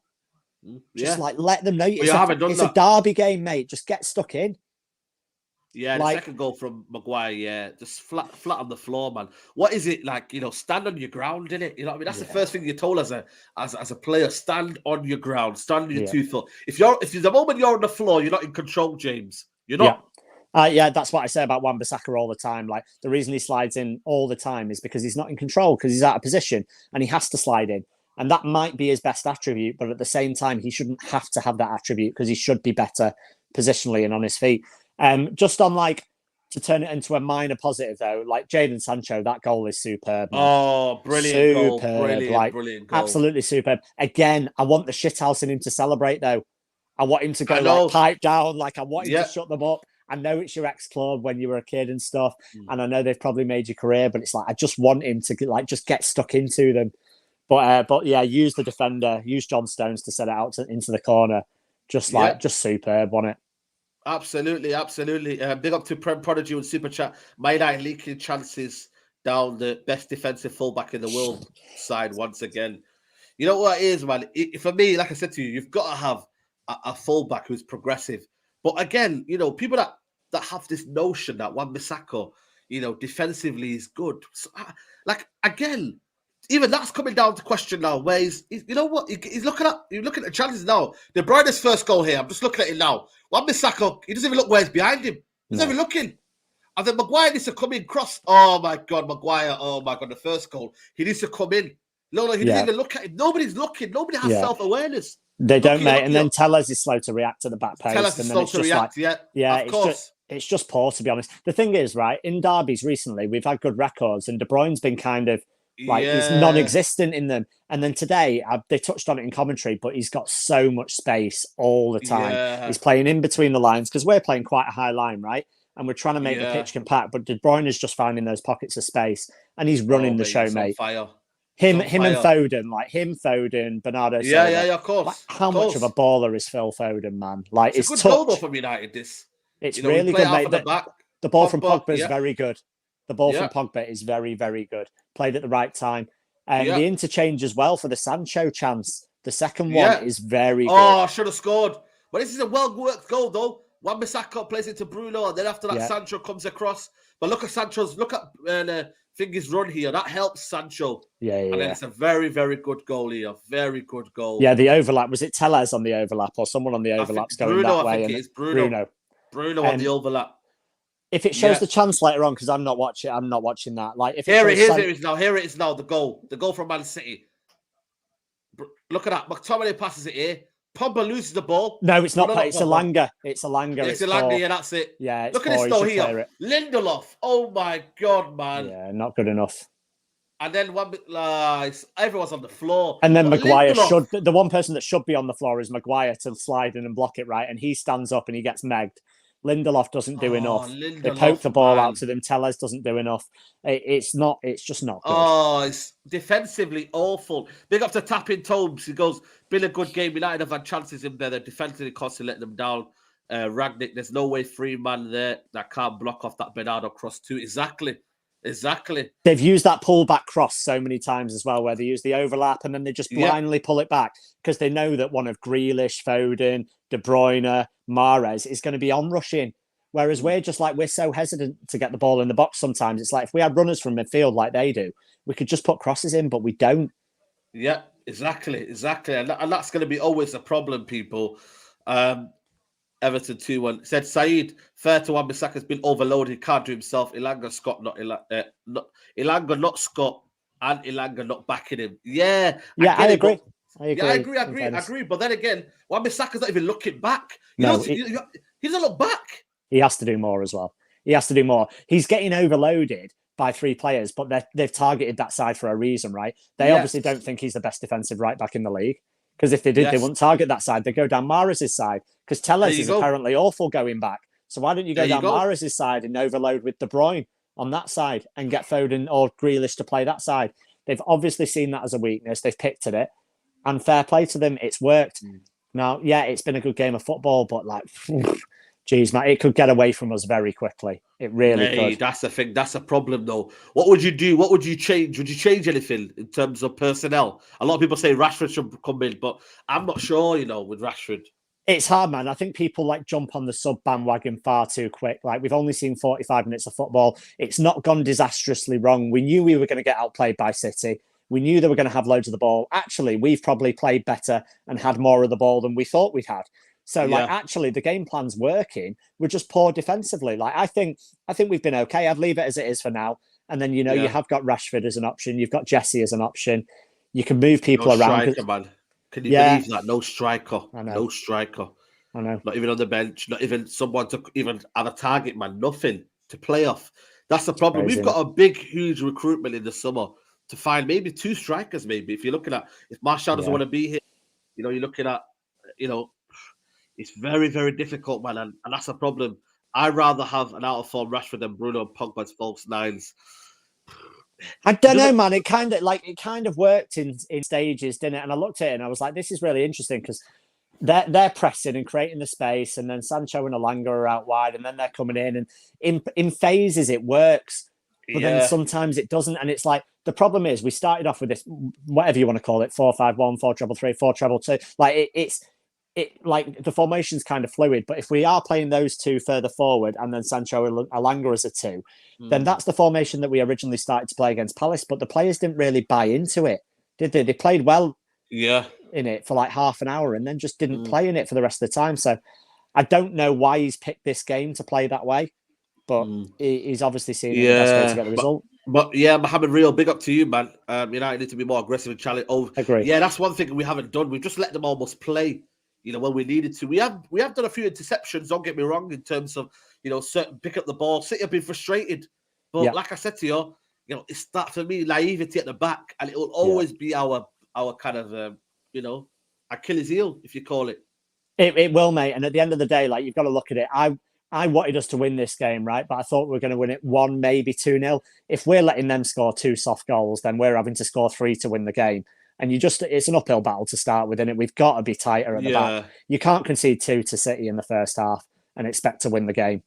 S2: Just like let them know. It's a derby game, mate. Just get stuck in.
S1: Yeah, the second goal from Maguire, just flat on the floor, man. What is it like? You know, stand on your ground, innit? You know what I mean? That's the first thing you're told as a player. Stand on your ground. Stand on your 2 foot. If the moment you're on the floor, you're not in control, James. You're not.
S2: Yeah, that's what I say about Wan-Bissaka all the time. Like the reason he slides in all the time is because he's not in control, because he's out of position and he has to slide in. And that might be his best attribute, but at the same time, he shouldn't have to have that attribute because he should be better positionally and on his feet. Just on like to turn it into a minor positive though, like Jadon Sancho, that goal is superb. Man.
S1: Oh, brilliant goal. Brilliant goal.
S2: Absolutely superb. Again, I want the shithouse in him to celebrate though. I want him to go like pipe down, like I want him to shut them up. I know it's your ex-club when you were a kid and stuff, and I know they've probably made your career, but it's like I just want him to like just get stuck into them. But yeah, use the defender, use John Stones to set it out into the corner. Just superb, wasn't it?
S1: Absolutely. Big up to Prem Prodigy and Super Chat. My United leaking chances down the best defensive fullback in the world side once again. You know what it is, man? For me, like I said to you, you've got to have a fullback who's progressive. But again, you know, people that have this notion that Wan-Bissaka, you know, defensively is good. So, like again, even that's coming down to question now. Where he's you know what? He's looking at the chances now. De Bruyne's first goal here. I'm just looking at it now. Wan-Bissaka, he doesn't even look where he's behind him. He's not even looking. And then Maguire needs to come in cross. Oh my God, Maguire. Oh my God, the first goal. He needs to come in. No, he doesn't even look at him. Nobody's looking. Nobody has self-awareness.
S2: They don't, mate. And then Tellez is slow to react to the back post.
S1: Tellez is slow to react, of course.
S2: It's just poor, to be honest. The thing is, right, in derbies recently, we've had good records, and De Bruyne's been kind of like he's non-existent in them. And then today, they touched on it in commentary, but he's got so much space all the time. Yeah. He's playing in between the lines because we're playing quite a high line, right? And we're trying to make the pitch compact, but De Bruyne is just finding those pockets of space, and he's running the show, mate. Him and Foden, Bernardo Silva.
S1: Yeah, of course.
S2: Like, how much of a baller is Phil Foden, man? Like
S1: it's a good goal though from United.
S2: It's really good, mate. The ball from Pogba is very good. The ball from Pogba is very, very good. Played at the right time. And the interchange as well for the Sancho chance. The second one is very good.
S1: Oh, should have scored. But this is a well-worked goal, though. Wan-Bissaka plays it to Bruno, and then after that, Sancho comes across. But look at Fingers run here. That helps Sancho. And then it's a very, very good goal here. Very good goal.
S2: Yeah, the overlap. Was it Tellez on the overlap or someone on the overlap's going that way?
S1: I think it is Bruno. Bruno on the overlap.
S2: If it shows the chance later on, because I'm not watching that. Like if
S1: here it is now. The goal from Man City. Look at that. McTominay passes it here. Pogba loses the ball.
S2: No, it's not. It's a Langer. It's a Langer.
S1: It's a Langer. Yeah, that's it.
S2: Yeah.
S1: Look at this though here. Lindelof. Oh my God, man.
S2: Yeah, not good enough.
S1: And then everyone's on the floor.
S2: And then Maguire the one person that should be on the floor is Maguire to slide in and block it, right? And he stands up and he gets megged. Lindelof doesn't do enough. They poke the ball out to them. Tellez doesn't do enough. It's just not good.
S1: Oh, it's defensively awful. Big up to Tapping Tomes. He goes, been a good game. United have had chances in there. They're defensively constantly letting them down. Ragnick, there's no way free man there that can't block off that Bernardo cross too. Exactly.
S2: They've used that pull-back cross so many times as well, where they use the overlap and then they just blindly pull it back because they know that one of Grealish, Foden, De Bruyne, Mahrez is going to be on-rushing. Whereas we're so hesitant to get the ball in the box sometimes. It's like if we had runners from midfield like they do, we could just put crosses in, but we don't.
S1: Yeah, Exactly. And that's going to be always a problem, people. Everton 2-1. Said Saeed, fair to Wan-Bissaka's been overloaded. He can't do himself. Ilanga, Scott, Ilanga, not Scott, and Ilanga not backing him. Yeah,
S2: I agree.
S1: I agree. But then again, Wan-Bissaka's not even looking back. He doesn't look back.
S2: He has to do more as well. He's getting overloaded by 3 players, but they've targeted that side for a reason, right? They obviously don't think he's the best defensive right back in the league. Because if they did, they wouldn't target that side. They go down Mahrez's side. Because Telles is apparently awful going back. So why don't you go down Mahrez's side and overload with De Bruyne on that side and get Foden or Grealish to play that side? They've obviously seen that as a weakness. They've picked at it. And fair play to them. It's worked. Now, it's been a good game of football, but geez, man, it could get away from us very quickly. It really could.
S1: That's the thing. That's a problem, though. What would you do? What would you change? Would you change anything in terms of personnel? A lot of people say Rashford should come in, but I'm not sure, with Rashford.
S2: It's hard, man. I think people jump on the sub bandwagon far too quick. We've only seen 45 minutes of football. It's not gone disastrously wrong. We knew we were going to get outplayed by City. We knew they were going to have loads of the ball. Actually, we've probably played better and had more of the ball than we thought we'd had. So, actually, the game plan's working. We're just poor defensively. I think we've been okay. I'd leave it as it is for now. And then, you have got Rashford as an option. You've got Jesse as an option. You can move people around.
S1: Striker, man. Can you believe that? No striker.
S2: I know.
S1: No striker.
S2: I know.
S1: Not even on the bench. Not even someone to even have a target, man. Nothing to play off. That's the problem. We've got a big, huge recruitment in the summer to find maybe 2 strikers, maybe. If you're looking at, if Martial doesn't want to be here, you're looking at, it's very, very difficult, man, and that's a problem. I'd rather have an out-of-form Rashford than Bruno and Pogba's false 9s.
S2: I don't know, man. It kind of worked in stages, didn't it? And I looked at it and I was like, this is really interesting because they're pressing and creating the space, and then Sancho and Alanga are out wide, and then they're coming in, and in phases it works, but then sometimes it doesn't. And it's the problem is we started off with this, whatever you want to call it, 4-5-1, 4-3-3, 4-2-2. The formation's kind of fluid, but if we are playing those 2 further forward and then Sancho and Alanga as a 2, then that's the formation that we originally started to play against Palace, but the players didn't really buy into it, did they? They played well in it for half an hour and then just didn't play in it for the rest of the time. So I don't know why he's picked this game to play that way, but he's obviously seen the best way to get the result.
S1: But Mohamed Real, big up to you, man. United need to be more aggressive and challenge.
S2: Agree.
S1: Yeah, that's one thing we haven't done. We've just let them almost play. When we needed to. We have done a few interceptions, don't get me wrong, in terms of, certain pick up the ball. City have been frustrated. But like I said to you, it's that, for me, naivety at the back, and it will always be our kind of, Achilles heel, if you call it.
S2: It will, mate. And at the end of the day, you've got to look at it. I wanted us to win this game, right? But I thought we were going to win it 1, maybe 2-0. If we're letting them score 2 soft goals, then we're having to score 3 to win the game. And it's an uphill battle to start with, and we've got to be tighter at the back. You can't concede 2 to City in the first half and expect to win the game.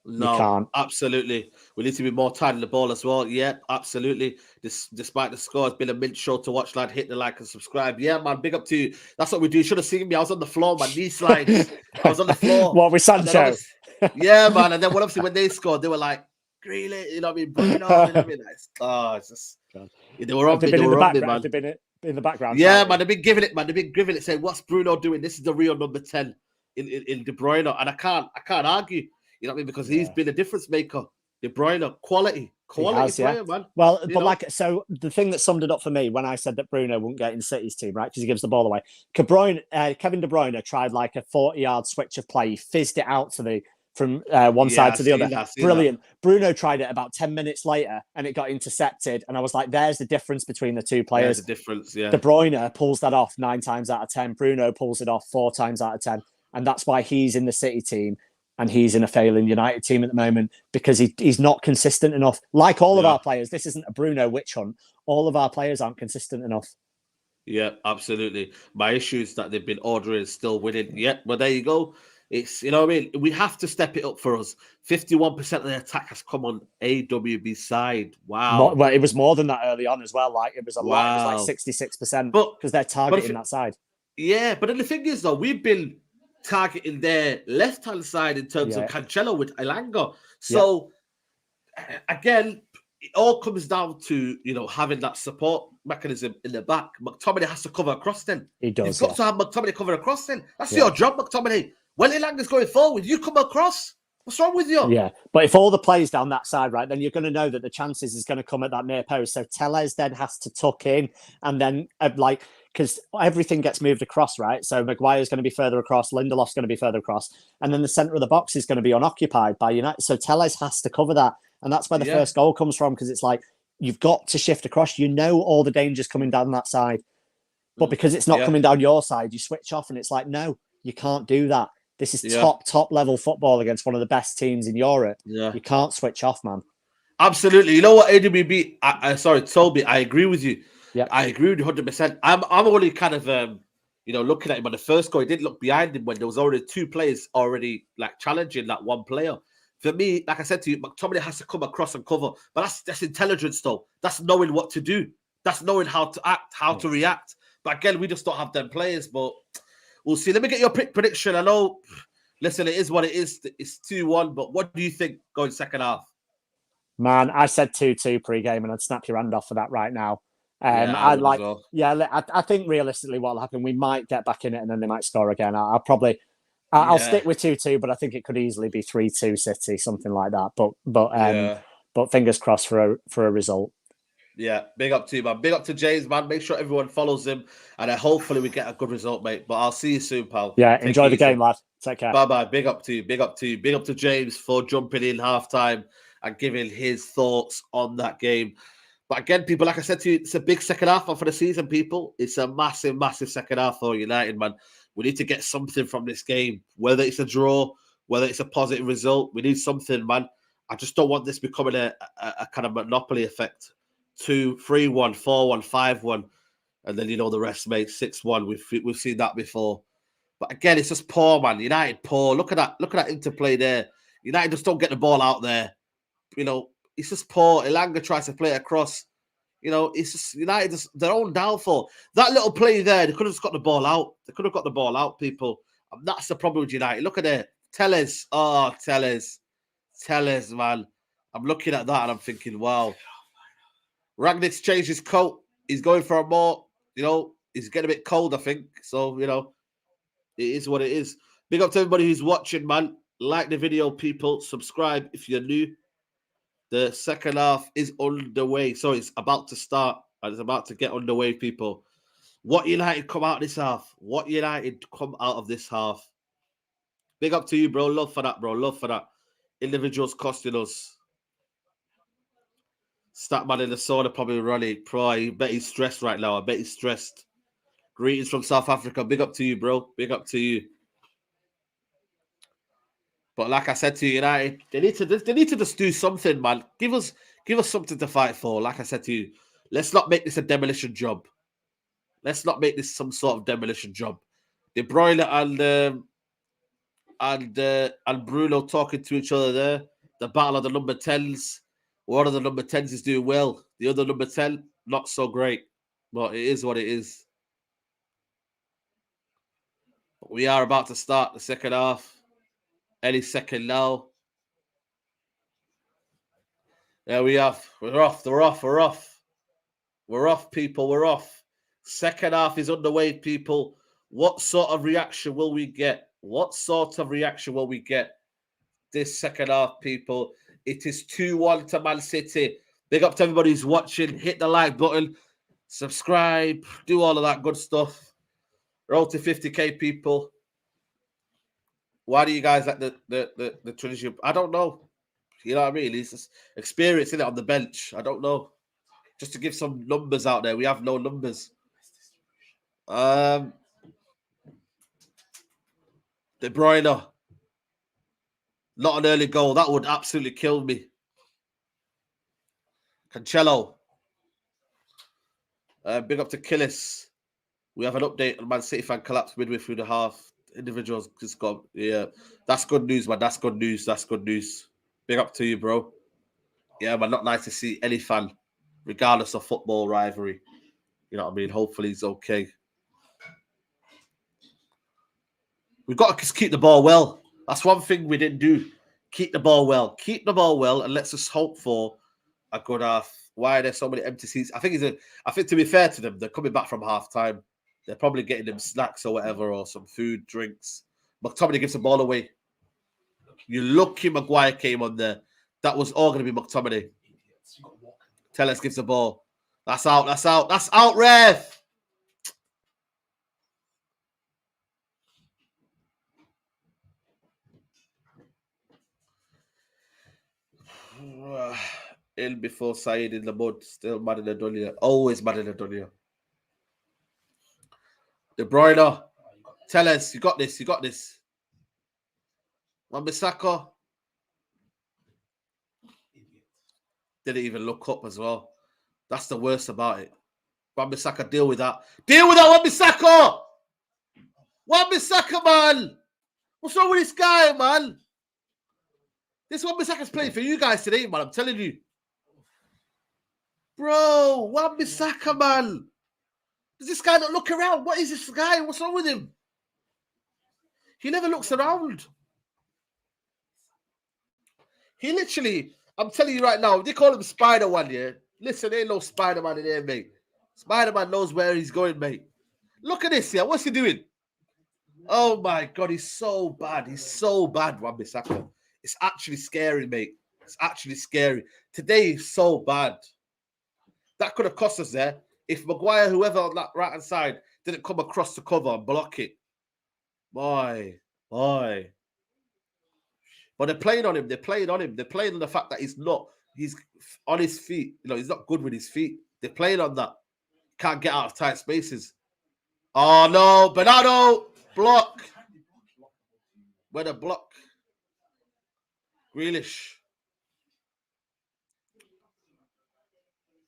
S1: No,
S2: you can't.
S1: Absolutely. We need to be more tight in the ball as well. Yeah, absolutely. Despite the score, it's been a mint show to watch, lad. Hit the like and subscribe. Yeah, man, big up to you. That's what we do. You should have seen me. I was on the floor, my knee slides. I was on the floor.
S2: What, with Sancho?
S1: Yeah, man. And then obviously when they scored, they were like, really? You know what I mean? Bruno, you know what I mean? It's just... They were on me. They were on me, man.
S2: They've been in the background.
S1: Yeah, man. They've been giving it, man. They've been giving it, saying, what's Bruno doing? This is the real number 10 in De Bruyne. And I can't argue. You know what I mean? Because he's been a difference maker. De Bruyne, quality player, man.
S2: Well, so the thing that summed it up for me when I said that Bruno wouldn't get in City's team, right? Because he gives the ball away. Kevin De Bruyne tried a 40-yard switch of play. He fizzed it out from one side to the other. Brilliant. Bruno tried it about 10 minutes later and it got intercepted. And I was like, there's the difference between the 2 players.
S1: There's the difference, yeah.
S2: De Bruyne pulls that off 9 times out of 10. Bruno pulls it off 4 times out of 10. And that's why he's in the City team and he's in a failing United team at the moment, because he's not consistent enough. Like all of our players, this isn't a Bruno witch hunt. All of our players aren't consistent enough.
S1: Yeah, absolutely. My issue is that they've been ordering, still winning. Yeah, well, there you go. It's, you know what I mean? We have to step it up for us. 51% of the attack has come on AWB side. Wow.
S2: Well, it was more than that early on as well. It was a lot. It was 66%, because they're targeting that side.
S1: Yeah, but then the thing is, though, we've been targeting their left-hand side in terms of Cancelo with Elanga. So, again, it all comes down to, having that support mechanism in the back. McTominay has to cover across then.
S2: He does.
S1: You've got to have McTominay cover across then. That's your job, McTominay. When Elanga's going forward, you come across. What's wrong with you?
S2: Yeah, but if all the players down that side, right, then you're going to know that the chances is going to come at that near post. So Tellez then has to tuck in, and then because everything gets moved across, right? So Maguire's going to be further across, Lindelof's going to be further across, and then the centre of the box is going to be unoccupied by United. So Tellez has to cover that, and that's where the first goal comes from, because it's like you've got to shift across. You know all the danger's coming down that side, but because it's not coming down your side, you switch off, and it's like, no, you can't do that. This is top level football against one of the best teams in Europe. Yeah. You can't switch off, man.
S1: Absolutely. You know what, AWB? Toby, I agree with you.
S2: Yeah,
S1: I agree with you 100%. I'm only kind of looking at him on the first goal. He didn't look behind him when there was already two players already challenging that one player. For me, like I said to you, McTominay has to come across and cover. But that's intelligence, though. That's knowing what to do. That's knowing how to act, how to react. But again, we just don't have them players. But we'll see. Let me get your prediction. I know, listen, it is what it is. It's 2-1. But what do you think going second half?
S2: Man, I said 2-2 pre-game, and I'd snap your hand off for that right now. I think realistically what will happen, we might get back in it and then they might score again. I'll stick with 2-2, but I think it could easily be 3-2 City, something like that. But fingers crossed for a result.
S1: Yeah, big up to you, man. Big up to James, man. Make sure everyone follows him, and hopefully we get a good result, mate. But I'll see you soon, pal.
S2: Yeah, enjoy the game, lad. Take care.
S1: Bye-bye. Big up to you. Big up to you. Big up to James for jumping in halftime and giving his thoughts on that game. But again, people, like I said to you, it's a big second half for the season, people. It's a massive, massive second half for United, man. We need to get something from this game, whether it's a draw, whether it's a positive result. We need something, man. I just don't want this becoming a kind of monopoly effect. 2-3-1, 4-1, 5-1, and then the rest, mate. 6-1. We've seen that before. But again, it's just poor, man. United poor. Look at that interplay there. United just don't get the ball out there. It's just poor. Elanga tries to play it across. It's just United, their own downfall. That little play there, they could have just got the ball out. They could have got the ball out, people. And that's the problem with United. Look at it. Tellez. Oh, Tellez, man. I'm looking at that and I'm thinking, wow. Rangnick's changed his coat. He's going for a more, he's getting a bit cold, I think. So, it is what it is. Big up to everybody who's watching, man. Like the video, people. Subscribe if you're new. The second half is underway. So it's about to start. And it's about to get underway, people. What United come out of this half? Big up to you, bro. Love for that, bro. Love for that. Individuals costing us. Statman in the sauna probably running. I bet he's stressed right now. I bet he's stressed. Greetings from South Africa. Big up to you, bro. Big up to you. But like I said to you, United, they need to just do something, man. Give us something to fight for. Like I said to you, let's not make this a demolition job. Let's not make this some sort of demolition job. De Bruyne and Bruno talking to each other there. The battle of the number 10s. One of the number 10s is doing well. The other number 10, not so great. But it is what it is. But we are about to start the second half. Any second now. There we are. We're off, people. We're off. Second half is underway, people. What sort of reaction will we get? This second half, people? It is 2-1 to Man City. Big up to everybody who's watching. Hit the like button. Subscribe. Do all of that good stuff. Roll to 50k, people. Why do you guys like the tradition? I don't know. You know what I mean? It's just experiencing it on the bench. I don't know. Just to give some numbers out there. We have no numbers. De Bruyne. Not an early goal. That would absolutely kill me. Cancelo. Big up to Killis. We have an update on Man City fan collapse midway through the half. Individuals just got, yeah. That's good news, man. That's good news. Big up to you, bro. Yeah, man. Not nice to see any fan, regardless of football rivalry. You know what I mean? Hopefully he's okay. We've got to just keep the ball well. That's one thing we didn't do. Keep the ball well. And let's just hope for a good half. Why are there so many empty seats? I think to be fair to them, they're coming back from half time. They're probably getting them snacks or whatever, or some food, drinks. McTominay gives the ball away. You lucky Maguire came on there. That was all going to be McTominay. Tellers gives the ball. That's out. That's out. That's out, ref. In before Saeed in the mud. Still mad in the dunya. Always mad in the dunya. De Bruyne. Tellers, you got this. You got this. Wan-Bissaka. Didn't even look up as well. That's the worst about it. Wan-Bissaka, deal with that. Deal with that, Wan-Bissaka! Wan-Bissaka, man! What's wrong with this guy, man? This Wan-Bissaka's playing for you guys today, man. I'm telling you. Bro, Wan-Bissaka, man. Does this guy not look around? What is this guy? What's wrong with him? He never looks around. He literally, I'm telling you right now, they call him Spider-Man, yeah? Listen, ain't no Spider-Man in here, mate. Spider-Man knows where he's going, mate. Look at this here. What's he doing? Oh, my God. He's so bad. He's so bad, Wan-Bissaka. It's actually scary, mate. It's actually scary. Today is so bad. That could have cost us there. If Maguire, whoever on that right-hand side, didn't come across the cover and block it. Boy. But they're playing on him. They're playing on him. They're playing on the fact that he's on his feet. You know, he's not good with his feet. They're playing on that. Can't get out of tight spaces. Oh, no. Bernardo. Block. Where the block? Grealish.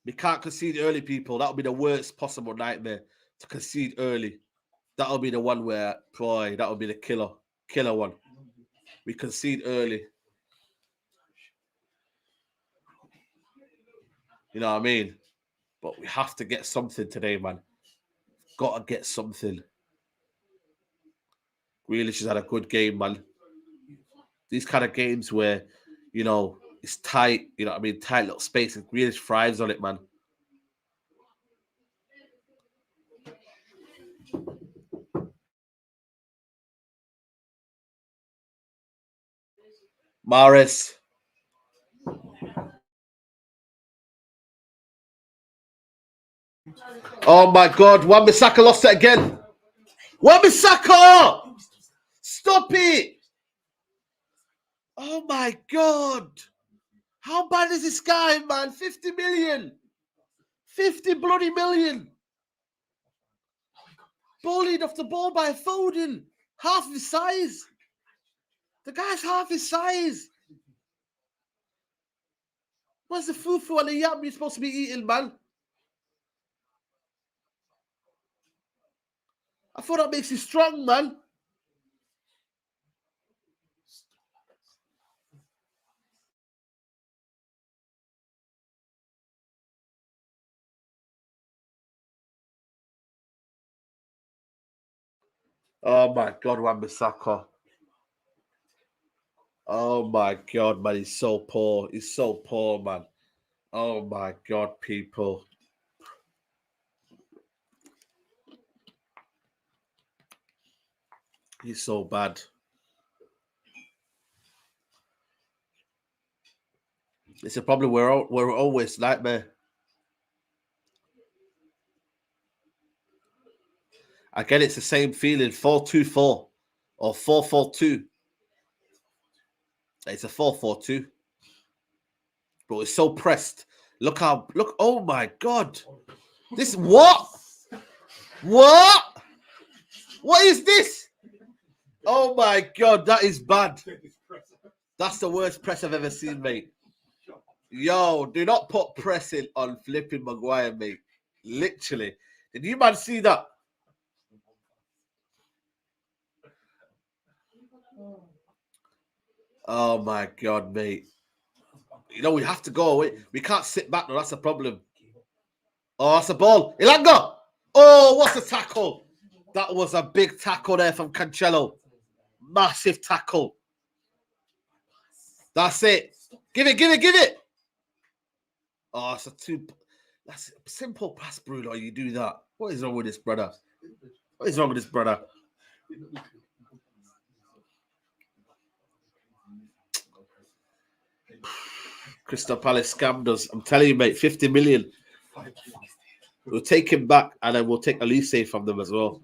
S1: We can't concede early, people. That would be the worst possible nightmare, to concede early. That'll be the one where, boy, that would be the killer one. We concede early. You know what I mean? But we have to get something today, man. Got to get something. Grealish has had a good game, man. These kind of games where, you know, it's tight, you know what I mean? Tight little space, and Grealish thrives on it, man. Mahrez. Oh my God, Wan-Bissaka lost it again. Wan-Bissaka! Stop it! Oh my God. How bad is this guy, man? 50 million. 50 bloody million. Bullied off the ball by Foden. Half his size. The guy's half his size. Where's the fufu and the yam you're supposed to be eating, man? I thought that makes you strong, man. Oh my God, Wan-Bissaka. Oh my God, man, he's so poor. He's so poor, man. Oh my God, people. He's so bad. It's a problem. We're always nightmare. Again, it's the same feeling. 4-2-4 or 4-4-2. It's a 4-4-2. But it's so pressed. Look. Oh my God. This what? What? What is this? Oh my God, that is bad. That's the worst press I've ever seen, mate. Yo, do not put pressing on flipping Maguire, mate. Literally. Did you man see that? Oh my God, mate. You know, we have to go away. We can't sit back, though. That's the problem. Oh, that's a ball. Ilanga! Oh, what's the tackle? That was a big tackle there from Cancelo. Massive tackle. That's it. Give it. Oh, it's that's a simple pass, Bruno. You do that. What is wrong with this brother? What is wrong with this brother? Crystal Palace scammed us. I'm telling you, mate, 50 million. We'll take him back and then we'll take Elise from them as well.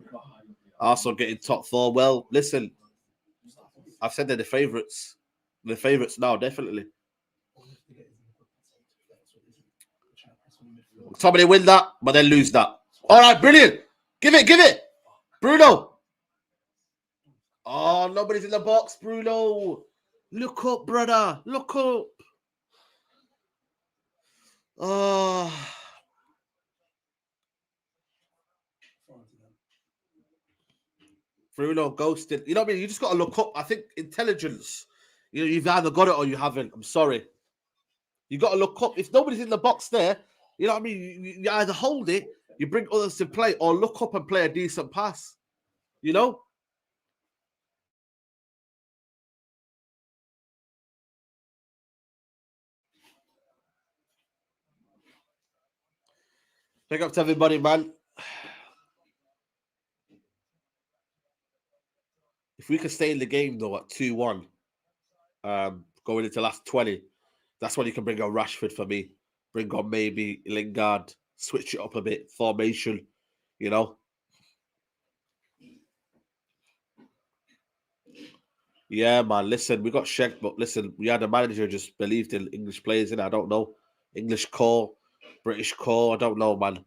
S1: Also getting top 4. Well, listen, I've said they're the favourites. The favourites now, definitely. Somebody win that, but then lose that. All right, brilliant. Give it. Bruno. Oh, nobody's in the box, Bruno. Look up, brother. Look up. Oh. Bruno ghosted. You know what I mean? You just got to look up. I think intelligence. You know, you've either got it or you haven't. I'm sorry. You got to look up. If nobody's in the box there, you know what I mean? You either hold it, you bring others to play, or look up and play a decent pass. You know? Big up to everybody, man. If we could stay in the game, though, at 2-1, going into last 20, that's when you can bring on Rashford for me. Bring on maybe Lingard, switch it up a bit, formation, you know? Yeah, man, listen, we got shagged, but listen, we had a manager who just believed in English players, and I don't know. English core, British core, I don't know, man.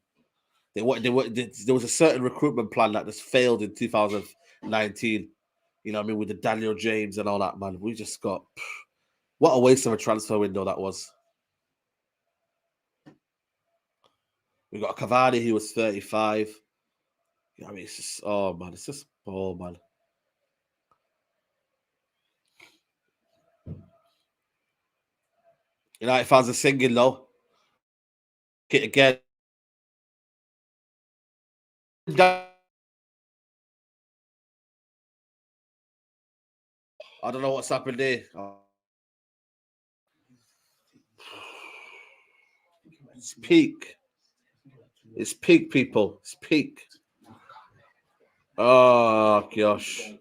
S1: There was a certain recruitment plan that just failed in 2019. You know what I mean? With the Daniel James and all that, man. We just got... What a waste of a transfer window that was. We got Cavani, he was 35. You know what I mean? It's just... Oh, man. It's just... Oh, man. United fans are singing, though. Get again. I don't know what's happened there. It's peak. It's peak, people. It's peak. Oh, gosh.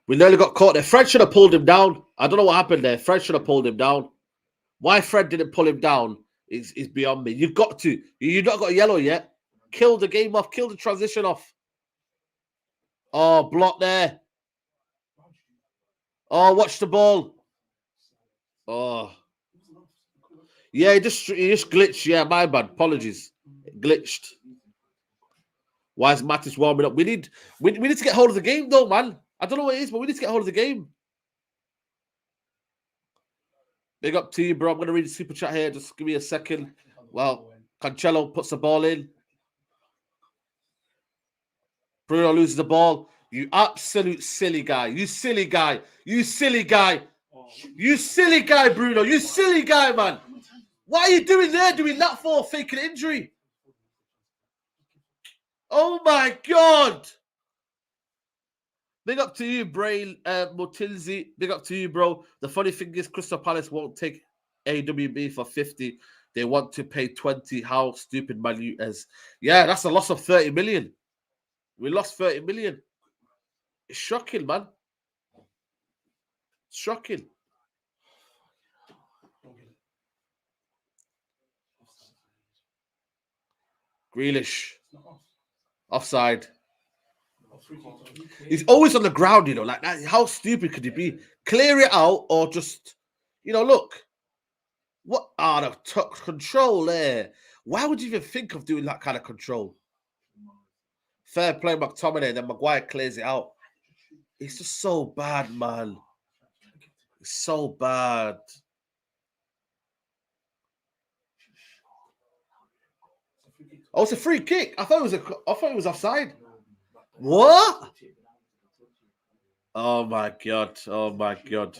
S1: We nearly got caught there. Fred should have pulled him down. I don't know what happened there. Fred should have pulled him down. Why Fred didn't pull him down is beyond me. You've got to. You've not got a yellow yet. Kill the game off. Kill the transition off. Oh, block there. Oh, watch the ball. Oh. Yeah, he just glitched. Yeah, my bad. Apologies. It glitched. Why is Mattis warming up? We need to get hold of the game, though, man. I don't know what it is, but we need to get hold of the game. Big up to you, bro. I'm going to read the super chat here. Just give me a second. Well, Cancelo puts the ball in. Bruno loses the ball. You absolute silly guy. You silly guy. You silly guy. You silly guy, Bruno. You silly guy, man. What are you doing there? Doing that for? Faking injury. Oh, my God. Big up to you, Braille Motilzi. Big up to you, bro. The funny thing is, Crystal Palace won't take AWB for 50. They want to pay 20. How stupid Man U is. Yeah, that's a loss of 30 million. We lost 30 million. It's shocking, man. It's shocking. Grealish. Offside. He's always on the ground, you know, like that. How stupid could he be? Clear it out or just, you know, look. What are the control there? Why would you even think of doing that kind of control? Fair play, McTominay, then Maguire clears it out. It's just so bad, man. It's so bad. Oh, it's a free kick. I thought it was offside. What? Oh my God. Oh my God.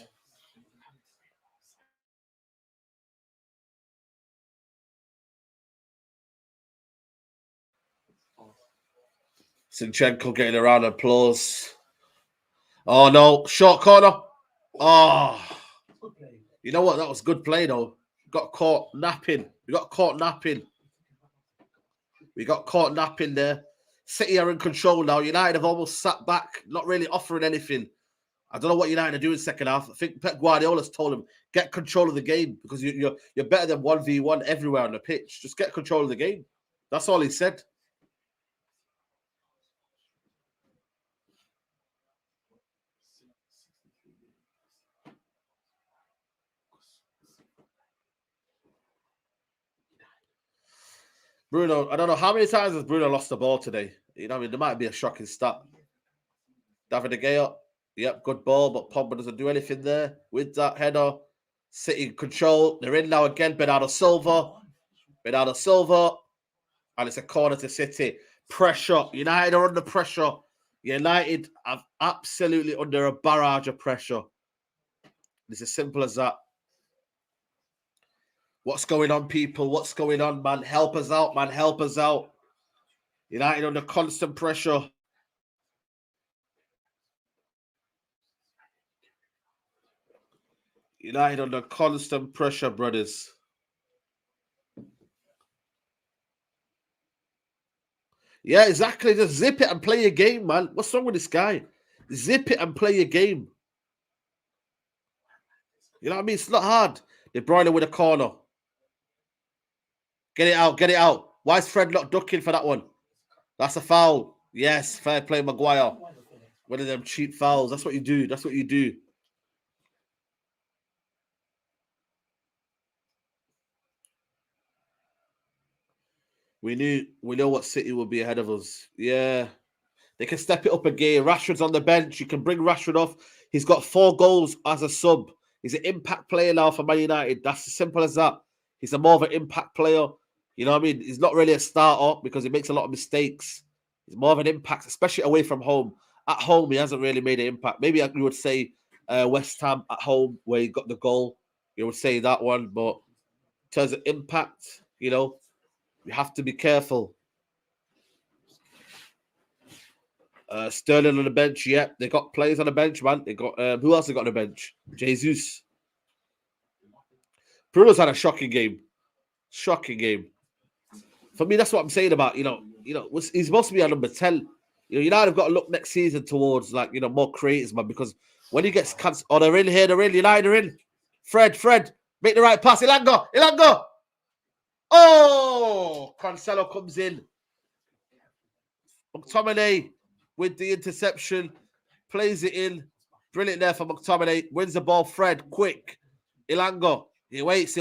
S1: Zinchenko getting a round of applause. Oh, no. Short corner. Oh. You know what? That was good play, though. Got caught napping. We got caught napping. There. City are in control now. United have almost sat back, not really offering anything. I don't know what United are doing second half. I think Pep Guardiola's told them, get control of the game because you're better than 1v1 everywhere on the pitch. Just get control of the game. That's all he said. Bruno, I don't know how many times has Bruno lost the ball today. You know what I mean? There might be a shocking stat. David De Gea, yep, good ball, but Pogba doesn't do anything there with that header. City control. They're in now again. Bernardo Silva, and it's a corner to City. Pressure. United are under pressure. United are absolutely under a barrage of pressure. It's as simple as that. What's going on, people? What's going on, man? Help us out, man. Help us out. United under constant pressure. United under constant pressure, brothers. Yeah, exactly. Just zip it and play your game, man. What's wrong with this guy? Zip it and play your game. You know what I mean? It's not hard. De Bruyne with a corner. Get it out. Get it out. Why is Fred not ducking for that one? That's a foul. Yes, fair play, Maguire. One of them cheap fouls. That's what you do. That's what you do. We know what City will be ahead of us. Yeah. They can step it up again. Rashford's on the bench. You can bring Rashford off. He's got 4 goals as a sub. He's an impact player now for Man United. That's as simple as that. He's a more of an impact player. You know what I mean? He's not really a starter because he makes a lot of mistakes. He's more of an impact, especially away from home. At home, he hasn't really made an impact. Maybe you would say West Ham at home where he got the goal. You would say that one. But in terms of impact, you know, you have to be careful. Sterling on the bench, yeah. They got players on the bench, man. They got who else they got on the bench? Jesus. Bruno's had a shocking game. Shocking game. For me, that's what I'm saying about, he's supposed to be a number 10. United have got to look next season towards more creators, man, because when he gets cancelled, they're in here, United are in. Fred, make the right pass. Ilanga. Oh, Cancelo comes in. McTominay with the interception, plays it in. Brilliant there for McTominay. Wins the ball. Fred, quick. Ilanga. He waits.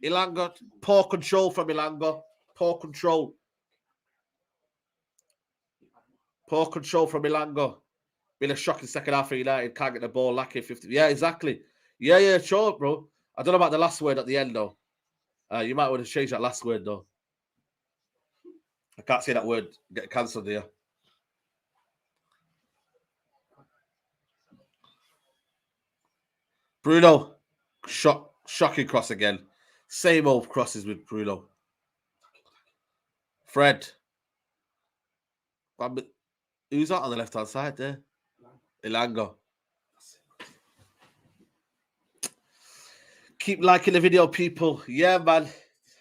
S1: Ilanga. Poor control from Ilanga. Poor control from Ilanga. Been a shocking second half for United. Can't get the ball. Lacking 50. Yeah, exactly. Yeah, sure, bro. I don't know about the last word at the end, though. You might want to change that last word, though. I can't say that word. Get cancelled here. Bruno, shocking cross again. Same old crosses with Bruno. Fred. Who's that on the left-hand side there? Ilanga. Keep liking the video, people. Yeah, man.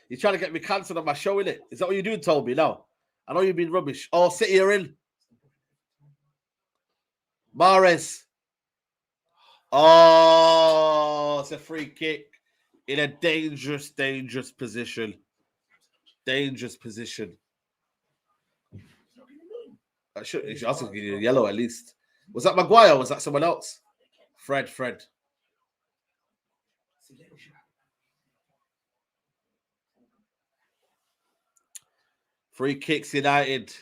S1: You're trying to get me cancelled on my show, innit? Is that what you're doing, Toby? No. I know you've been rubbish. Oh, City are in. Mahrez. Oh, it's a free kick in a dangerous position. Dangerous position. I should also give you a yellow at least. Was that Maguire or was that someone else? Fred. Free kicks United.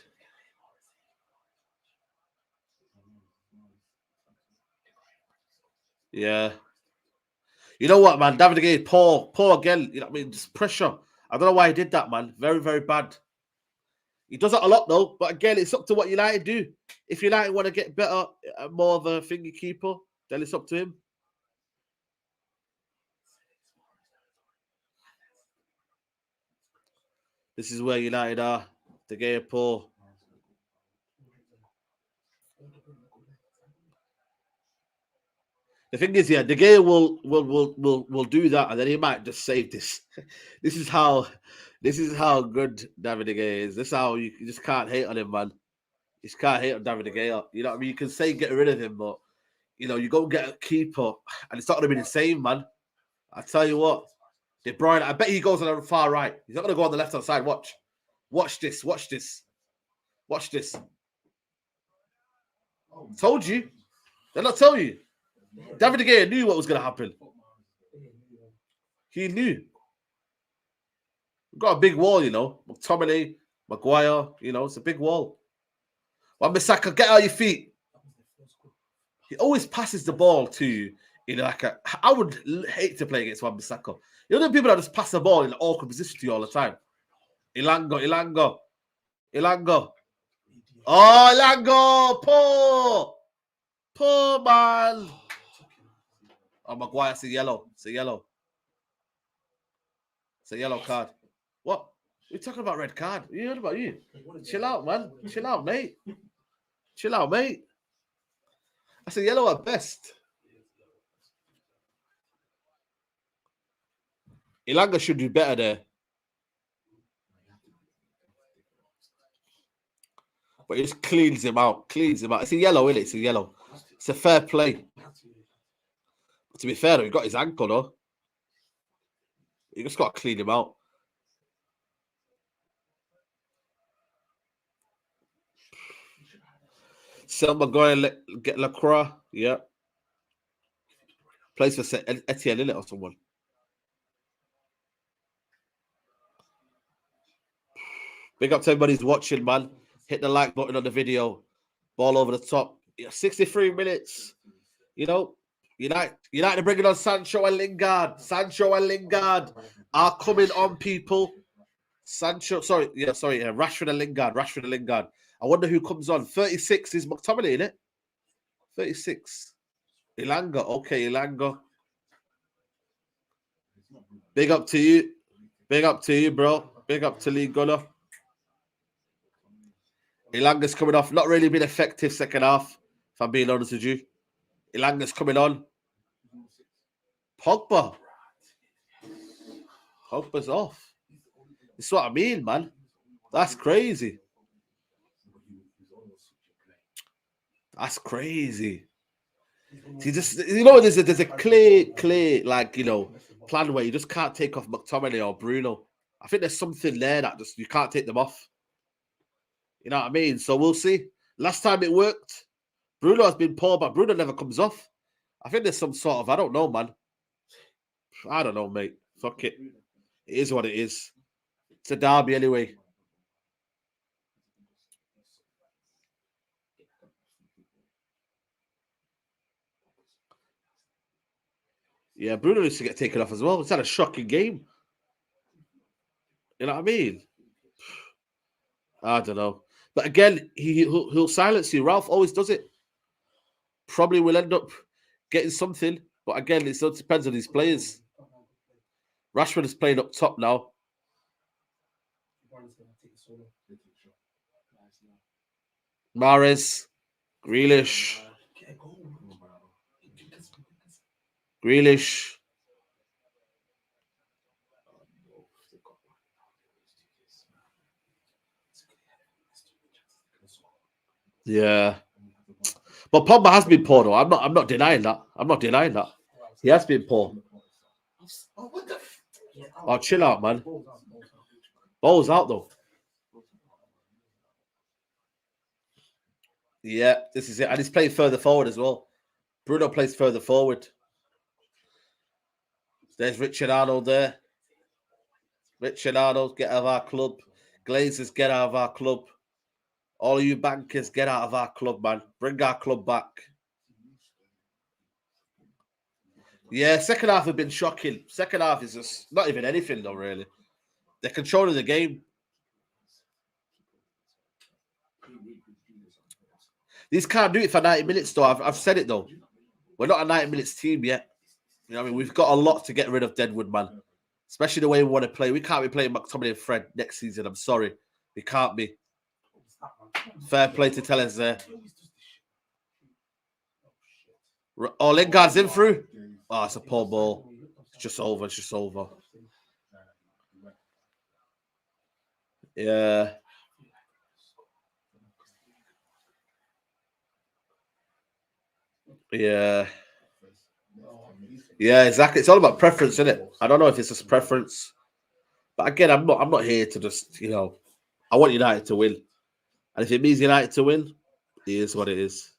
S1: Yeah. You know what, man? David De Gea, poor again. You know what I mean? Just pressure. I don't know why he did that, man. Very, very bad. He does that a lot, though. But again, it's up to what United do. If United want to get better, more of a finger keeper, then it's up to him. This is where United are. De Gea poor. The thing is, yeah, De Gea will do that, and then he might just save this. This is how good David De Gea is. This is how you just can't hate on him, man. You just can't hate on David De Gea. You know what I mean? You can say get rid of him, but you know, you go get a keeper, and it's not gonna be the same, man. I tell you what, De Bruyne, I bet he goes on the far right. He's not gonna go on the left hand side. Watch this. Told you. Did I not tell you? David De Gea knew what was going to happen. He knew. We've got a big wall, you know. McTominay, Maguire, you know, it's a big wall. Wan-Bissaka, get out your feet. He always passes the ball to you in like a... I would hate to play against Wan-Bissaka. You know the people that just pass the ball in an awkward position to you all the time? Ilanga. Oh, Ilanga! Poor man. Oh, Maguire, it's a yellow. It's a yellow card. What? We're talking about red card. You heard about you? Chill out, man. Chill out, mate. That's a yellow at best. Ilanga should do better there. But it just cleans him out. It's a yellow, isn't it? It's a yellow. It's a fair play. But to be fair, though, he got his ankle, though. You just got to clean him out. Selma going to get Lacroix. Yeah. Plays for Etienne, innit, or someone. Big up to everybody who's watching, man. Hit the like button on the video. Ball over the top. 63 minutes. You know, United bringing on Sancho and Lingard. Are coming on, people. Rashford and Lingard. I wonder who comes on. 36 is McTominay, isn't it? 36. Ilanga. Okay, Ilanga. Big up to you, bro. Big up to Lee Gunner. Ilanga's coming off. Not really been effective second half, if I'm being honest with you. Ilanga's coming on. Pogba's off. That's what I mean, man. That's crazy. See, just, you know, there's a clear, like, you know, plan where you just can't take off McTominay or Bruno. I think there's something there that just you can't take them off. You know what I mean? So we'll see. Last time it worked. Bruno has been poor, but Bruno never comes off. I think there's some sort of, I don't know, man. I don't know, mate. Fuck it. It is what it is. It's a derby anyway. Yeah, Bruno needs to get taken off as well. It's had a shocking game. You know what I mean? I don't know. But again, he'll silence you. Ralph always does it. Probably will end up getting something. But again, it depends on his players. Rashford is playing up top now. Mahrez. Grealish. Yeah. But Pogba has been poor, though. I'm not denying that. He has been poor. Oh, chill out, man. Ball's out, though. Yeah, this is it. And he's playing further forward as well. Bruno plays further forward. There's Richard Arnold there. Richard Arnold, get out of our club. Glazers, get out of our club. All of you bankers, get out of our club, man. Bring our club back. Yeah, second half have been shocking. Second half is just not even anything, though, really. They're controlling the game. These can't do it for 90 minutes, though. I've said it, though. We're not a 90 minutes team yet. You know what I mean? We've got a lot to get rid of Deadwood, man. Especially the way we want to play. We can't be playing McTominay and Fred next season. I'm sorry. We can't be. Fair play to Tellers there. Oh, Lingard's in through. Oh, it's a poor ball. It's just over. It's just over. Yeah. Yeah. Yeah, exactly. It's all about preference, isn't it? I don't know if it's just preference. But again, I'm not here to just, I want United to win. And if it means United to win, it is what it is.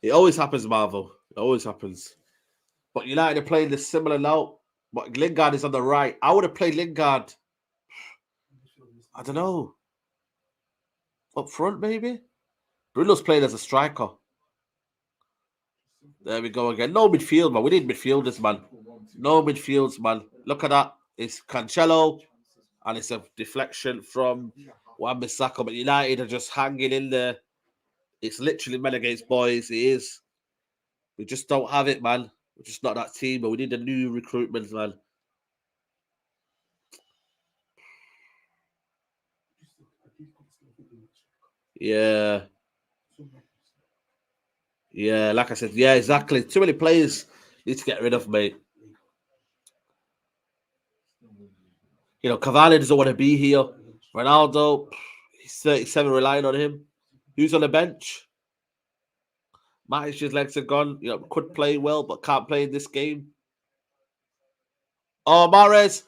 S1: It always happens, Marvel. It always happens. But United are playing this similar now. But Lingard is on the right. I would have played Lingard. I don't know. Up front, maybe? Bruno's playing as a striker. There we go again. No midfield, man. We need midfielders, man. No midfields, man. Look at that. It's Cancelo. And it's a deflection from Wan-Bissaka. But United are just hanging in there. It's literally men against boys. It is. We just don't have it, man. We're just not that team. But we need a new recruitment, man. Yeah. Yeah, like I said, yeah, exactly. Too many players need to get rid of, mate. Cavani doesn't want to be here. Ronaldo, he's 37, relying on him. Who's on the bench? Matic's legs are gone. Could play well, but can't play in this game. Oh, Mahrez.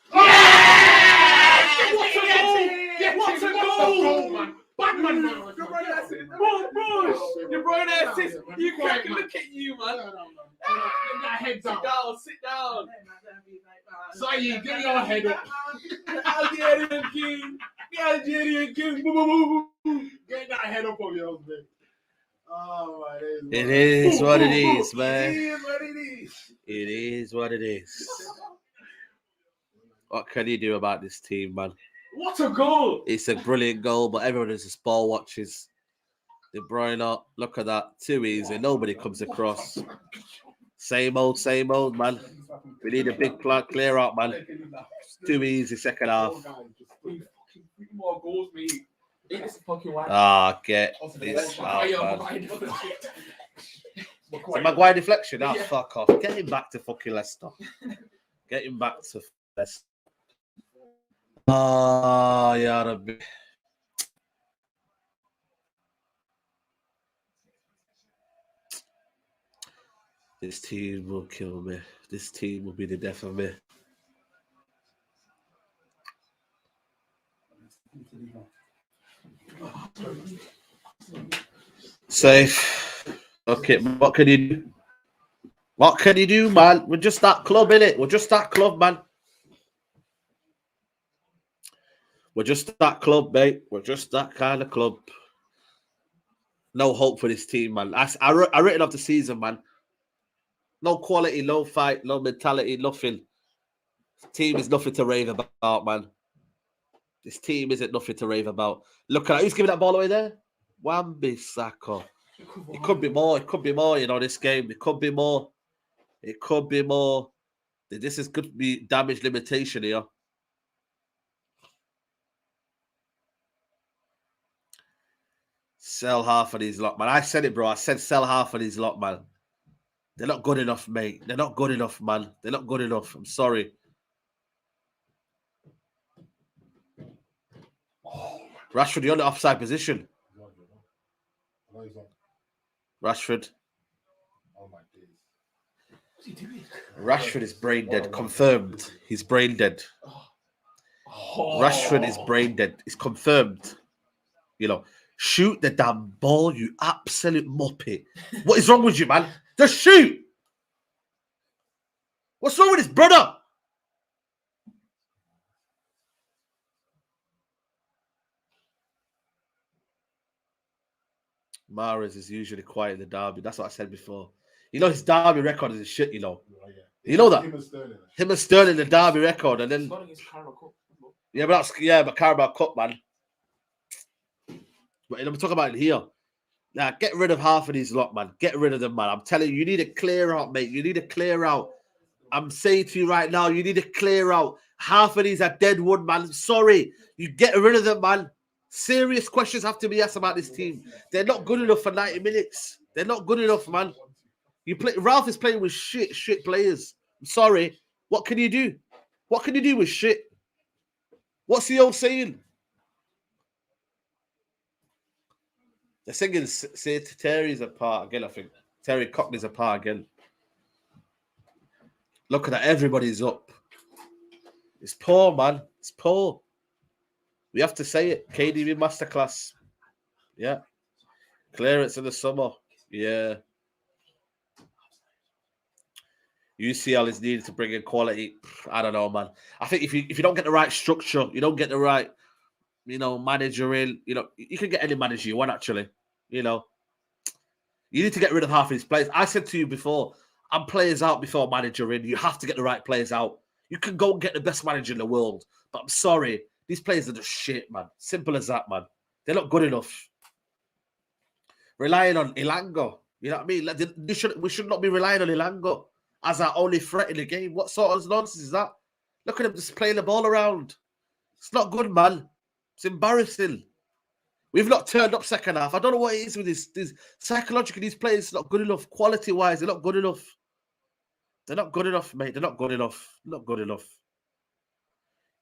S3: What's a goal, man? Batman, man. De Bruyne assist. You can't look at you, man. Get that head down. Sit down. Saeed, get your head up. Algerian king. The Algerian king. Get that head up of yours, man. Oh, my
S1: days. It is what it is, man.
S3: It is what it is.
S1: It is what it is. What can you do about this team, man?
S3: What a goal!
S1: It's a brilliant goal, but everyone is just ball watches. De Bruyne, look at that. Too easy. Nobody comes across. Same old, man. We need a big clear out, man. It's too easy, second half.
S3: More goals, mate.
S1: Get this out, man. It's a Maguire deflection. Fuck off. Get him back to fucking Leicester. Get him back to Leicester. Ya Rabbi. This team will kill me. This team will be the death of me. Safe. Okay, what can you do? What can you do, man? We're just that club, innit? We're just that club, man. We're just that club, mate. We're just that kind of club. No hope for this team, man. I written off the season, man. No quality, no fight, no mentality, nothing. This team is nothing to rave about, man. This team isn't nothing to rave about. Look at who's giving that ball away there? Wan-Bissaka. It could be more. It could be more, this game. It could be more. It could be more. This is could be damage limitation here. Sell half of these lot, man. I said it, bro. I said sell half of these lot, man. They're not good enough, mate. They're not good enough, man. They're not good enough. I'm sorry. Rashford, you're on the offside position. Rashford. Rashford is brain dead. Confirmed. He's brain dead. Rashford is brain dead. It's confirmed. Shoot the damn ball, you absolute muppet. What is wrong with you, man? Just shoot. What's wrong with his brother? Mahrez is usually quiet in the derby. That's what I said before. His derby record is shit, You know that? Him and Sterling, the derby record. And then... but Carabao Cup, man. But I'm talking about it here. Now, get rid of half of these lot, man. Get rid of them, man. I'm telling you need to clear out, mate. You need to clear out. I'm saying to you right now, you need to clear out. Half of these are dead wood, man. Sorry. You get rid of them, man. Serious questions have to be asked about this team. They're not good enough for 90 minutes. They're not good enough, man. Ralph is playing with shit players. I'm sorry. What can you do? What can you do with shit? What's the old saying? They're singing say Terry's apart again, I think. Terry Cockney's apart again. Look at that. Everybody's up. It's poor, man. It's poor. We have to say it. KDB masterclass. Yeah. Clearance in the summer. Yeah. UCL is needed to bring in quality. I don't know, man. I think if you don't get the right structure, you don't get the right, manager in, you can get any manager you want, actually. You need to get rid of half of these players. I said to you before, I'm players out before manager in. You have to get the right players out. You can go and get the best manager in the world. But I'm sorry, these players are just shit, man. Simple as that, man. They're not good enough. Relying on Ilanga. You know what I mean? Like, we should not be relying on Ilanga as our only threat in the game. What sort of nonsense is that? Look at him just playing the ball around. It's not good, man. It's embarrassing. We've not turned up second half. I don't know what it is with this. Psychologically, these players are not good enough. Quality-wise, they're not good enough. They're not good enough, mate. They're not good enough. Not good enough.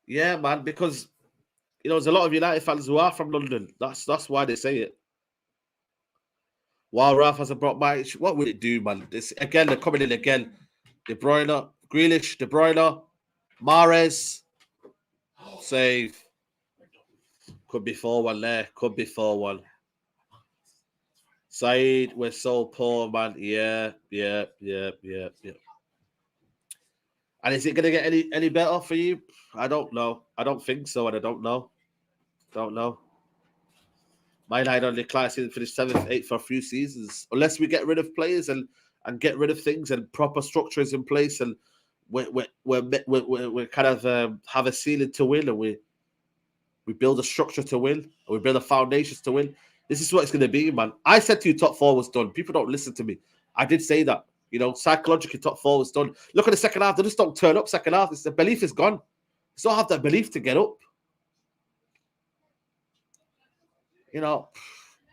S1: Yeah, man, because, there's a lot of United fans who are from London. That's why they say it. While Ralph hasn't brought Mike, what would it do, man? Again, they're coming in again. De Bruyne, Grealish, De Bruyne, Mahrez, save. Could be 4-1 there. Could be 4-1. Saeed, we're so poor, man. Yeah. And is it going to get any better for you? I don't know. I don't think so, and I don't know. Don't know. My night on decline season finished 7th, 8th for a few seasons. Unless we get rid of players and get rid of things and proper structures in place, and we're kind of have a ceiling to win, and we build a structure to win, and we build a foundations to win. This is what it's going to be, man. I said to you, top 4 was done. People don't listen to me. I did say that. Psychologically, top 4 was done. Look at the second half. They just don't turn up second half. The belief is gone. They don't have that belief to get up.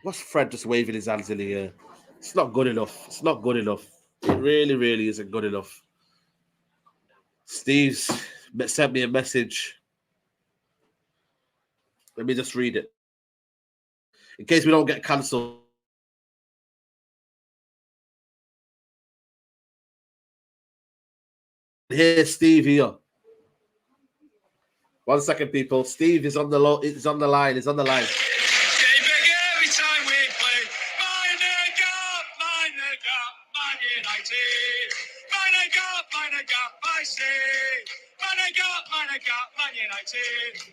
S1: What's Fred just waving his hands in the air? It's not good enough. It's not good enough. It really, really isn't good enough. Steve's sent me a message. Let me just read it. In case we don't get cancelled. Here's Steve here. 1 second, people. Steve is on the line. He's on the line.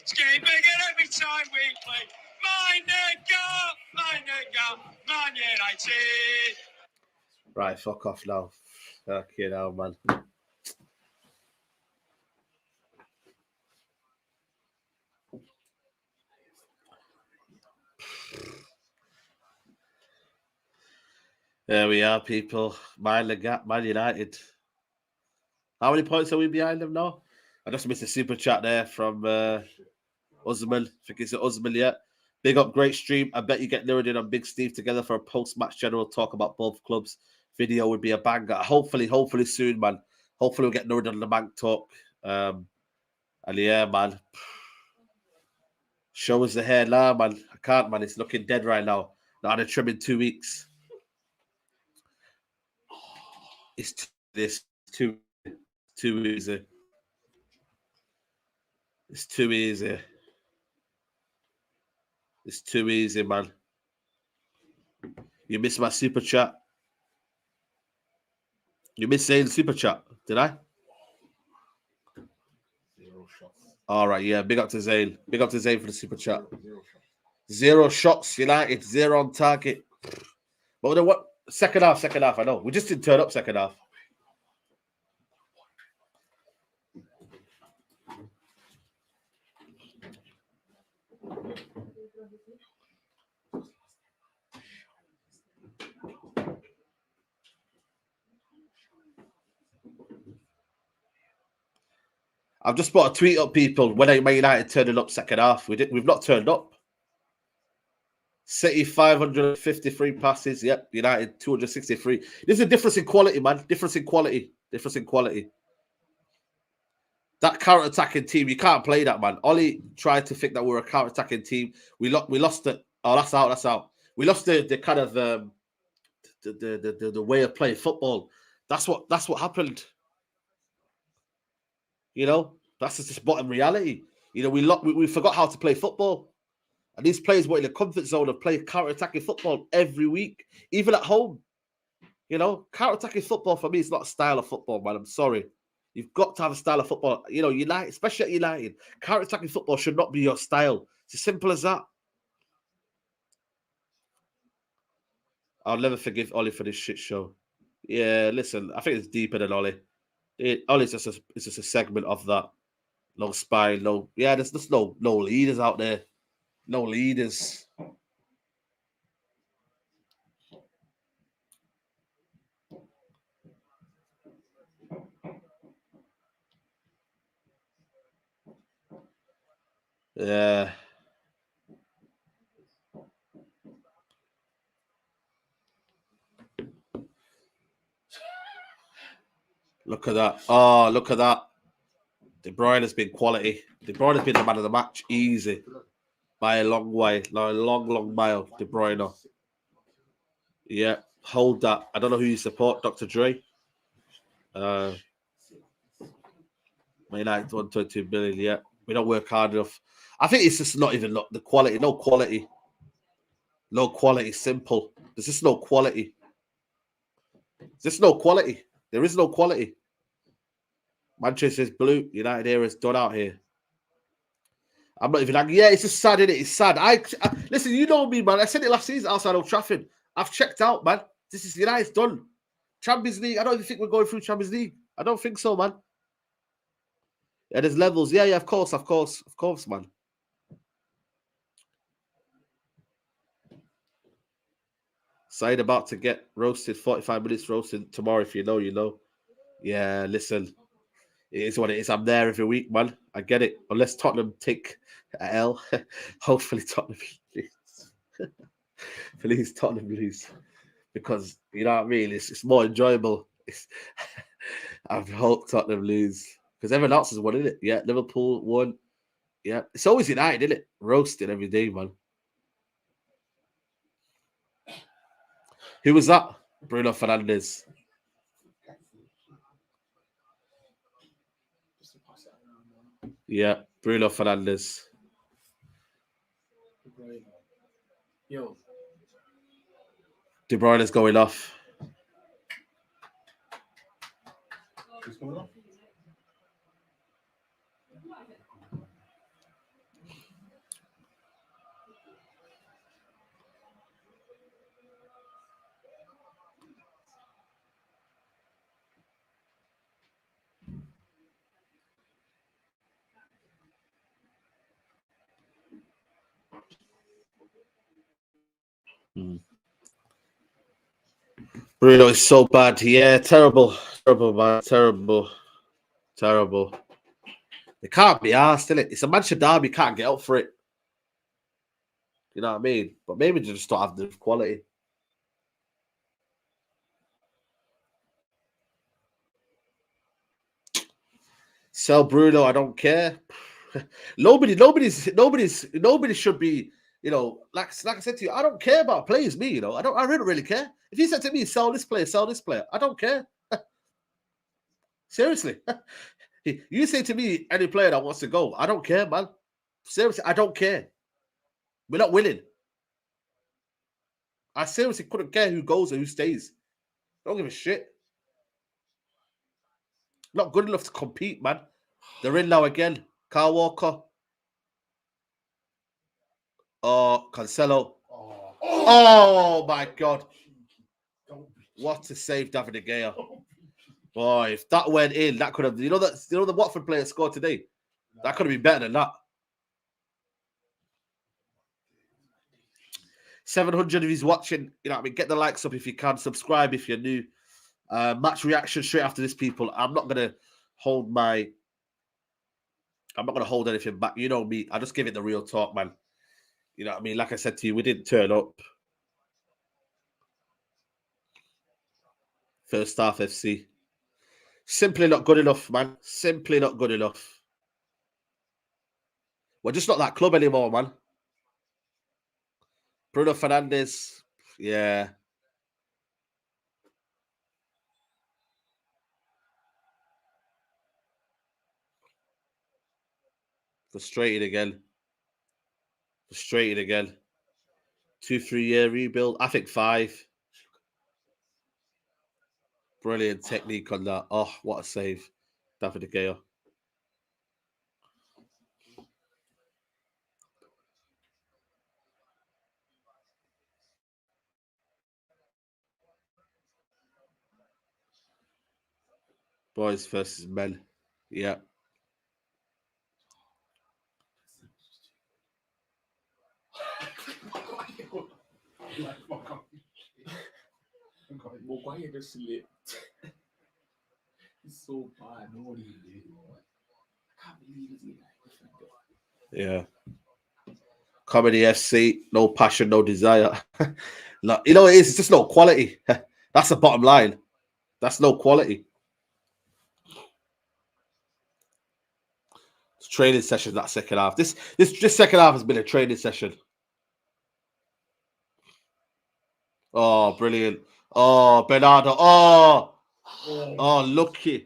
S5: It's getting bigger every time we play. My nigga, Man United.
S1: Right, fuck off now. Fucking hell, man. There we are, people. Mind the gap, Man United. How many points are we behind them now? I just missed a super chat there from Usman. I think it's Usman, yeah. Big up, great stream. I bet you get Nuruddin and Big Steve together for a post-match general talk about both clubs. Video would be a banger. Hopefully soon, man. Hopefully we'll get Nuruddin on the bank talk. And yeah, man. Show us the hair now, man. I can't, man. It's looking dead right now. Not had a trim in 2 weeks. It's too easy. It's too easy. It's too easy, man. You missed my super chat. You missed saying super chat, did I?
S4: 0 shots.
S1: All right, yeah. Big up to Zane. Big up to Zane for the super chat. 0 shots, United. 0 on target. But then what? Second half. I know. We just didn't turn up second half. I've just put a tweet up, people. When Man United turning up second half, we've not turned up. City 553 passes. Yep. United 263. There's a difference in quality, man. Difference in quality. Difference in quality. That counter-attacking team, you can't play that, man. Ollie tried to think that we're a counter-attacking team. We lost it. Oh, that's out. That's out. We lost the kind of the way of playing football. That's what happened. You know, that's just bottom reality. You know, we forgot how to play football. And these players were in the comfort zone of playing counter-attacking football every week, even at home. You know, counter-attacking football for me is not a style of football, man. I'm sorry. You've got to have a style of football. You know, United, especially at United, counter-attacking football should not be your style. It's as simple as that. I'll never forgive Ollie for this shit show. Yeah, listen, I think it's deeper than Ollie. Ollie's just a segment of that. No spine, there's just no leaders out there. No leaders. Yeah. Look at that. Oh, look at that. De Bruyne has been quality. De Bruyne has been the man of the match. Easy. By a long way. Like a long mile. De Bruyne. Yeah. Hold that. I don't know who you support, Dr. Dre. Man United 122 billion. Yeah. We don't work hard enough. I think it's just not even the quality. No quality. No quality. Simple. There's just no quality. There's just no quality. There is no quality. Manchester's blue. United era is done out here. I'm not even angry. Yeah, it's just sad, isn't it? It's sad. I listen, you know me, man. I said it last season outside Old Trafford. I've checked out, man. This is United's done. Champions League. I don't even think we're going through Champions League. I don't think so, man. Yeah, there's levels. Yeah, of course, man. Saeed about to get roasted. 45 minutes roasted tomorrow. If you know, you know. Yeah, listen. It is what it is. I'm there every week, man. I get it. Unless Tottenham take a L. Hopefully Tottenham lose. Please, Tottenham lose. Because, you know what I mean? It's more enjoyable. I hope Tottenham lose. Because everyone else has won, isn't it? Yeah, Liverpool won. Yeah. It's always United, isn't it? Roasted every day, man. Who was that? Bruno Fernandes. Yeah, Bruno Fernandes.
S3: Yo.
S1: De Bruyne is going off.
S4: Who's going off?
S1: Bruno is so bad. Yeah, terrible, man. Terrible. It can't be asked, innit? It's a Manchester derby. You can't get up for it. You know what I mean? But maybe they just don't have the quality. Sell Bruno. I don't care. Nobody should be. You know, like I said to you, I don't care about players. Me, you know, I really care. If you said to me, sell this player, I don't care. Seriously. You say to me, any player that wants to go, I don't care, man. Seriously, I don't care. We're not winning. I seriously couldn't care who goes or who stays. Don't give a shit. Not good enough to compete, man. They're in now again. Kyle Walker. Oh, Cancelo. Oh my God. What a save, David De Gea. Boy, if that went in, that could have, you know the Watford player scored today? That could have been better than that. 700 if he's watching, you know what I mean? Get the likes up if you can. Subscribe if you're new. Match reaction straight after this, people. I'm not going to hold anything back. You know me. I just give it the real talk, man. You know what I mean? Like I said to you, we didn't turn up. First half FC. Simply not good enough, man. Simply not good enough. We're just not that club anymore, man. Bruno Fernandes. Yeah. Frustrated again. 2-3 year rebuild. I think 5. Brilliant technique on that. Oh, what a save. David De Gea. Boys versus men. Yeah.
S3: Maguire just slipped. He's so bad. I know what he did. I can't believe it.
S1: Yeah. Comedy FC, no passion, no desire. Look, you know what it is? It's just no quality. That's the bottom line. That's no quality. It's training session, that second half. This second half has been a training session. Oh, brilliant. Oh, Bernardo. Oh, lucky.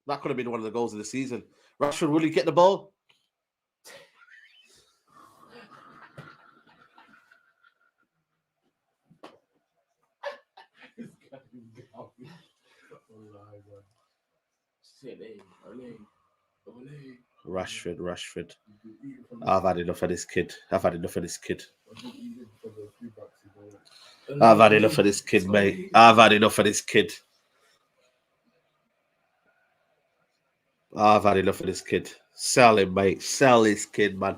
S1: That could have been one of the goals of the season. Rashford, will he get the ball? Rashford. I've had enough of this kid, mate. I've had enough of this kid. I've had enough of this kid. Sell him, mate. Sell this kid, man.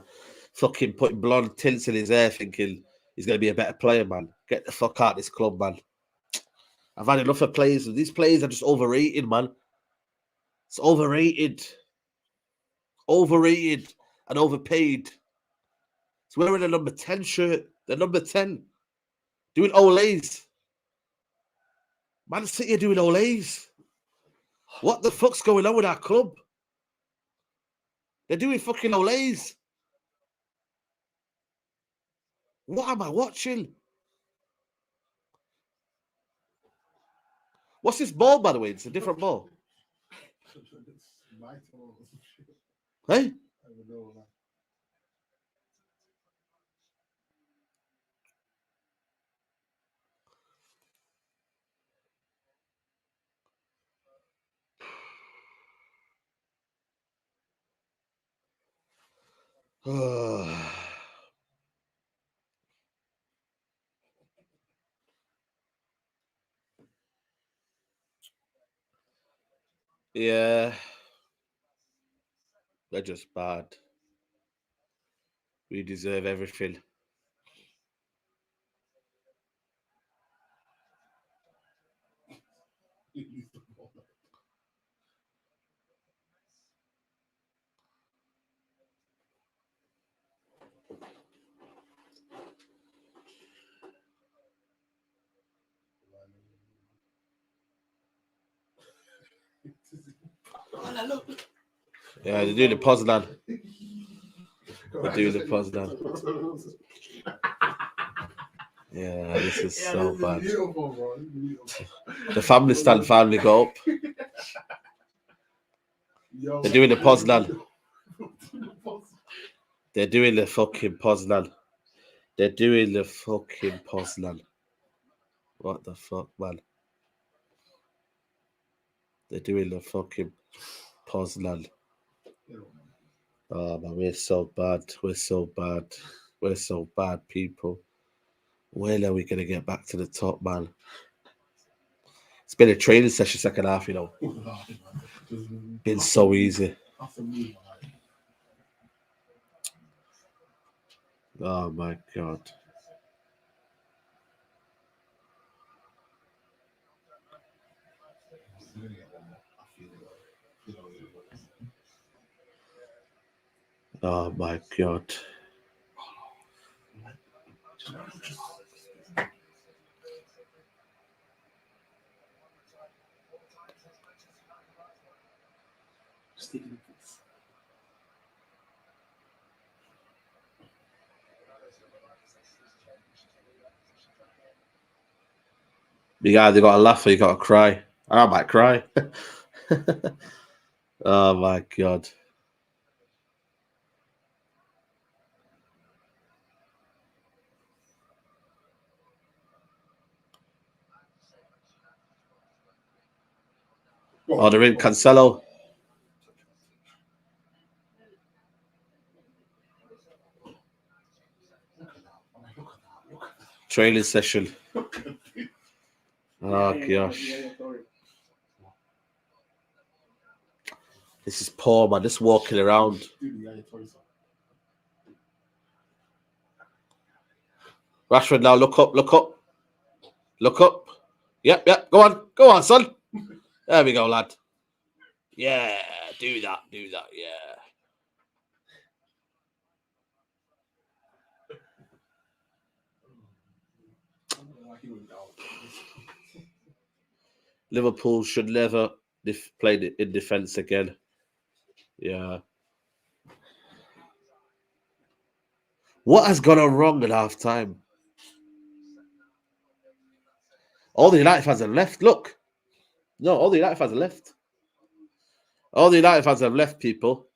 S1: Fucking putting blonde tints in his hair thinking he's going to be a better player, man. Get the fuck out of this club, man. I've had enough of players. These players are just overrated, man. It's overrated. Overrated and overpaid. He's wearing a number 10 shirt. The number 10. Doing Olays. Man City are doing Olays. What the fuck's going on with our club? They're doing fucking Olays. What am I watching? What's this ball, by the way? It's a different ball. Hey? Yeah. They're just bad. We deserve everything. Yeah, they're doing the Poznan. Yeah, this is so bad. The family stand finally go up. They're doing the Poznan. They're doing the fucking Poznan. What the fuck, man? They're doing the fucking Poznan. Oh, man, we're so bad. We're so bad, people. When are we going to get back to the top, man? It's been a training session second half, you know. Been so easy. Oh, my God. Oh my God. You either got to laugh or you got to cry. I might cry. Oh my God. Oh, they're in Cancelo. Training session. Oh gosh. This is poor, man. Just walking around. Rashford now, look up, look up. Look up. Yep, yep. Go on, son. There we go, lad. Yeah, do that, yeah. Liverpool should never play in defence again. Yeah. What has gone on wrong at half time? All the United fans have left. Look. No, all the United fans have left. All the United fans have left, people.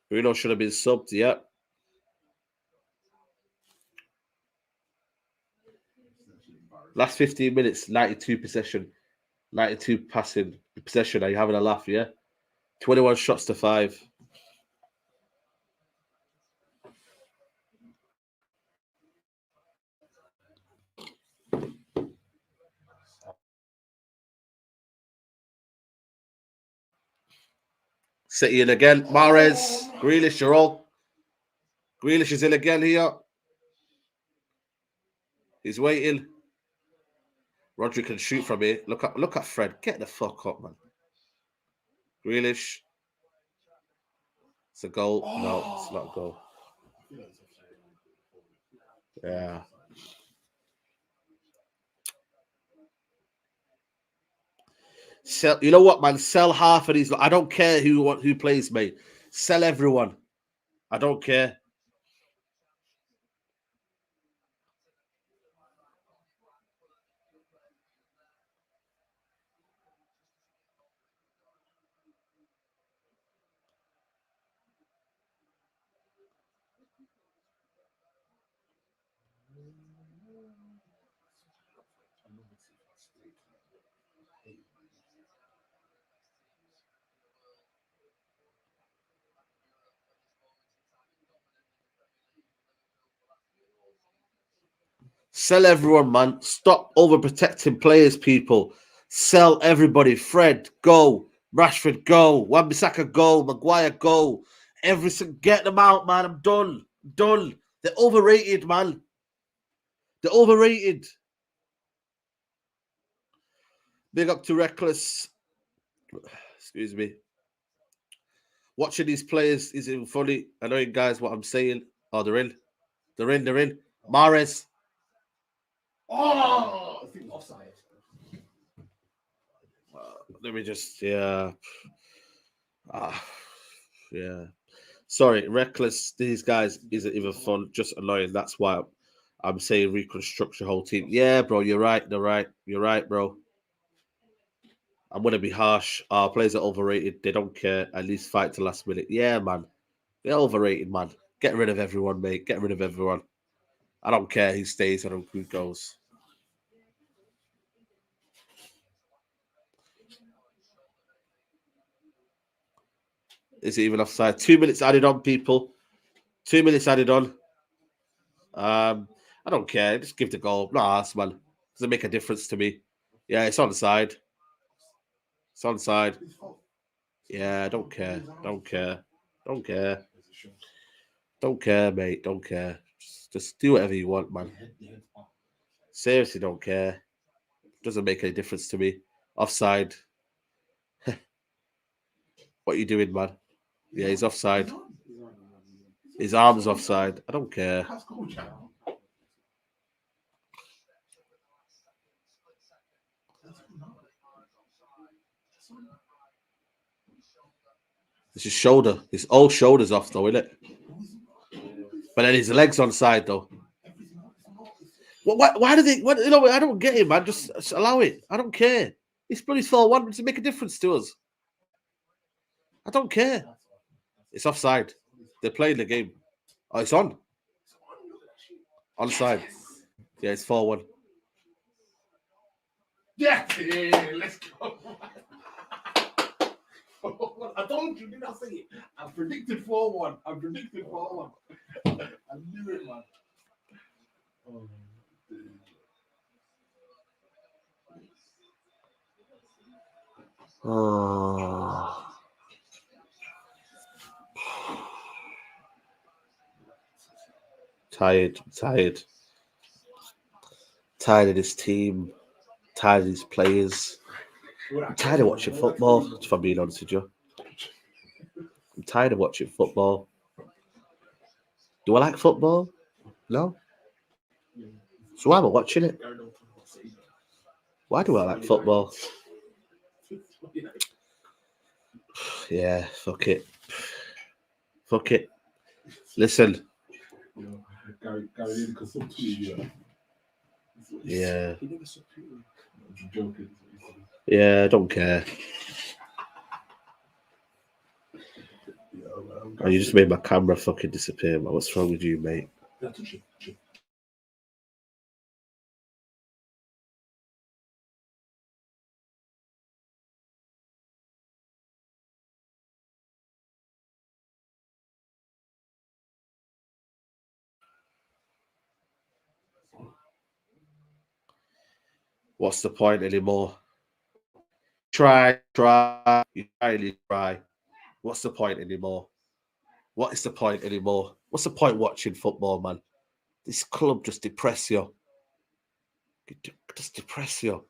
S1: Bruno should have been subbed, yeah. Last 15 minutes, 92 possession. 92 passing possession. Are you having a laugh, yeah? 21 shots to 5. City in again. Mahrez. Grealish, you're all. Grealish is in again here. He's waiting. Rodri can shoot from here. Look at Fred. Get the fuck up, man. Grealish. It's a goal. No, it's not a goal. Yeah. Sell, you know what, man? Sell half of these. I don't care who plays, mate. Sell everyone. I don't care. Sell everyone, man. Stop overprotecting players, people. Sell everybody. Fred, go. Rashford, go. Wan-Bissaka, go. Maguire, go. Everything. Get them out, man. I'm done. Done. They're overrated, man. They're overrated. Big up to Reckless. Excuse me. Watching these players isn't funny. I know you guys what I'm saying. Oh, they're in. They're in. Mahrez.
S4: Oh, I think offside.
S1: Let me just, yeah. Sorry, Reckless. These guys isn't even fun. Just annoying. That's why I'm saying reconstruct your whole team. Yeah, bro. You're right. You're right, bro. I'm gonna be harsh. Our players are overrated. They don't care. At least fight to last minute. Yeah, man. They're overrated, man. Get rid of everyone, mate. Get rid of everyone. I don't care who stays or who goes. Is it even offside? 2 minutes added on, people. 2 minutes added on. I don't care. Just give the goal. Nah, man. Doesn't make a difference to me. Yeah, it's onside. It's onside. Yeah, don't care. Don't care, mate. Don't care. Just do whatever you want, man. Seriously, don't care. Doesn't make any difference to me. Offside. What are you doing, man? Yeah, he's offside. His arm's offside. I don't care. It's his shoulder. His old shoulder's off, though, isn't it? But then his leg's on side, though. Why do they? You know, I don't get it, man. Just allow it. I don't care. It's bloody 4-1. Does it make a difference to us? I don't care. It's offside. They're playing the game. Oh, it's on. Onside. Yeah, it's 4-1.
S3: Yeah, let's go. I told you, did I say it? I predicted 4-1. I predicted 4-1. I knew it, man.
S1: Oh. Tired of this team, tired of these players. I'm tired of watching football, if I'm being honest with you. I'm tired of watching football. Do I like football? No. So why am I watching it? Why do I like football? Yeah, fuck it. Fuck it. Listen. Yeah. Yeah, I don't care. Oh, you just made my camera fucking disappear, man. What's wrong with you, mate? What's the point anymore? Try. You really try. What's the point anymore? What is the point anymore? What's the point watching football, man? This club just depress you. Just depress you.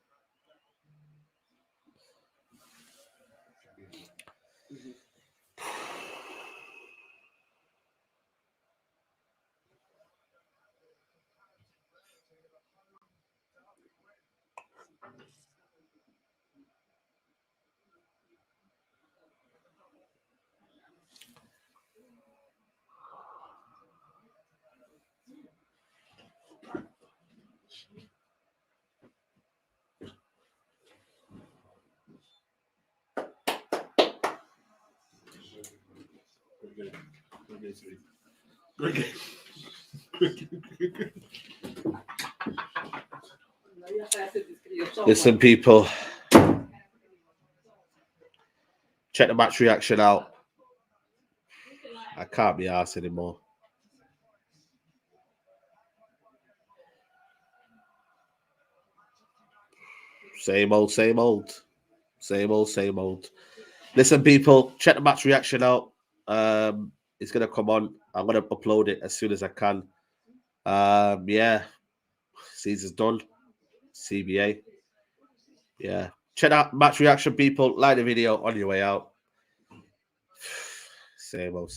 S1: Listen, people. Check the match reaction out. I can't be arsed anymore. Same old. Listen, people, check the match reaction out. It's going to come on. I'm going to upload it as soon as I can. Yeah. Season's done. CBA. Yeah. Check out match reaction, people. Like the video on your way out. Same old.